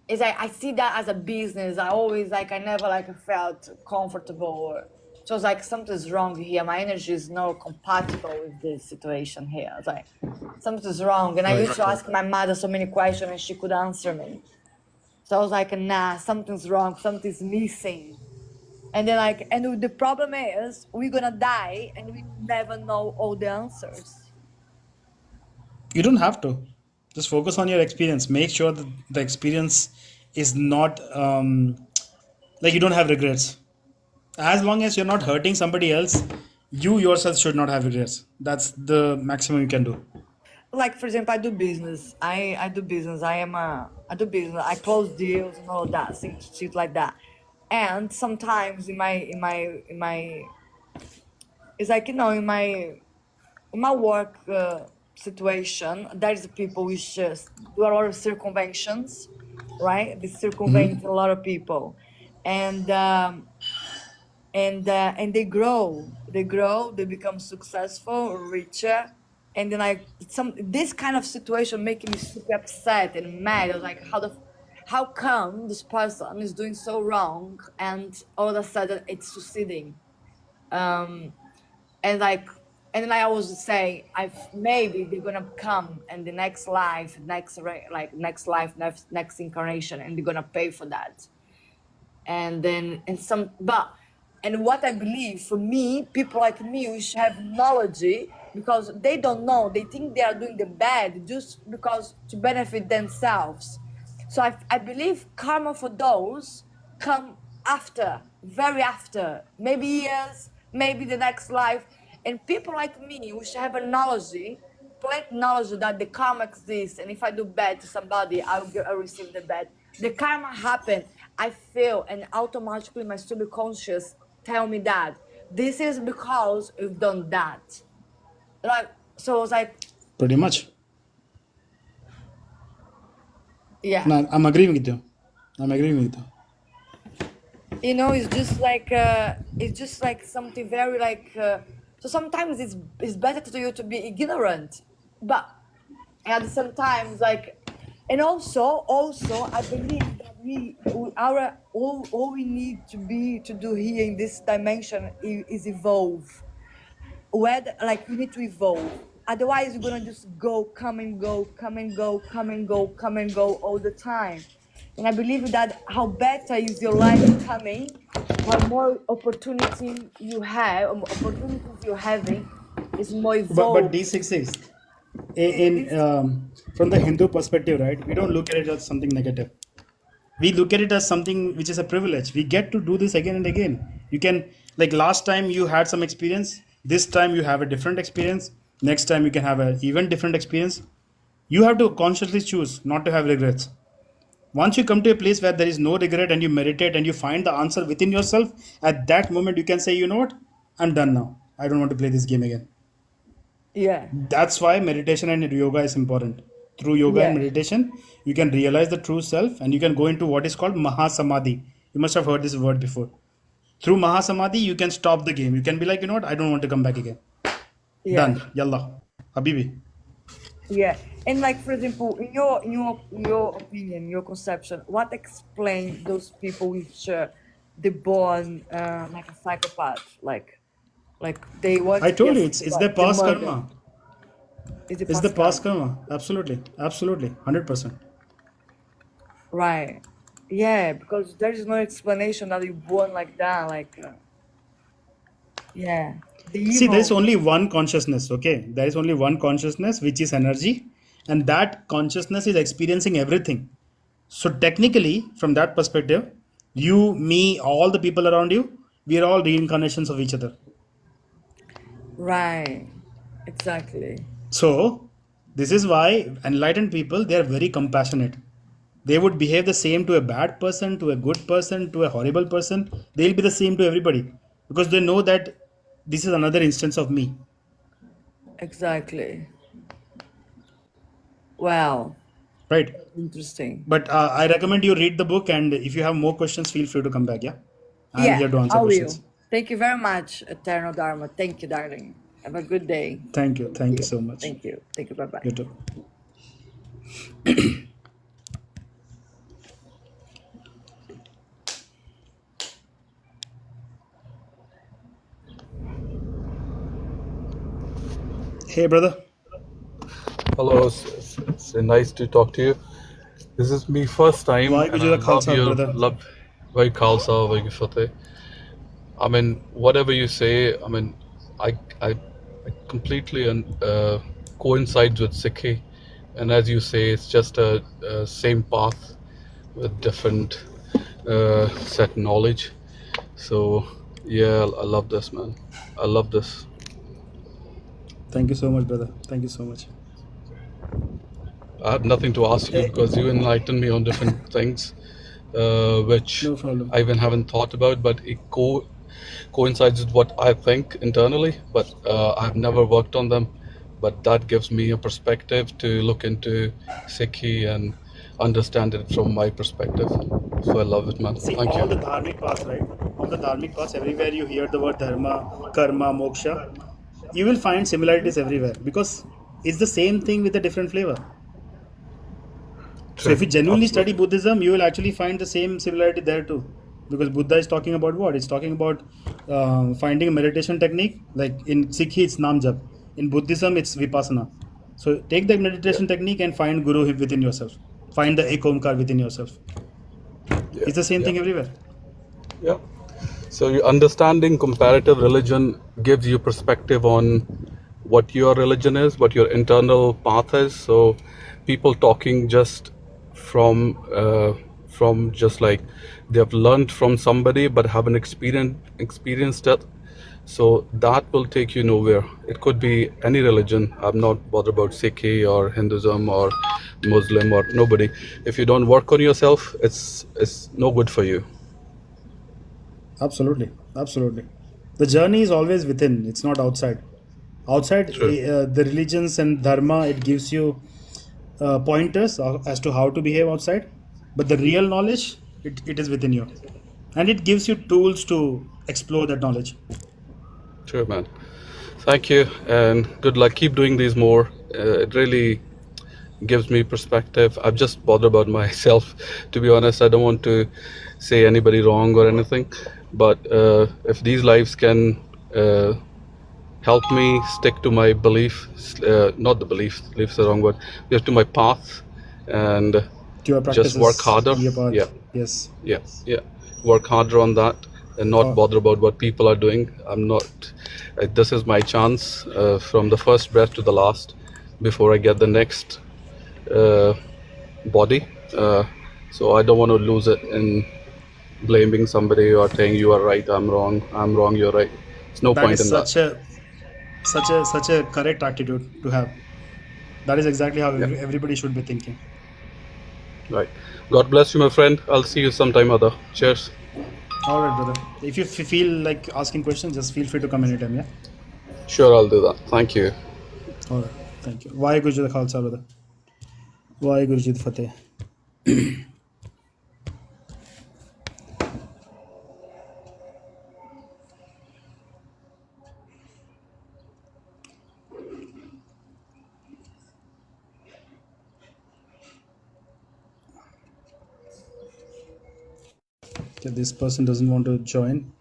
it's like I see that as a business. I always like I never like felt comfortable or so it's like something's wrong here. My energy is not compatible with this situation here. It's like something's wrong. And I Right, used to right. ask my mother so many questions and she could answer me. So I was like, nah, something's wrong, something's missing. And then and the problem is we're gonna die and we will never know all the answers. You don't have to. Just focus on your experience. Make sure that the experience is not like you don't have regrets. As long as you're not hurting somebody else, you yourself should not have regrets. That's the maximum you can do. Like for example, I do business. I do business. I do business. I close deals and all that, things shit like that. And sometimes in my it's like in my work situation, there's people which just do a lot of circumventions, right? They circumvent a lot of people, and they become successful, richer, and then this kind of situation making me super upset and mad. I was like, how come this person is doing so wrong and all of a sudden it's succeeding? Um, and like and then I always say I maybe they're gonna come in the next life, next incarnation, and they're gonna pay for that. And then and what I believe, for me, people like me, we should have knowledge, because they don't know, they think they are doing the bad just because to benefit themselves. So I believe karma for those come after, very after, maybe years, maybe the next life. And people like me, we should have a knowledge, plenty knowledge that the karma exists, and if I do bad to somebody, I'll receive the bad. The karma happened. I feel, and automatically my subconscious tell me that this is because you've done that. Like so, it's like Pretty much. yeah, No, I'm agreeing with you. I'm agreeing with you. it's just like something very like. So sometimes it's better to you to be ignorant, but at the same time, it's like, and also I believe that our all we need to do here in this dimension is evolve. whether like you need to evolve. Otherwise, you're gonna just go, come and go, come and go, come and go, come and go all the time. And I believe that how better is your life coming, how more opportunities you're having, is more But evolved. D66, So in this, from the Hindu perspective, right? We don't look at it as something negative. We look at it as something which is a privilege. We get to do this again and again. You can, like last time you had some experience, this time you have a different experience, next time you can have an even different experience. You have to consciously choose not to have regrets. Once you come to a place where there is no regret and you meditate and you find the answer within yourself, at that moment you can say, you know what, I'm done now, I don't want to play this game again. yeah, That's why meditation and yoga is important. Through yoga and yeah, meditation, you can realize the true self and you can go into what is called Mahasamadhi. You must have heard this word before. Through Mahasamadhi, you can stop the game. You can be like, you know what, I don't want to come back again. yeah. Done. Yalla. Habibi. Yeah, and like for example, in your opinion, your conception, what explains those people which they born like a psychopath, like they want I to be told you, it's their the past murder karma. is the It's the past past karma, karma. Absolutely. Absolutely. 100%. right? Yeah, because there is no explanation that you born like that, like yeah, the See, there is evil, only one consciousness, okay? There is only one consciousness, which is energy, and that consciousness is experiencing everything. So, technically, from that perspective, you, me, all the people around you, we are all reincarnations of each other. right? Exactly, So, this is why enlightened people, they are very compassionate. They would behave the same to a bad person, to a good person, to a horrible person. They'll be the same to everybody because they know that this is another instance of me, exactly. Wow, right? that's interesting. But I recommend you read the book, and if you have more questions, feel free to come back. Yeah, I'm Yeah, here to answer I will. questions. Thank you very much, Eternal Dharma. Thank you, darling. Have a good day. Thank you. Thank Thank you you. so much. Thank you. Thank you. Bye bye. You too. Hey, brother. Hello, it's nice to talk to you. This is me first time, and Waheguru Ji I ka love Khalsa, your brother. love. Very Khalsa, very Fateh. I mean, whatever you say, I mean, I I, I completely coincides with Sikhi, and as you say, it's just a same path with different set knowledge. So yeah, I love this, man. I love this. Thank you so much, brother. Thank you so much. I have nothing to ask you Hey, because you enlighten me on different things, which no problem. I even haven't thought about, but it coincides with what I think internally, but I've never worked on them. But that gives me a perspective to look into Sikhi and understand it from my perspective. So I love it, man. See, Thank all you. the dharmic paths, right? All the dharmic paths, everywhere you hear the word dharma, karma, moksha, you will find similarities everywhere because it's the same thing with a different flavor. So True. if you genuinely study Absolutely. Buddhism, you will actually find the same similarity there too. Because Buddha is talking about what? It's talking about finding a meditation technique. Like in Sikhi, it's Nam Jap. In Buddhism, it's Vipassana. So take that Yeah. meditation technique and find Guru within yourself. Find the Ek Omkar within yourself. Yeah. It's the same Yeah. thing everywhere. Yeah. So you understanding comparative religion gives you perspective on what your religion is, what your internal path is. So people talking just from just like they've learned from somebody but haven't experienced it. So that will take you nowhere. It could be any religion. I'm not bothered about Sikh or Hinduism or Muslim or nobody. If you don't work on yourself, it's no good for you. Absolutely, absolutely. The journey is always within. It's not outside. Outside, True. the religions and dharma, it gives you pointers as to how to behave outside. But the real knowledge, it is within you, and it gives you tools to explore that knowledge. True, man. Thank you, and good luck. Keep doing these more. It really gives me perspective. I'm just bothered about myself, to be honest. I don't want to say anybody wrong or anything, but if these lives can uh, help me stick to my belief, not the belief is the wrong word, just to my path, and To your just work practices harder. and your path. Yeah, Yes. yeah, yeah. Work harder on that and not Oh, bother about what people are doing. I'm not, this is my chance from the first breath to the last before I get the next uh, body. So I don't want to lose it in blaming somebody or saying you are right, I'm wrong, you're right. There's no that point is in that. such a correct attitude to have. That is exactly how Yeah, everybody should be thinking. right. God bless you, my friend. I'll see you sometime other. Cheers. All right, brother. If you feel like asking questions, just feel free to come anytime. Yeah. Sure, I'll do that. Thank you. All right. Thank you. Waheguru Ji da Khalsa, brother. Waheguru Ji da Fateh. Okay, this person doesn't want to join.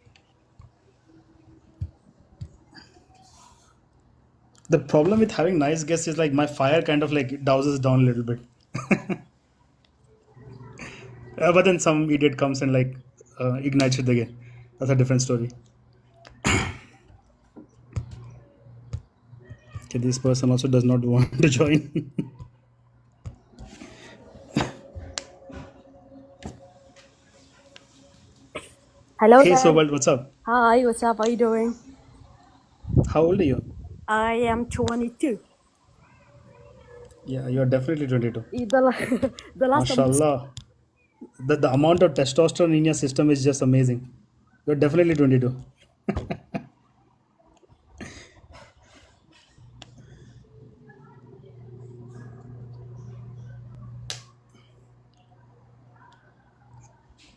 The problem with having nice guests is like my fire kind of like douses down a little bit. But then some idiot comes and like ignites it again. That's a different story. Okay, this person also does not want to join. Hello Hey, so there. what's up? Hi, what's up? How you doing? How old are you? I am 22. Yeah, you are definitely 22. The last time we Mashallah. The amount of testosterone in your system is just amazing. You're definitely 22.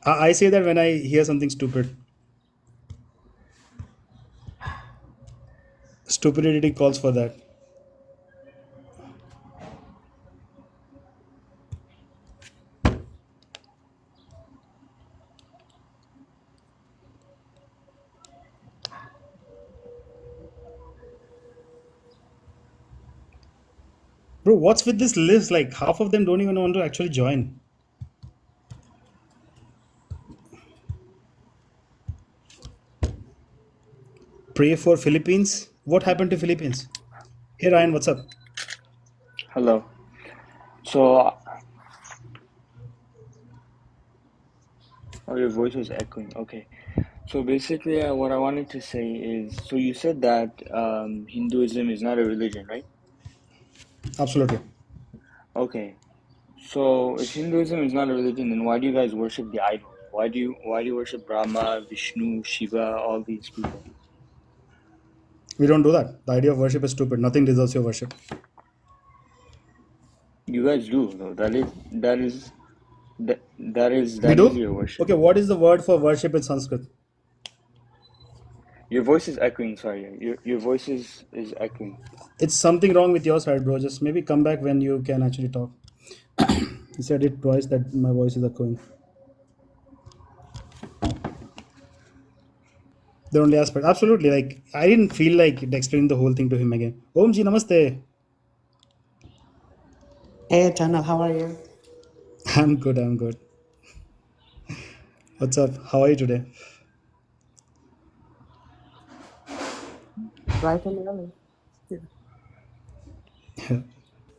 I say that when I hear something stupid. Stupidity calls for that. Bro, what's with this list? Like half of them don't even want to actually join. Pray for Philippines. What happened to Philippines? Hey Ryan, what's up? Hello. So, oh, your voice was echoing. Okay. So basically, what I wanted to say is, so you said that Hinduism is not a religion, right? Absolutely. Okay. So if Hinduism is not a religion, then why do you guys worship the idols? Why do you worship Brahma, Vishnu, Shiva, all these people? We don't do that. The idea of worship is stupid. Nothing deserves your worship. You guys do though. We That is do? your worship. Okay, what is the word for worship in Sanskrit? Your voice is echoing. Sorry, your voice is echoing. It's something wrong with your side, bro. Just maybe come back when you can actually talk. You said it twice that my voice is echoing. The only aspect. Absolutely. Like, I didn't feel like explaining the whole thing to him again. Om Ji, namaste. Hey, Eternal, how are you? I'm good. I'm good. What's up? How are you today? Bright and early.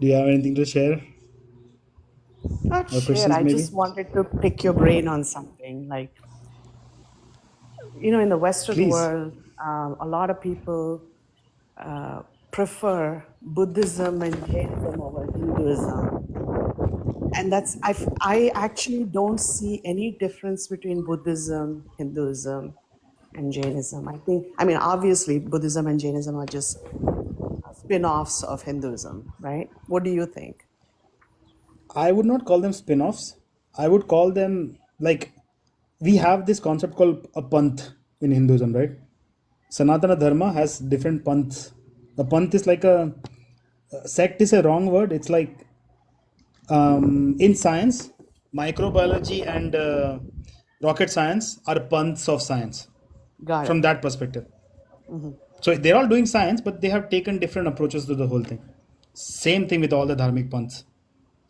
Do you have anything to share Not or sure. questions, I maybe? just wanted to pick your brain on something. Like, in the Western Please. world, a lot of people uh, prefer Buddhism and Jainism over Hinduism. And I actually don't see any difference between Buddhism, Hinduism, and Jainism. I mean, obviously, Buddhism and Jainism are just spin offs of Hinduism, right? What do you think? I would not call them spin offs. I would call them like we have this concept called a panth in Hinduism, right? Sanatana Dharma has different panths. The panth is like a sect is a wrong word. It's like in science, microbiology and rocket science are panths of science Got it. from that perspective. Mhm. So they're all doing science, but they have taken different approaches to the whole thing. Same thing with all the dharmic panths.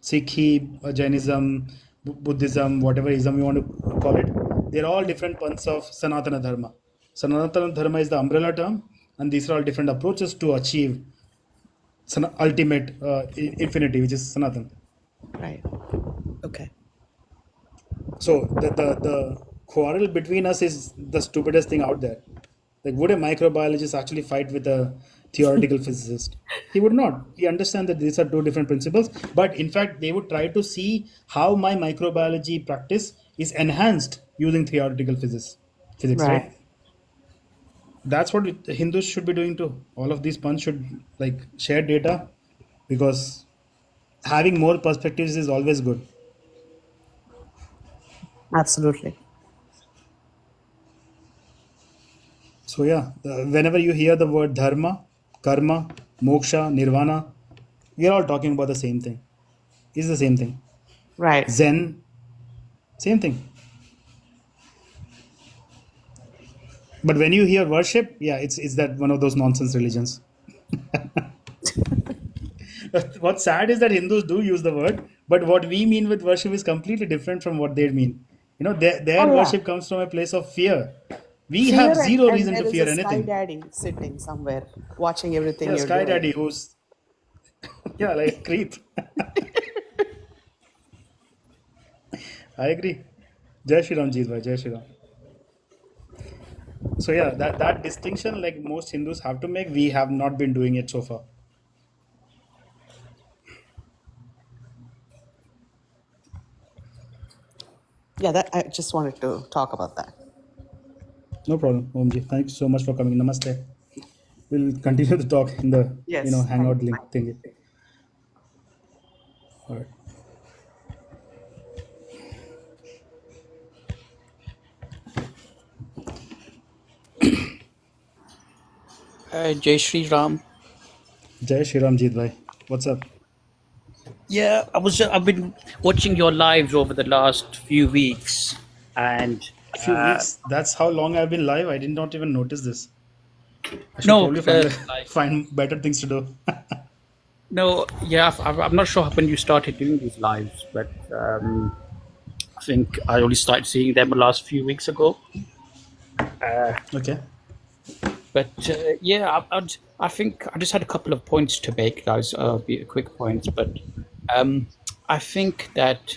Sikhi, Jainism, Buddhism, whatever ism you want to call it, they're all different panths of Sanatana Dharma. Sanatana Dharma is the umbrella term, and these are all different approaches to achieve ultimate infinity, which is Sanatana. Right. Okay. So the quarrel between us is the stupidest thing out there. Like, would a microbiologist actually fight with a theoretical physicist? He would not. He understands that these are two different principles, but in fact, they would try to see how my microbiology practice is enhanced using theoretical physics. Physics, right? Right. That's what Hindus should be doing too. All of these punks should like share data, because having more perspectives is always good. Absolutely. So yeah, whenever you hear the word dharma, karma, moksha, nirvana, we are all talking about the same thing. It's the same thing. Right. Zen, same thing. But when you hear worship, yeah, it's that one of those nonsense religions. What's sad is that Hindus do use the word, but what we mean with worship is completely different from what they mean. You know, their Oh yeah. worship comes from a place of fear. We have Fear zero and reason there to is a fear sky anything. daddy sitting somewhere watching everything Yeah, you're Sky doing. Daddy, who's yeah, like creep. I agree. Jai Shri Ram Ji, bhai, Jai Shri Ram. So yeah, that distinction, like most Hindus have to make, we have not been doing it so far. Yeah, that I just wanted to talk about that. No problem, Omji. Thanks so much for coming. Namaste. We'll continue to talk in the Yes. Thank hangout you. link thingy. All right. Jai Shri Ram. Jai Shri Ram Jeet bhai. What's up? Yeah, I've been watching your lives over the last few weeks, and Few weeks. That's how long I've been live. I did not even notice this. I should no, probably find like find better things to do. no, yeah, I'm not sure when you started doing these lives, but I think I only started seeing them the last few weeks ago. Okay. But yeah, I think I just had a couple of points to make, guys. Be quick points, but I think that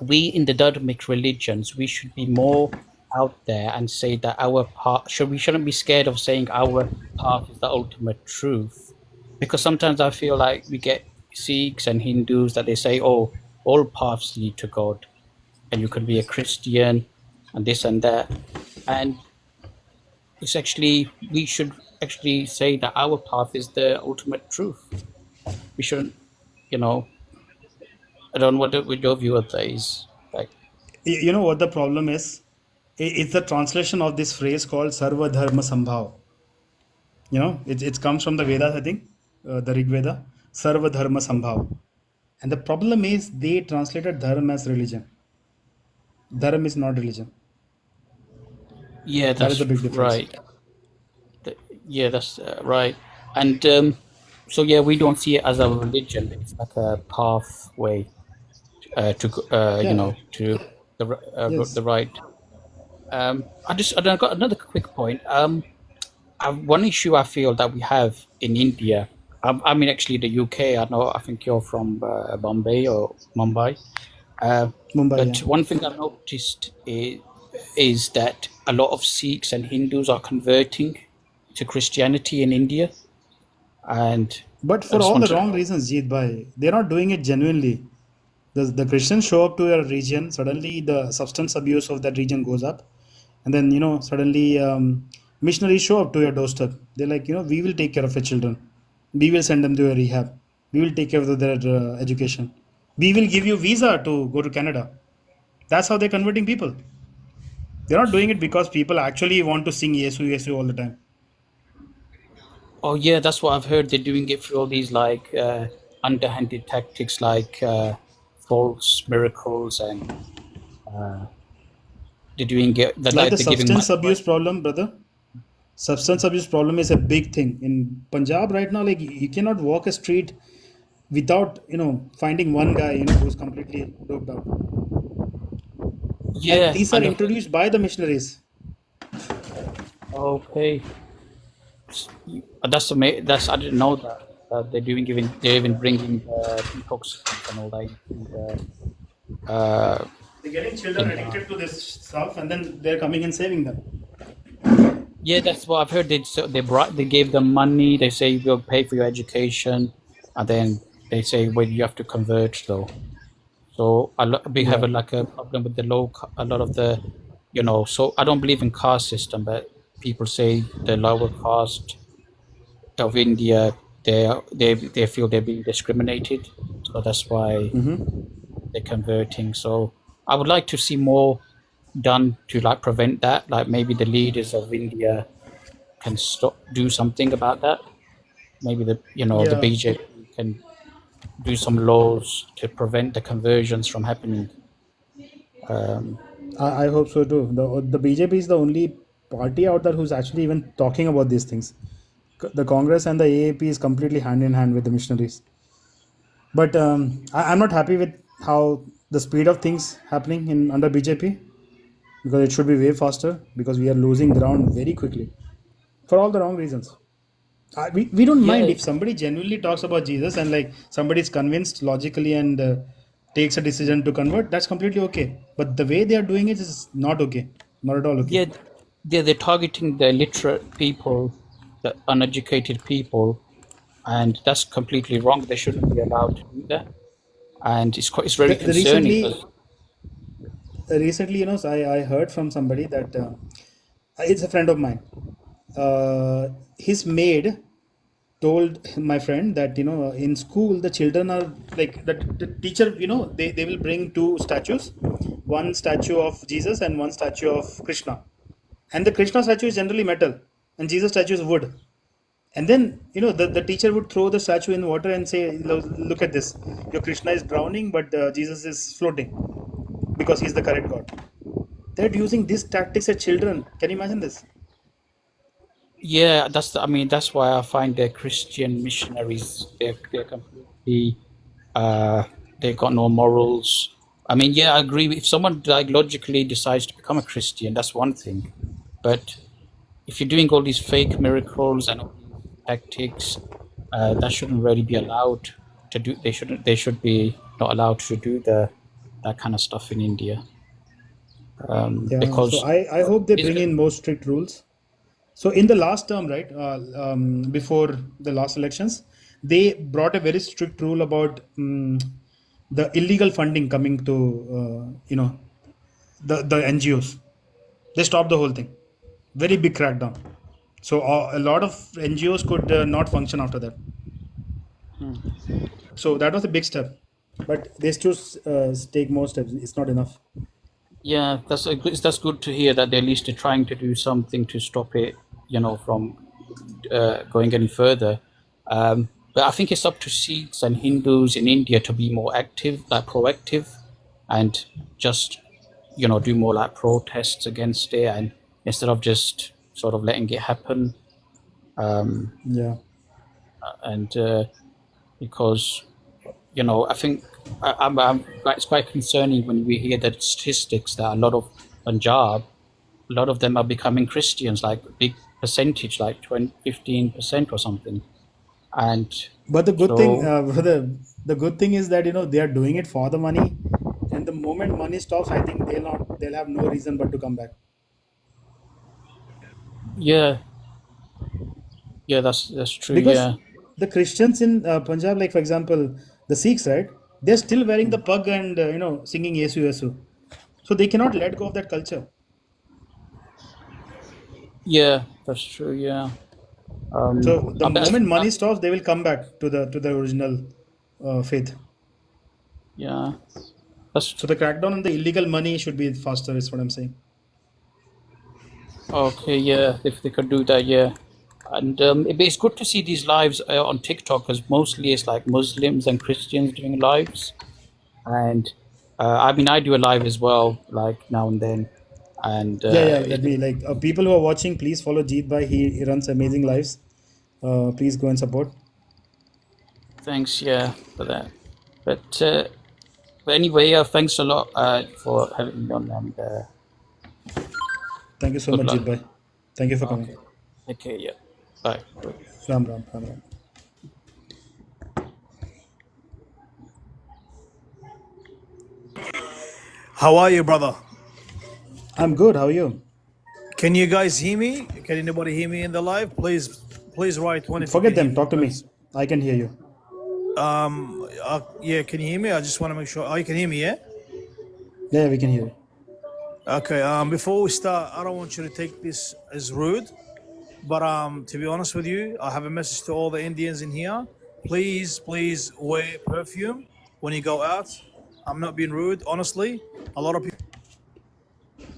we in the Dharmic religions, we should be more out there and say that our path we shouldn't be scared of saying our path is the ultimate truth, because sometimes I feel like we get Sikhs and Hindus that they say, oh, all paths lead to God, and you can be a Christian and this and that, and it's actually we should actually say that our path is the ultimate truth. We shouldn't, you know. I don't know what your view of that is. Like, You know what the problem is? It's the translation of this phrase called Sarva Dharma Sambhav. It comes from the Vedas, I think, the Rig Veda, Sarva Dharma Sambhav. And the problem is they translated Dharma as religion. Dharma is not religion. yeah, That is the that's big difference. right. Yeah, that's right. And so yeah, we don't see it as a religion. It's like a pathway Yeah. to Yes. the right. I got another quick point. One issue I feel that we have in India. I mean, actually, the UK. I know. I think you're from Bombay or Mumbai. Mumbai, But yeah. one thing I've noticed is that a lot of Sikhs and Hindus are converting to Christianity in India, and But I for just all the wanted. wrong reasons, Jeet Bhai. They're not doing it genuinely. The Christians show up to a region, suddenly the substance abuse of that region goes up. And then, suddenly missionaries show up to your doorstep. They're like, we will take care of your children. We will send them to a rehab. We will take care of their education. We will give you visa to go to Canada. That's how they're converting people. They're not doing it because people actually want to sing Yesu, Yesu all the time. Oh yeah, that's what I've heard. They're doing it through all these like underhanded tactics, like false miracles, and they're doing it. Like the They're giving money. substance abuse problem, brother. Substance abuse problem is a big thing in Punjab right now. Like you cannot walk a street without finding one guy who's completely doped out, and Yeah, these are and introduced by the missionaries. okay, that's I didn't know that. They're even bringing detoxicants and all that into They're getting children Punjab. addicted to this stuff, and then they're coming and saving them. Yeah, that's what I've heard. They gave them money. They say we'll pay for your education, and then they say, well, you have to convert though. So we have Yeah. like a problem with a lot of the, So I don't believe in caste system, but people say the lower caste of India, they feel they're being discriminated, so that's why they're converting. So I would like to see more done to like prevent that. Like maybe the leaders of India can do something about that. Maybe the Yeah, BJP can do some laws to prevent the conversions from happening. I hope so too. The BJP is the only party out there who's actually even talking about these things. The Congress and the AAP is completely hand in hand with the missionaries. But I'm not happy with how the speed of things happening in under BJP, because it should be way faster, because we are losing ground very quickly for all the wrong reasons. We don't mind Yeah, if somebody genuinely talks about Jesus and like somebody is convinced logically and takes a decision to convert. That's completely okay. But the way they are doing it is not okay. Not at all okay. yeah, they're targeting the literate people, the uneducated people, and that's completely wrong. They shouldn't be allowed to do that, and it's very The concerning because recently, I heard from somebody that it's a friend of mine. His maid told my friend that in school the children are like the teacher, they will bring two statues, one statue of Jesus and one statue of Krishna, and the Krishna statue is generally metal and Jesus statue is wood. And then the teacher would throw the statue in water and say, Look at this, your Krishna is drowning but Jesus is floating because he's the correct god." They're using these tactics at children. Can you imagine this? yeah, I mean, that's why I find the Christian missionaries they're completely they got no morals. I mean, yeah, I agree. If someone like logically decides to become a Christian, that's one thing, but if you're doing all these fake miracles and all these tactics, that shouldn't really be allowed to do. They should be not allowed to do that kind of stuff in India, Yeah, so because I hope they it's bring in more strict rules. So in the last term, right, before the last elections, they brought a very strict rule about the illegal funding coming to the NGOs. They stopped the whole thing. Very big crackdown. So a lot of NGOs could not function after that. So that was a big step, but they still take more steps. It's not enough. yeah, that's good to hear that they at least are trying to do something to stop it, from going any further. But I think it's up to Sikhs and Hindus in India to be more active, like proactive, and just do more like protests against it, and instead of just sort of letting it happen. Yeah. And because I think it's quite concerning when we hear the statistics that a lot of Punjab, a lot of them are becoming Christians, like a big percentage, like 20, 15% or something. And But the good thing, so, the good thing is that they are doing it for the money, and the moment money stops, I think they'll have no reason but to come back. yeah, yeah, that's true. Because Yeah, the Christians in Punjab, like for example, the Sikhs, right? They're still wearing the pug and singing Yesu Yesu, so they cannot let go of that culture. yeah, that's true. Yeah. So the I bet. moment money stops, they will come back to the original faith. Yeah, that's So the crackdown on the illegal money should be faster. Is what I'm saying. okay. Yeah, if they could do that, yeah. And it's good to see these lives on TikTok because mostly it's like Muslims and Christians doing lives. And I mean, I do a live as well, like now and then. And Yeah, yeah. Let me like people who are watching, please follow Jeet Bhai. He runs amazing lives. Please go and support. thanks, yeah, for that. But anyway, thanks a lot for having me on, and Thank you so good much, luck. Jeet Bhai. Thank you for coming. Okay. Okay, yeah. Bye. Ram Ram Ram Ram. How are you, brother? I'm good. How are you? Can you guys hear me? Can anybody hear me in the live? Please write one if you can Forget hear them. me, Talk to me. because I can hear you. yeah, can you hear me? I just want to make sure. Oh, you can hear me, yeah? Yeah, we can hear you. Okay. Before we start, I don't want you to take this as rude, but to be honest with you, I have a message to all the Indians in here. Please wear perfume when you go out. I'm not being rude, honestly. A lot of people.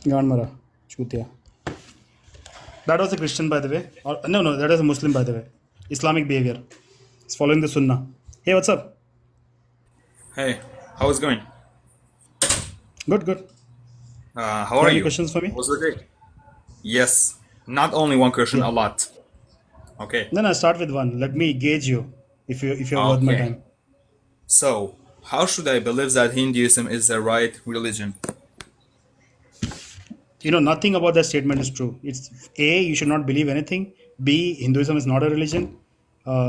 Ganmara. Chutia. That was a Christian, by the way. Or, no, no, that was a Muslim, by the way. Islamic behavior. It's following the Sunnah. Hey, what's up? Hey, how's it going? Good, good. How You are have any you? questions for me? Was the day? Yes. Not only one question, Yeah. a lot. Okay. Then I start with one. Let me gauge you if you're worth my Okay. time. So, how should I believe that Hinduism is the right religion? Nothing about that statement is true. It's A, you should not believe anything. B, Hinduism is not a religion.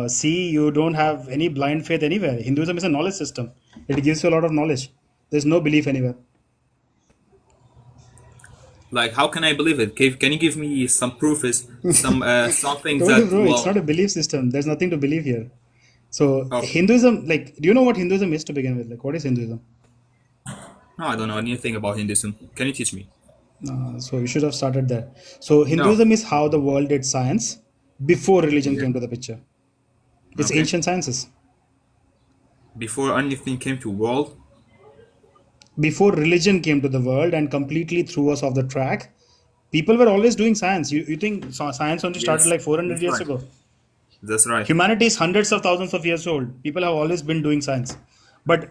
C, you don't have any blind faith anywhere. Hinduism is a knowledge system. It gives you a lot of knowledge. There's no belief anywhere. Like, how can I believe it? Can you give me some proofs, some things Told you, that bro, it's not will? a belief system. There's nothing to believe here. So Okay. Hinduism, like, do you know what Hinduism is to begin with? Like, what is Hinduism? No, I don't know anything about Hinduism. Can you teach me? So you should have started there. So No. Hinduism is how the world did science before religion Yeah. came to the picture. It's Okay. ancient sciences. Before anything came to world. Before religion came to the world and completely threw us off the track, people were always doing science. You think science only started Yes. like 400 That's years right. ago? That's right. Humanity is hundreds of thousands of years old. People have always been doing science. But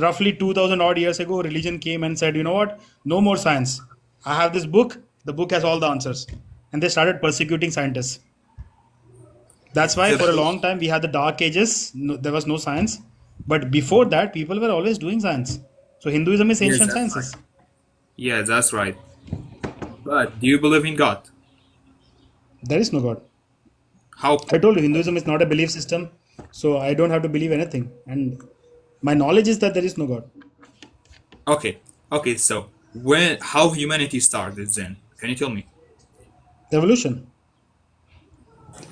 roughly 2000 odd years ago, religion came and said, you know what? No more science. I have this book. The book has all the answers. And they started persecuting scientists. That's why for a The, long time we had the dark ages. No, there was no science. But before that, people were always doing science. So Hinduism is yes, ancient that's right. sciences. Yeah, that's right. But do you believe in God? There is no God. How? I told you Hinduism is not a belief system, so I don't have to believe anything. And my knowledge is that there is no God. Okay. Okay. So how humanity started then? Can you tell me? Evolution.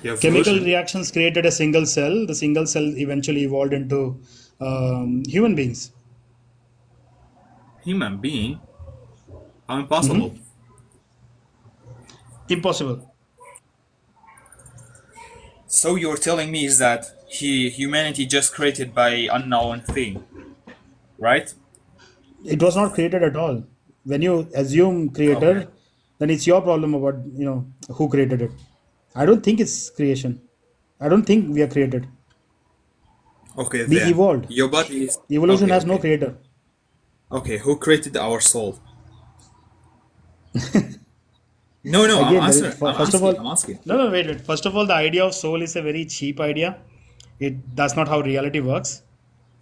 The Chemical evolution. reactions created a single cell. The single cell eventually evolved into human beings. Human being? How Hmm. impossible. Impossible. So you're telling me is that humanity just created by unknown thing, right? It was not created at all. When you assume Okay. creator, then it's your problem about who created it. I don't think it's creation. I don't think we are created. Okay We then. evolved. Your body is Evolution okay, has no okay. creator. Okay, who created our soul? No, no, I'm Again, there is answering. I'm first of asking. all, I'm asking. no, wait, wait. First of all, the idea of soul is a very cheap idea. That's not how reality works.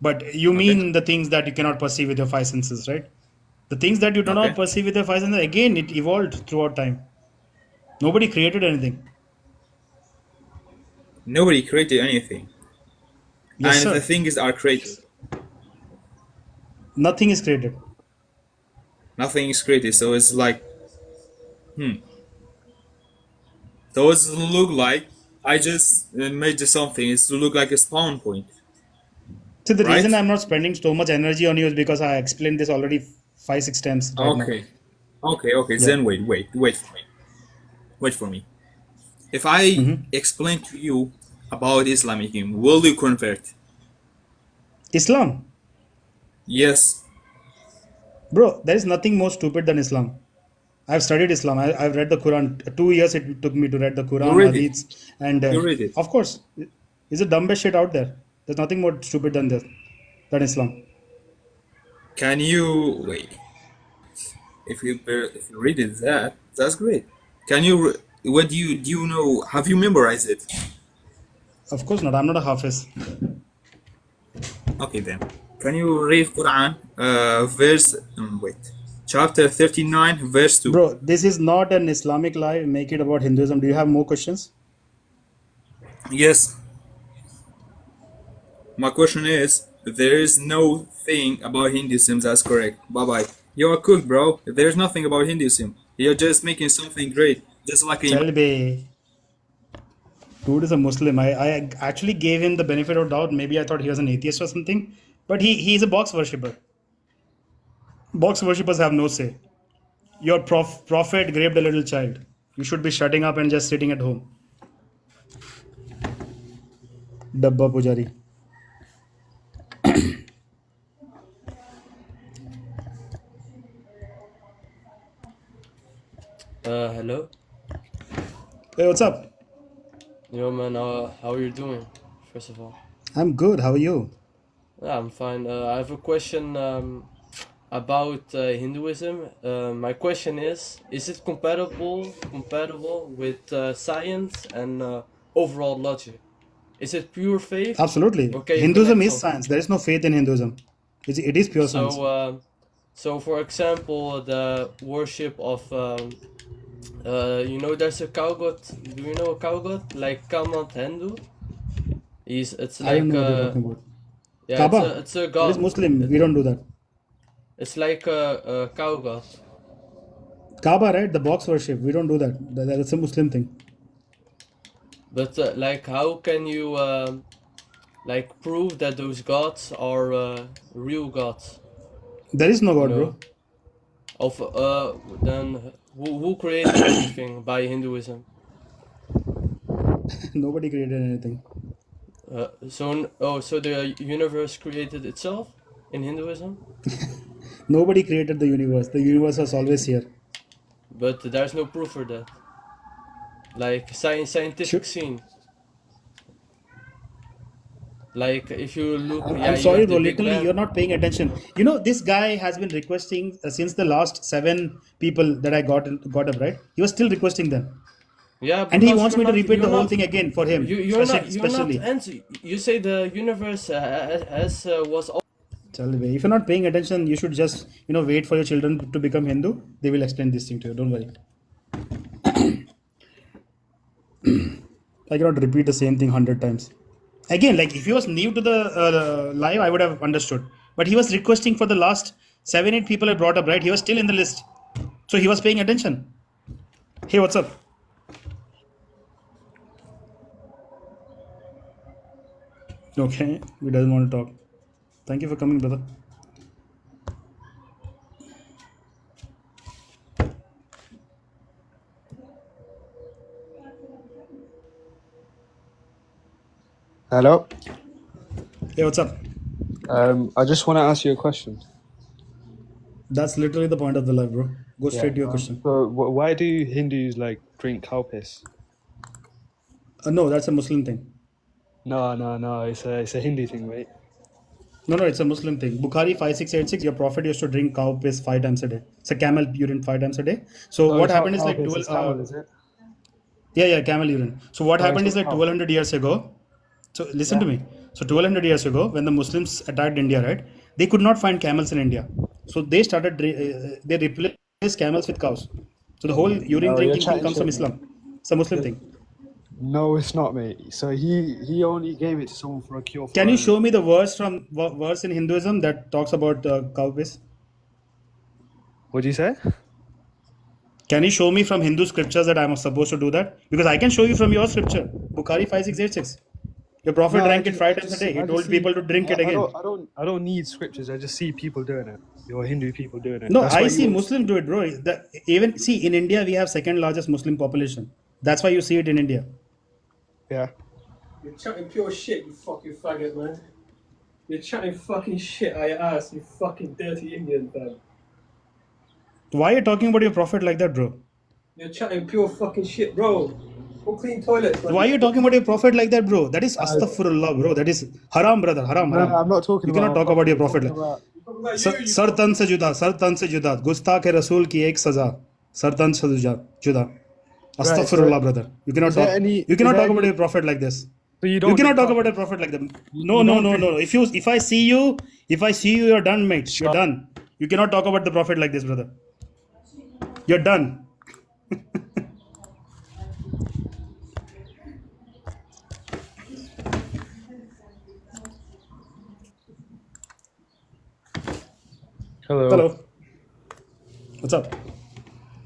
But you Okay. mean the things that you cannot perceive with your five senses, right? The things that you do not Okay. perceive with your five senses, again, it evolved throughout time. Nobody created anything. Nobody created anything. Yes, And the sir. things are created. Nothing is created. Nothing is created. So it's like, hmm. Those look like I just made something. It's to look like a spawn point, So the reason right? I'm not spending so much energy on you is because I explained this already five, six times right now. Okay. Okay, okay. Yeah. Then wait for me. Wait for me. If I explain to you about Islamism, will you convert? Islam. Yes. Bro, there is nothing more stupid than Islam. I've studied Islam. I've read the Quran. 2 years it took me to read the You Quran, read it. Hadiths, and You read it. of course, it's the dumbest shit out there. There's nothing more stupid than this, than Islam. Can you wait? If you read it that's great. Can you? What do you know? Have you memorized it? Of course not. I'm not a Hafiz. Okay then. Can you read Quran? Verse. Wait. Chapter 39, verse 2. Bro, this is not an Islamic live. Make it about Hinduism. Do you have more questions? Yes. My question is, there is no thing about Hinduism that's correct. Bye bye. You are cooked, bro. There's nothing about Hinduism. You're just making something great. Just like a. Chalbe. Dude is a Muslim. I actually gave him the benefit of doubt. Maybe I thought he was an atheist or something. But he's a box worshipper. Box worshippers have no say. Your prophet raped a little child. You should be shutting up and just sitting at home. Dabba Pujari. Hello. Hey, what's up? Yo, man, how are you doing? First of all, I'm good. How are you? yeah, I'm fine. I have a question about Hinduism. My question is it compatible with science and overall logic? Is it pure faith, Absolutely. or can you Hinduism connect is something? science. There is no faith in Hinduism. It is pure science. So for example, the worship of there's a cow god. Do you know a cow god like Kamat Hindu? It's I don't like know what you're talking about. yeah, Kaaba. it's a That is god. Muslim. We don't do that. It's like a cow god. Kaaba, right? The box worship. We don't do that. That's a Muslim thing. But like, how can you like prove that those gods are real gods? There is no You God, bro. know, of then who created everything by Hinduism? Nobody created anything. So the universe created itself in Hinduism, Nobody created the universe. The universe was always here. but there's no proof for that. Like Sure. scientific scene. Like if you look, yeah, I'm you sorry, have the bro. Big Literally, Bang. you're not paying attention. You know, this guy has been requesting since the last 7 people that I got up, right? He was still requesting them. Yeah, And he because wants me to repeat the you're whole not thing again for him, you're not specially. answer. You say the universe as was. Chalbe. If you're not paying attention, you should just, wait for your children to become Hindu. They will explain this thing to you. Don't worry. I cannot repeat the same thing 100 times. Again, like if he was new to the live, I would have understood. But he was requesting for the last 7, 8 people I brought up, right? He was still in the list. So he was paying attention. Hey, what's up? Okay, he doesn't want to talk. Thank you for coming, brother. Hello. Hey, what's up? I just want to ask you a question. That's literally the point of the live, bro. Go Yeah. straight to your question. So why do Hindus like drink cow piss? No, that's a Muslim thing. No. It's a Hindu thing, right? No, it's a Muslim thing. Bukhari 5686, your prophet used to drink cow piss 5 times a day. It's a camel urine 5 times a day. So No, what it's not happened is cow like piss. It's camel, is it? yeah, camel urine. So what No, it's happened is not like cow. 1200 years ago. So listen Yeah. to me. So 1200 years ago, when the Muslims attacked India, right? They could not find camels in India. So they started, they replaced camels with cows. So the whole urine No, you're drinking thing chatting comes from shit, mate. Islam. It's a Muslim Yeah. thing. No, it's not, mate. So he only gave it to someone for a cure Can for you show me the verse in Hinduism that talks about cow piss? What do you say? Can you show me from Hindu scriptures that I'm supposed to do that? Because I can show you from your scripture, Bukhari 5686. Your prophet No, drank it 5 times a day. He I just told see. people to drink it again. I don't need scriptures. I just see people doing it. Your Hindu people doing it. No, That's I why see you. Muslims do it, bro. Even see in India we have second largest Muslim population. That's why you see it in India. Yeah. You're chatting pure shit, you fucking faggot, man. You're chatting fucking shit out your ass, you fucking dirty Indian, fam. Why are you talking about your prophet like that, bro? You're chatting pure fucking shit, bro. Go clean toilets, man. Why are you talking about your prophet like that, bro? That is astaghfirullah, bro. That is haram, brother. Haram, No, haram. I'm not talking You about cannot my talk about prophet. your prophet. Sir तन से जुदा गुस्ताख रसूल की एक सजा sir तन से जुदा Right. So, Astaghfirullah, brother. is there any? You Is cannot there talk about any? a prophet like this. So you You don't cannot drink talk about coffee. a prophet like that. You No, no, don't no, drink. no. If I see you, you're done, mate. You're Shut. done. You cannot talk about the prophet like this, brother. You're done. Hello. Hello. What's up?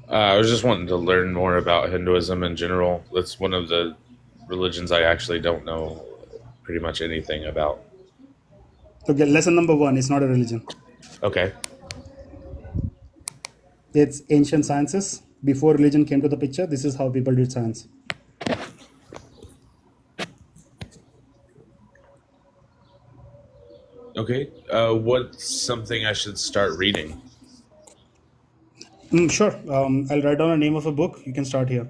I was just wanting to learn more about Hinduism in general. That's one of the religions I actually don't know pretty much anything about. Okay, lesson number one. It's not a religion. Okay. It's ancient sciences. Before religion came to the picture, this is how people did science. Okay. What's something I should start reading? Sure. I'll write down a name of a book. You can start here.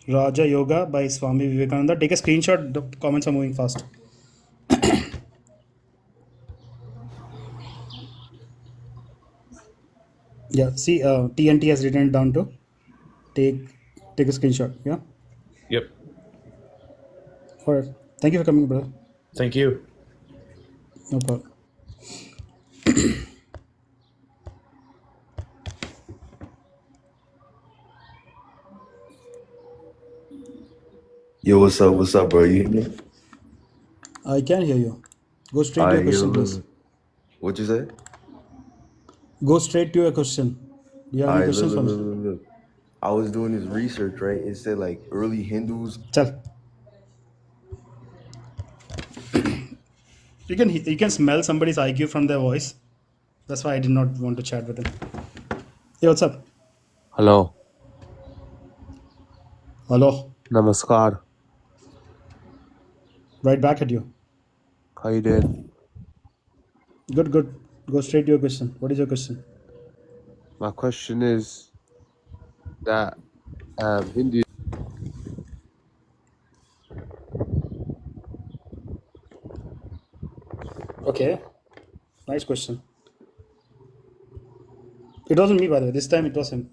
Raja Yoga by Swami Vivekananda. Take a screenshot. The comments are moving fast. Yeah. See, TNT has written it down too. Take a screenshot. Yeah. Yep. All right. Thank you for coming, brother. Thank you. No problem. Yo, what's up? What's up, bro? You hear me? I can hear you. Go straight to I your question, please. what you say? Go straight to your question. Do you have any I questions for me? look. I was doing this research, right? It said like early Hindus. Chal. You can smell somebody's IQ from their voice. That's why I did not want to chat with him. Hey, what's up? Hello. Hello. Namaskar. Right back at you. How you doing? Good, good. Go straight to your question. What is your question? My question is that Hindu. Okay. Nice question. It wasn't me, by the way. This time it was him.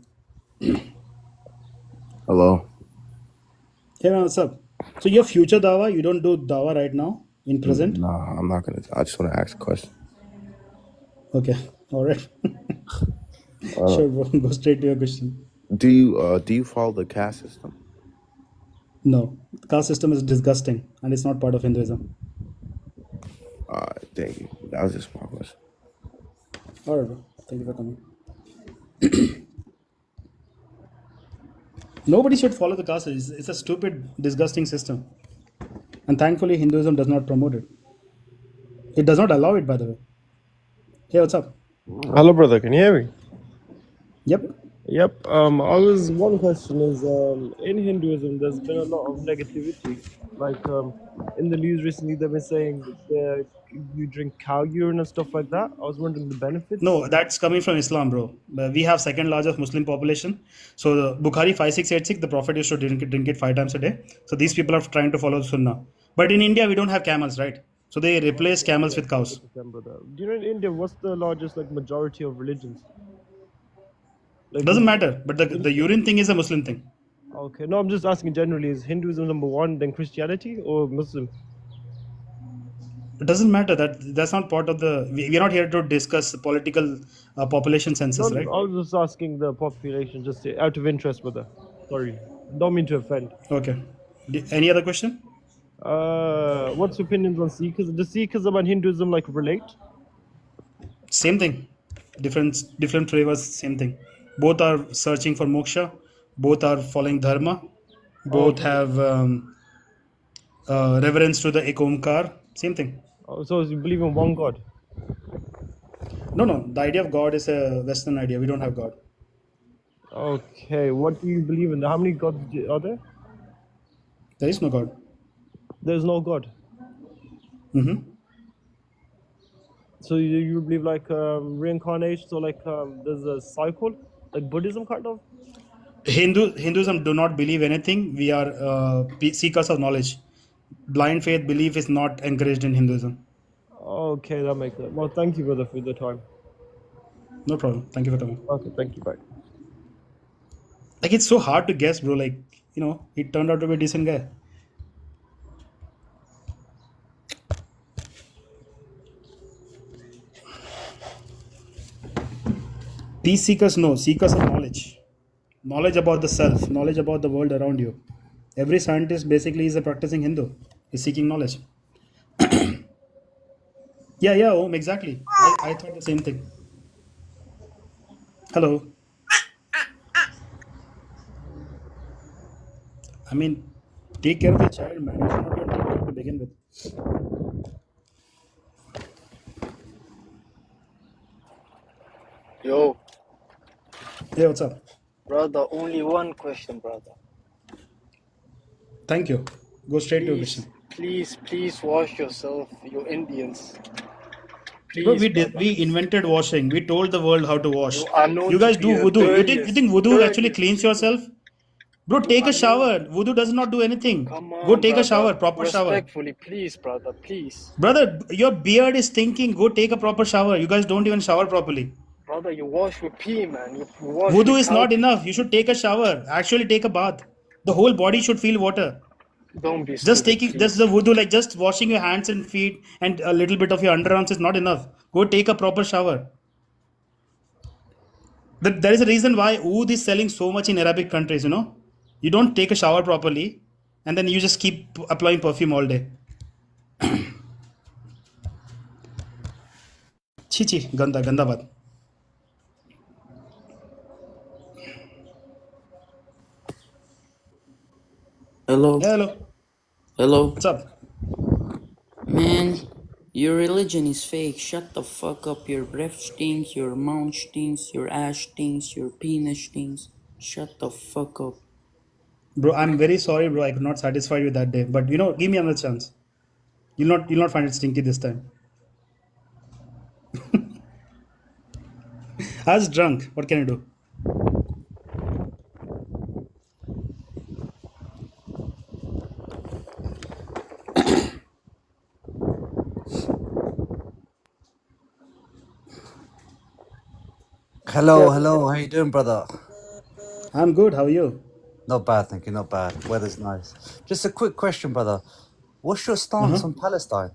Hello. Hey, man, what's up? So your future dawa, you don't do dawa right now in present? Nah, I'm not gonna. I just want to ask a question. Okay. All right. Sure, bro. Go straight to your question. Do you follow the caste system? No. The caste system is disgusting and it's not part of Hinduism. Thank you. That was just my question. All right, bro. Thank you for coming. Nobody should follow the caste. It's a stupid, disgusting system. And thankfully, Hinduism does not promote it. It does not allow it, by the way. Hey, what's up? Hello, brother. Can you hear me? Yep. Yep. I was one question is in Hinduism, there's been a lot of negativity. Like in the news recently, they've been saying that you drink cow urine and stuff like that. I was wondering the benefits. No, that's coming from Islam, bro. We have second largest Muslim population. So the Bukhari 5686, the Prophet used to drink it 5 times a day. So these people are trying to follow the Sunnah. But in India, we don't have camels, right? So they replace camels with cows. 100%, brother. Do you know in India what's the largest like majority of religions? Like, Doesn't matter. But the urine thing is a Muslim thing. Okay, no, I'm just asking generally, is Hinduism number one, then Christianity, or Muslim? It doesn't matter. That's not part of the. We're not here to discuss political population census, No, right? I was just asking the population, just out of interest, brother. Sorry, don't mean to offend. Okay. Any other question? What's your opinions on Sikhism? Does Sikhism and Hinduism like relate? Same thing. Different flavors. Same thing. Both are searching for moksha. Both are following dharma. Both have reverence to the Ekomkar. Same thing. So you believe in one God? No. The idea of God is a Western idea. We don't have God. Okay, what do you believe in? How many gods are there? There is no God. There's no God. Mm-hmm. So you believe like reincarnation, so like there's a cycle, like Buddhism kind of? Hinduism do not believe anything. We are seekers of knowledge. Blind faith belief is not encouraged in Hinduism. Okay, that makes sense. Well, thank you, brother, for the time. No problem. Thank you for coming. Okay, thank you. Bye. Like it's so hard to guess, bro. Like he turned out to be a decent guy. Peace seekers, no. Seekers of knowledge. Knowledge about the self. Knowledge about the world around you. Every scientist basically is a practicing Hindu. Is seeking knowledge. Yeah, yeah, exactly. I thought the same thing. Hello. I mean, take care of your child, man. You should not even take care to begin with. Yo, Hey, what's up? brother, only one question, brother. Thank you. Go straight to your Please, question. please, please wash yourself, you Indians. Bro, Please, brother. we invented washing. We told the world how to wash. You are known You to guys be do the wudu. You think wudu actually dirtiest cleans people. yourself? Bro, You take are a known. shower. Wudu does not do anything. Come Go on, take a brother. shower, proper shower. Respectfully, please, brother, please. Brother, your beard is stinking. Go take a proper shower. You guys don't even shower properly. Brother, you wash with pee, man. You wash Wudu with is cow not pee. enough. You should take a shower. Actually, take a bath. The whole body should feel water. Don't be Just stupid, taking just please. the wudu, like just washing your hands and feet and a little bit of your underarms is not enough. Go take a proper shower. There is a reason why oud is selling so much in Arabic countries. You don't take a shower properly, and then you just keep applying perfume all day. Chichi, ganda, ganda baat. Hello, Hello, hello. what's up? Man, your religion is fake. Shut the fuck up. Your breath stinks, your mouth stinks, your ass stinks, your penis stinks. Shut the fuck up. Bro, I'm very sorry, bro. I could not satisfy you that day, but give me another chance. You'll not find it stinky this time. I was drunk. What can I do? Hello, Yeah, hello. How you doing, brother? I'm good. How are you? Not bad, thank you. Not bad. Weather's nice. Just a quick question, brother. What's your Uh-huh. stance on Palestine?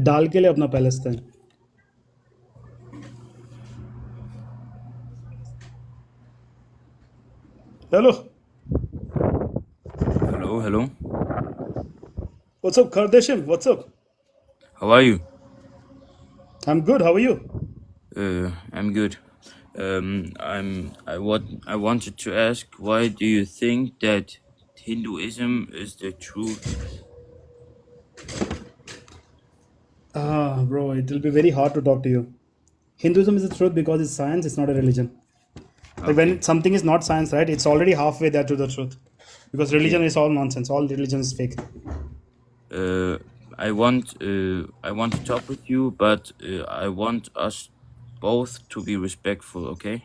डाल के लिए अपना Palestine. Hello. Hello, hello. What's up, Kardashian? What's up? How are you? I'm good. How are you? I'm good. I wanted to ask, why do you think that Hinduism is the truth? Bro, it will be very hard to talk to you. Hinduism is the truth because it's science, it's not a religion. Like Okay, when something is not science, right? It's already halfway there to the truth. Because okay. religion is all nonsense. All religion is fake. Uh, I want to talk with you, but I want us both to be respectful. Okay?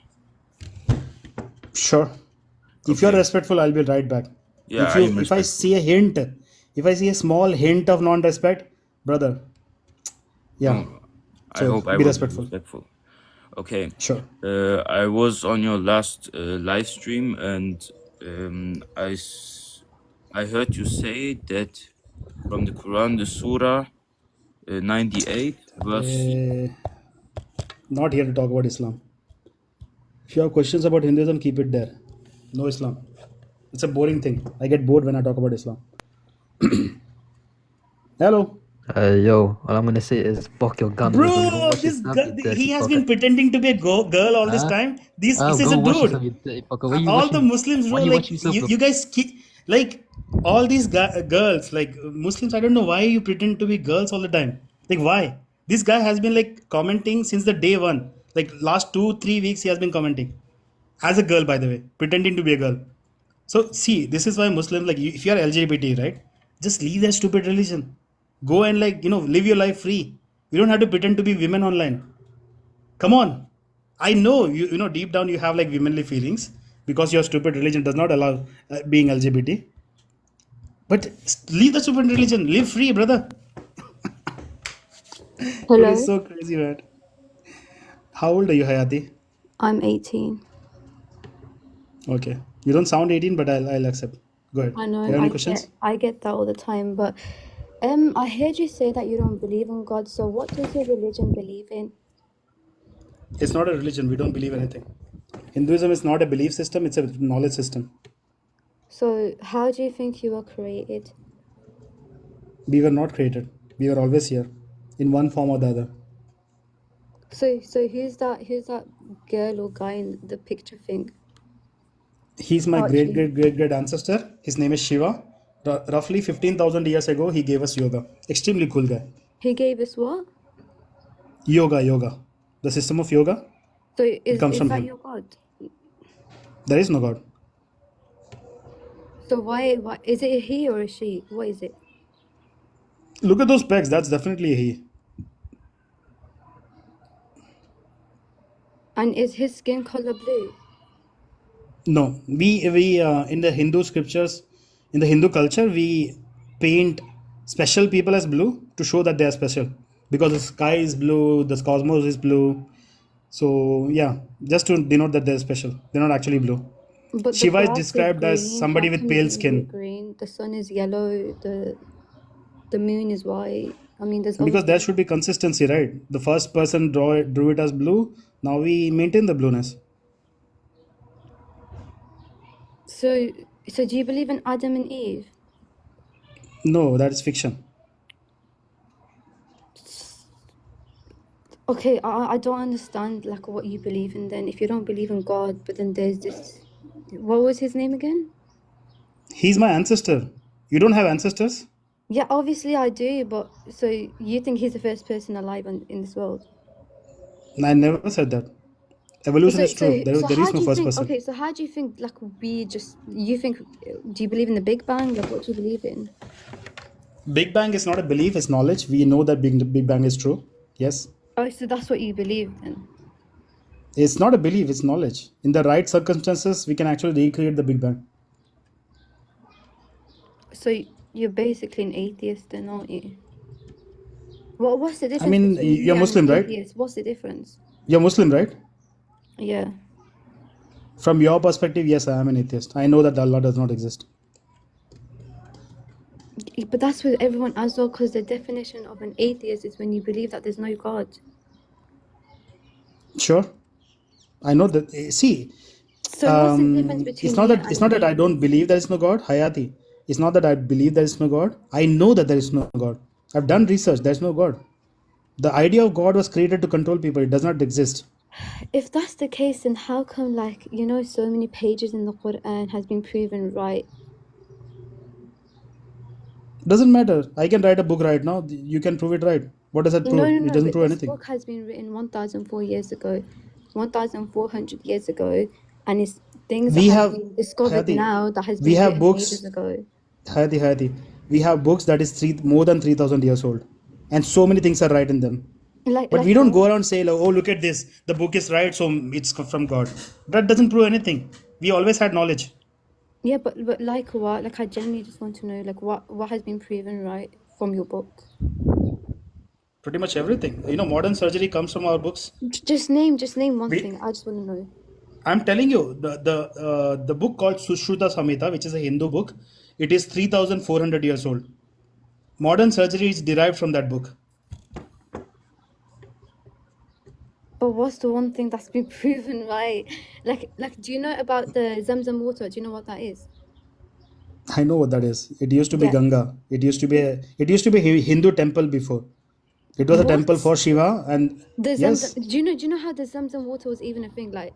Sure. If you're Okay. respectful, I'll be right back. Yeah, If I you am if I respectful. see a hint, if I see a small hint of non-respect, brother, yeah. No, I So hope I be will be respectful. respectful. Okay. Sure. I was on your last live stream, and I heard you say that from the Quran, the Surah 98, verse. Uh, Not here to talk about Islam. If you have questions about Hinduism, keep it there. No Islam. It's a boring thing. I get bored when I talk about Islam. Hello. Yo, all I'm gonna say is fuck your gun, bro. You don't Bro, watch this Islam, guy, you he dirty has fucker. been pretending to be a girl all this Huh? time. This is Go a watch dude. Islam, you dirty fucker. Why you All the watching? Muslims, Why bro, you like watching Islam, you bro? guys like all these girls, like Muslims. I don't know why you pretend to be girls all the time. Like why? This guy has been like commenting since the day one. Like last 2 3 weeks, he has been commenting as a girl, by the way, pretending to be a girl. So see, this is why Muslims, like if you are LGBT, right? Just leave that stupid religion. Go and live your life free. You don't have to pretend to be women online. Come on. I know you know deep down you have like womanly feelings, because your stupid religion does not allow being LGBT. But leave the stupid religion. Live free, brother. It is Hello, so crazy, man. How old are you, Hayati? I'm 18. Okay. You don't sound 18, but I'll accept. Go ahead. I You know, have any questions? I get that all the time, but I heard you say that you don't believe in God, so what does your religion believe in? It's not a religion. We don't believe anything. Hinduism is not a belief system, it's a knowledge system. So how do you think you were created? We were not created. We were always here in one form or the other. So who's that girl or guy in the picture thing? He's my great, Archie. great, great, great ancestor. His name is Shiva. Roughly 15,000 years ago, he gave us yoga. Extremely cool guy. He gave us what? Yoga. The system of yoga, So it comes is from that him. your God? There is no God. So why is it a he or a she? What is it? Look at those pecs. That's definitely a he. And is his skin color blue? No, we in the Hindu scriptures, in the Hindu culture, we paint special people as blue to show that they are special because the sky is blue, the cosmos is blue. So yeah, just to denote that they're special. They're not actually blue. But the Shiva is grass is described as green. How somebody with come you pale didn't do it skin green? The sun is yellow. The moon is white. I mean, there's because there obviously. should be consistency, right? The first person drew it as blue. Now we maintain the blueness. So do you believe in Adam and Eve? No, that is fiction. Okay, I don't understand like what you believe in then. If you don't believe in God, but then there's this. What was his name again? He's my ancestor. You don't have ancestors? Yeah, obviously I do, but so you think he's the first person alive in this world? I never said that. Evolution So is true. so There, so there how is do no you first think? person. Okay, so how do you think like we just you think? Do you believe in the Big Bang? Like what do you believe in? Big Bang is not a belief, it's knowledge. We know that Big Bang is true. Yes. Oh, so that's what you believe in. It's not a belief, it's knowledge. In the right circumstances, we can actually recreate the Big Bang. So you're basically an atheist then, aren't you? What's the I difference mean, between me you're and an Muslim, right? atheist? What's the difference? You're Muslim, right? Yeah. From your perspective, yes, I am an atheist. I know that Allah does not exist. But that's with everyone as well, because the definition of an atheist is when you believe that there's no God. Sure. I know that. See, So what's the difference it's between not you that and it's an not that I don't atheist? believe there is no God, Hayati. It's not that I believe there is no God. I know that there is no God. I've done research. There's no God. The idea of God was created to control people. It does not exist. If that's the case, then how come, like, so many pages in the Quran has been proven right? Doesn't matter. I can write a book right now. You can prove it right. What does that No, prove? no, It no. doesn't But prove this anything. book has been written 1,004 years ago, 1,400 years ago, and it's things that We have have been discovered Hayati. now that has We been have written ages books. ago. Hayati. We have books that is more than 3,000 years old, and so many things are right in them. But we Like don't what? go around say, like, "Oh, look at this. The book is right, so it's from God." That doesn't prove anything. We always had knowledge. Yeah, but like what? Like I genuinely just want to know, like what has been proven right from your book? Pretty much everything. Modern surgery comes from our books. Just name one We, thing. I just want to know. I'm telling you, the book called Sushruta Samhita, which is a Hindu book, it is 3,400 years old. Modern surgery is derived from that book. But what's the one thing that's been proven right? Like, do you know about the Zamzam water? Do you know what that is? I know what that is. It used to be Yeah. Ganga. It used to be a Hindu temple before. It was a temple What? for Shiva, and The yes, Zamzam. Do you know how the Zamzam water was even a thing? Like,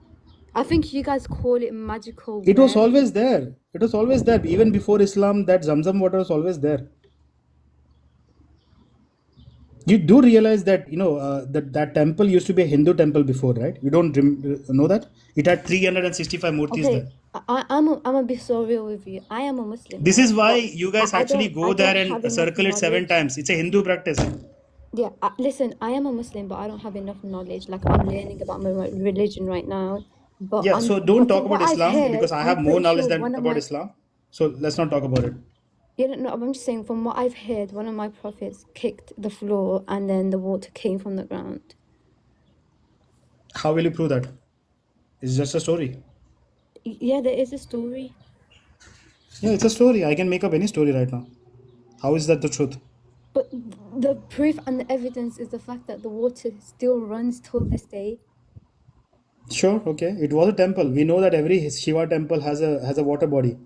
I think you guys call it magical it was well. always there. It was always there. Even before Islam, that Zamzam water was always there. You do realize that that temple used to be a Hindu temple before, right? You don't know that it had 365 murtis Okay, there. I'm a be so real with you. I am a Muslim, This right? is why But you guys I actually don't I go there don't have and enough circle it 7 knowledge. times. It's a Hindu practice. Yeah, listen, I am a Muslim, but I don't have enough knowledge. Like I'm learning about my religion right now, But Yeah, so don't but talk from about what I've Islam heard, because I I'm have more pretty knowledge sure than one of about my Islam. So let's not talk about it. yeah, no, I'm just saying from what I've heard, one of my prophets kicked the floor and then the water came from the ground. How will you prove that? It's just a story. Yeah, there is a story. Yeah, it's a story. I can make up any story right now. How is that the truth? But the proof and the evidence is the fact that the water still runs till this day. Sure, okay. It was a temple. We know that every Shiva temple has a water body.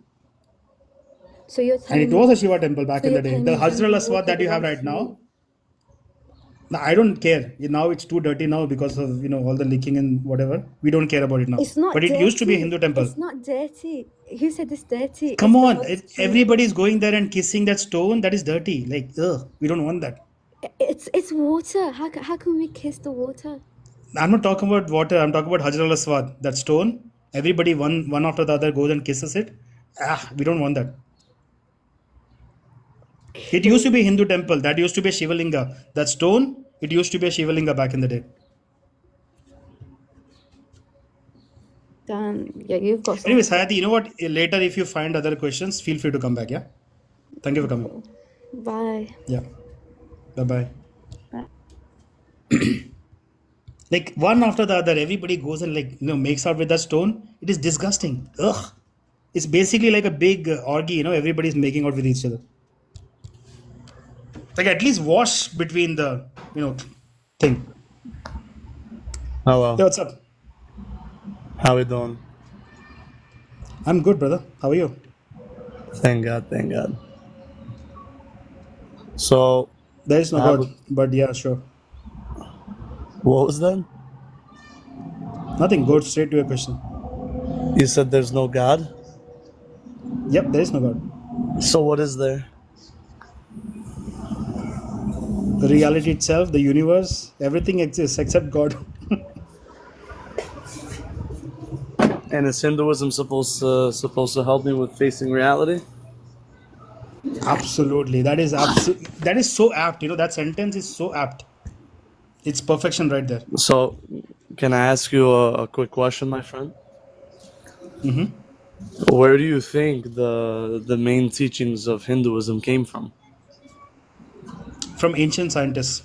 So you're And telling it me was a Shiva temple back so in you're the day. telling The me Hazra al Zamzam Aswad water that you have belongs right to you. now. Now, I don't care. Now it's too dirty now because of all the leaking and whatever. We don't care about it now. It's not But it used to be a dirty. Hindu temple. It's not dirty. Who said it's dirty? Come It's the on, most true everybody is thing. going there and kissing that stone. That is dirty. Like, ugh, we don't want that. It's water. How can we kiss the water? I'm not talking about water. I'm talking about Hajar al Aswad. That stone. Everybody one after the other goes and kisses it. We don't want that. It used to be a Okay. Hindu temple. That used to be a Shivalinga. That stone. It used to be a Shivalinga back in the day. Damn. Yeah, you've got some. Anyways, Hayati, you know what? Later, if you find other questions, feel free to come back. Yeah. Thank you for coming. Bye. Yeah. Bye bye. Like one after the other, everybody goes and makes out with that stone. It is disgusting. Ugh. It's basically like a big orgy. Everybody's making out with each other. Like at least wash between the thing. Hello. Yeah, what's up? How we doing? I'm good, brother. How are you? Thank God, thank God. So, There is no I have a, God, but yeah, sure. what was that? Nothing. Go straight to your question. You said there's no God? Yep, there is no God. So what is there? The reality itself, the universe, everything exists except God. And is Hinduism supposed to help me with facing reality? Absolutely. That is so apt. That sentence is so apt. It's perfection right there. So, can I ask you a quick question, my friend? Mm-hmm. Where do you think the main teachings of Hinduism came from? From ancient scientists.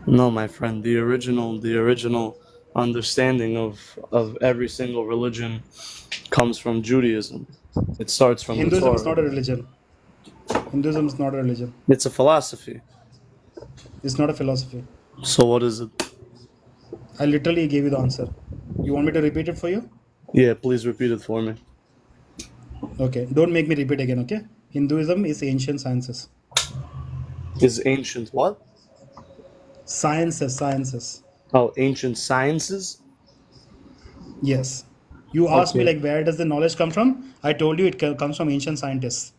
No, my friend. The original understanding of every single religion comes from Judaism. It starts from the Hinduism is Torah. not a religion. Hinduism is not a religion. It's a philosophy. It's not a philosophy. So what is it? I literally gave you the answer. You want me to repeat it for you? Yeah, please repeat it for me. Okay. Don't make me repeat again, okay? Hinduism is ancient sciences. Is ancient what? Sciences. Oh, ancient sciences? Yes. You asked me Okay. like where does the knowledge come from? I told you it comes from ancient scientists.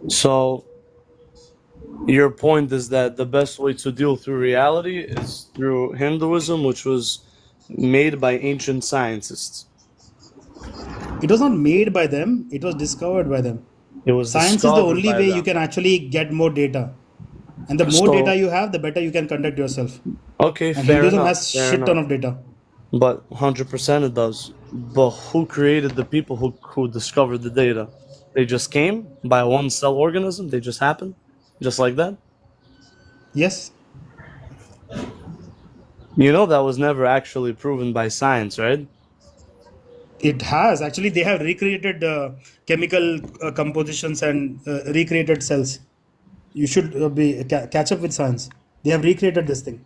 So your point is that the best way to deal through reality is through Hinduism, which was made by ancient scientists. It was not made by them, it was discovered by them. It was Science is the discovered only by way you them. can actually get more data. And the more data So, you have, the better you can conduct yourself. okay, And fair Hinduism enough, has fair shit ton enough. of data. But 100% it does. But who created the people who discovered the data? They just came by a one cell organism? They just happened? Just like that? Yes, You know that was never actually proven by science, right? it has. Actually, they have recreated chemical compositions and recreated cells. You should catch up with science. They have recreated this thing.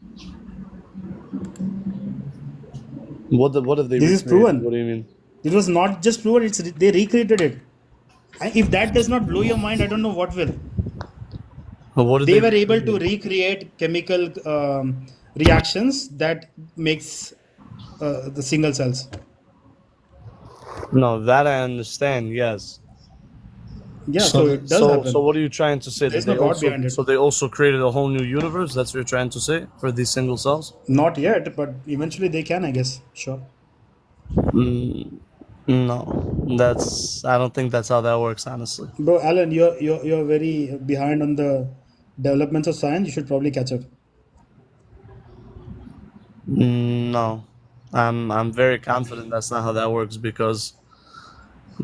What have they This is recreated? What proven. do you mean? It was not just proven, they recreated it. And if that does not blow your mind, I don't know what will. What did They they were able to recreate? recreate chemical reactions that makes the single cells. No, that I understand. Yes. Yeah, So, so it does so happen. what are you trying to say? There That is no God behind it. they also created a whole new universe? That's what you're trying to say for these single cells? Not yet, but eventually they can, I guess. Sure. Mm, no, I don't think that's how that works, honestly. Bro, Alan, you're very behind on the developments of science. You should probably catch up. No, I'm very confident that's not how that works because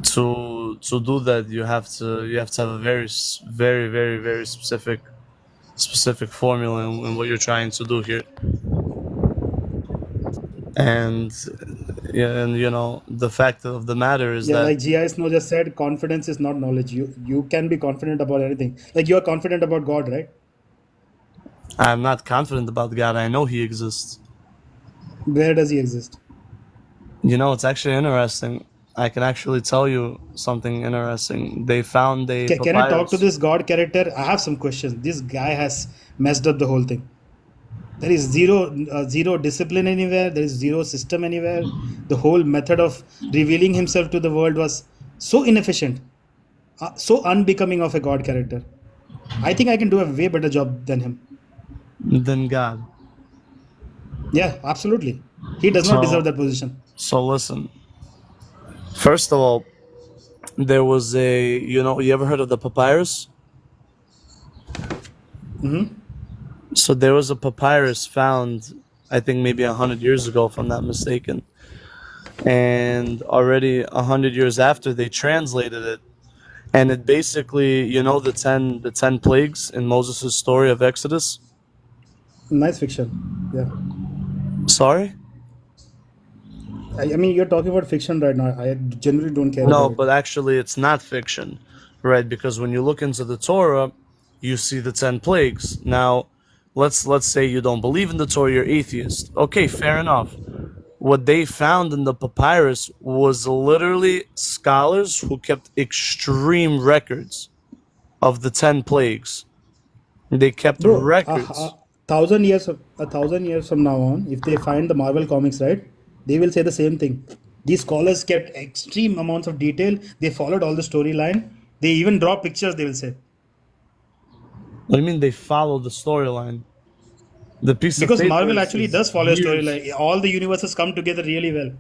to do that you have to have a very specific formula in what you're trying to do here, and yeah, and the fact of the matter is Yeah, that like GI Snow just said, confidence is not knowledge. You can be confident about anything. Like you are confident about God, right? I'm not confident about God. I know He exists. Where does he exist? It's actually interesting. I can actually tell you something interesting. They found a Can I talk to papyrus. this God character? I have some questions. This guy has messed up the whole thing. There is zero discipline anywhere. There is zero system anywhere. The whole method of revealing himself to the world was so inefficient, so unbecoming of a God character. I think I can do a way better job than him. Than God. Yeah, absolutely. He does not deserve So, that position. so listen. First of all, there was you ever heard of the papyrus? Hmm. So there was a papyrus found, I think maybe 100 years ago, if I'm not mistaken. And already 100 years after, they translated it, and it basically, the ten plagues in Moses' story of Exodus. Nice fiction. Yeah. Sorry. I mean, you're talking about fiction right now. I generally don't care No, about it. but actually, it's not fiction, right? Because when you look into the Torah, you see the 10 plagues. Now, let's say you don't believe in the Torah, you're atheist. Okay, fair enough. What they found in the papyrus was literally scholars who kept extreme records of the 10 plagues. They kept Bro, records. 1,000 years from now on, if they find the Marvel comics, right, they will say the same thing. These scholars kept extreme amounts of detail. They followed all the storyline. They even draw pictures. They will say What do you mean they follow the storyline? The piece of because paper Marvel is, actually is does follow a years. storyline. All the universes come together really well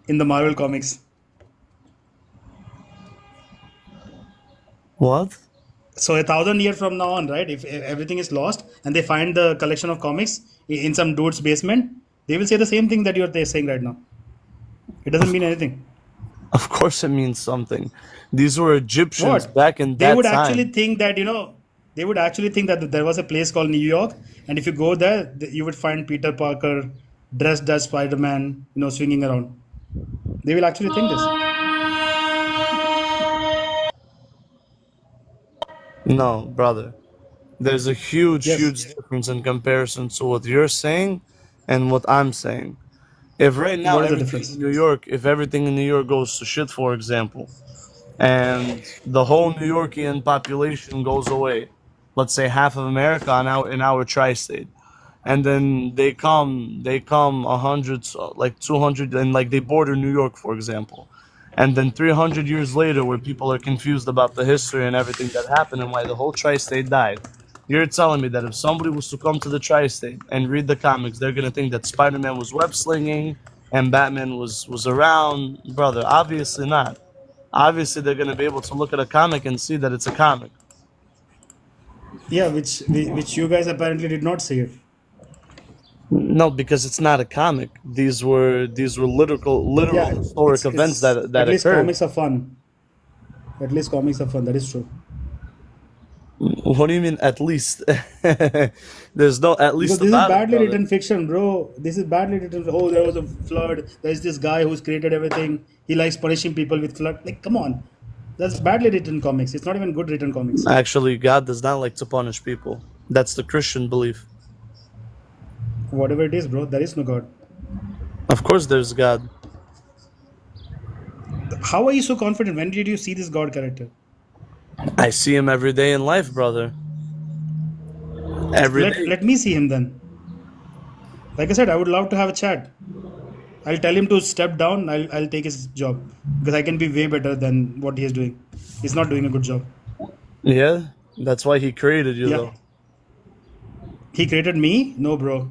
in the Marvel comics. What? So 1,000 years from now on, right, if everything is lost and they find the collection of comics in some dude's basement, they will say the same thing that you're saying right now. It doesn't mean anything. Of course, it means something. These were Egyptians What? back in They that would actually time. think that, they would actually think that there was a place called New York, and if you go there, you would find Peter Parker dressed as Spider Man, swinging around. They will actually think this. No, brother. There's a Yes. huge difference in comparison to what you're saying and what I'm saying. If right now What is the everything in difference? New York, if everything in New York goes to shit, for example, and the whole New Yorkian population goes away, let's say half of America in our tri-state, and then they come 100, like 200, and like they border New York, for example, and then 300 years later, where people are confused about the history and everything that happened and why the whole tri-state died. You're telling me that if somebody was to come to the tri-state and read the comics, they're gonna think that Spider-Man was web slinging and Batman was around, brother? Obviously not. Obviously, they're gonna be able to look at a comic and see that it's a comic. Yeah, which you guys apparently did not see it. No, because it's not a comic. These were literal Yeah, historic events it's that at least occurred. comics are fun. At least comics are fun. That is true. What do you mean? At least there's no at Because least this is about it, badly brother. written fiction, bro. This is badly written. Oh, there was a flood. There's this guy who's created everything. He likes punishing people with flood. Like, come on. That's badly written comics. It's not even good written comics. Actually, God does not like to punish people. That's the Christian belief. Whatever it is, bro, there is no God. Of course, there's God. How are you so confident? When did you see this God character? I see him every day in life, brother. Every Let day. let me see him then. Like I said, I would love to have a chat. I'll tell him to step down. I'll take his job because I can be way better than what he is doing. He's not doing a good job. Yeah, that's why he created you, Yeah, though. he created me. No, bro.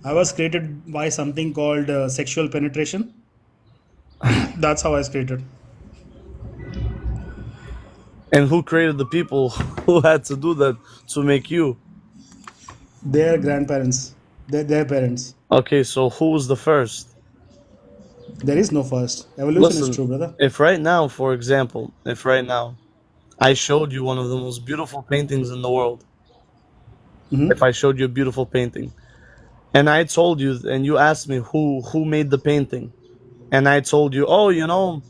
I was created by something called sexual penetration. That's how I was created. And who created the people who had to do that to make you? Their grandparents, their parents. Okay, so who was the first? There is no first. Evolution is Listen, true, brother. if right now, for example, if right now I showed you one of the most beautiful paintings in the world, if I showed you a beautiful painting, and I told you, and you asked me who made the painting, and I told you, oh,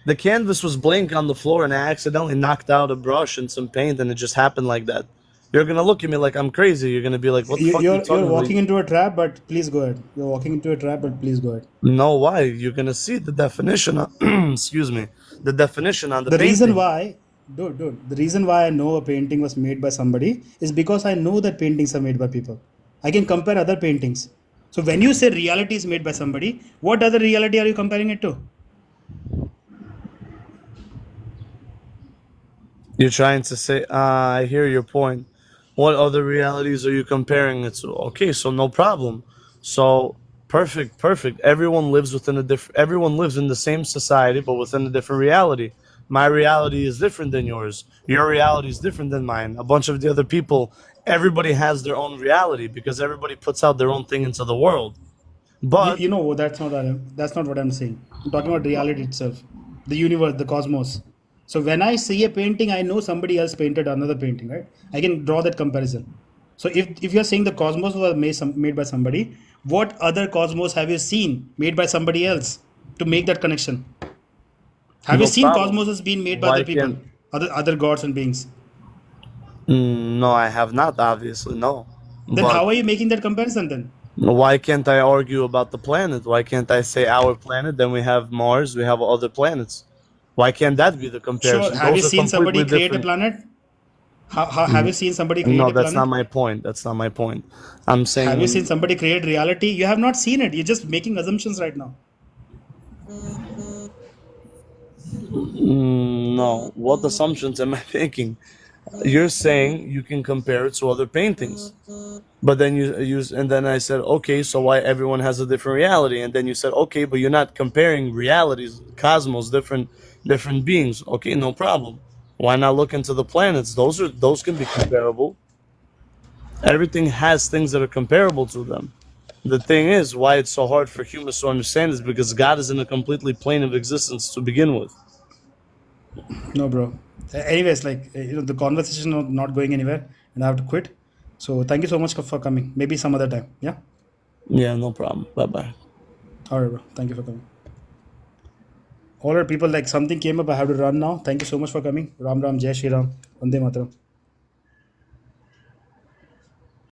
the canvas was blank on the floor, and I accidentally knocked out a brush and some paint, and it just happened like that. You're gonna look at me like I'm crazy. You're gonna be like, "What the fuck are you You're talking about?" walking into a trap, but please go ahead. You're walking into a trap, but please go ahead. No, why? You're gonna see the definition. Excuse me, the definition on the The reason painting. why, dude, the reason why I know a painting was made by somebody is because I know that paintings are made by people. I can compare other paintings. So when you say reality is made by somebody, what other reality are you comparing it to? You're trying to say, I hear your point. What other realities are you comparing it to? Okay, so no problem. So perfect, perfect. Everyone lives in the same society, but within a different reality. My reality is different than yours. Your reality is different than mine. A bunch of the other people, everybody has their own reality because everybody puts out their own thing into the world. But You know that's not what I'm saying. I'm talking about reality itself, the universe, the cosmos. So when I see a painting, I know somebody else painted another painting, right? I can draw that comparison. So if you're saying the cosmos was made by somebody, what other cosmos have you seen made by somebody else to make that connection? Have you no seen problem. cosmos as being made by Why other people, can't? other gods and beings? No, I have not. Obviously, no. Then But how are you making that comparison then? why can't I argue about the planet? Why can't I say our planet? Then we have Mars, we have other planets. Why can't that be the Sure. comparison? Have you Those are seen somebody completely create a different. planet? How have you seen somebody create No, a that's not planet? my point. That's not my point. I'm Have you seen saying, somebody create reality? You have not seen it. You're just making assumptions right now. no. What assumptions am I making? You're saying you can compare it to other paintings. But then you use, and then I said, okay, so why everyone has a different reality? And then you said, okay, but you're not comparing realities, cosmos, different beings. Okay, no problem. Why not look into the planets? Those can be comparable. Everything has things that are comparable to them. The thing is, why it's so hard for humans to understand is because God is in a completely plane of existence to begin with. No, bro. Anyways, the conversation not going anywhere, and I have to quit. So thank you so much for coming. Maybe some other time. Yeah. Yeah, no problem. Bye bye. All right, bro. Thank you for coming. All right, people. Like something came up. I have to run now. Thank you so much for coming. Ram Ram. Jai Shri Ram. Vande Mataram.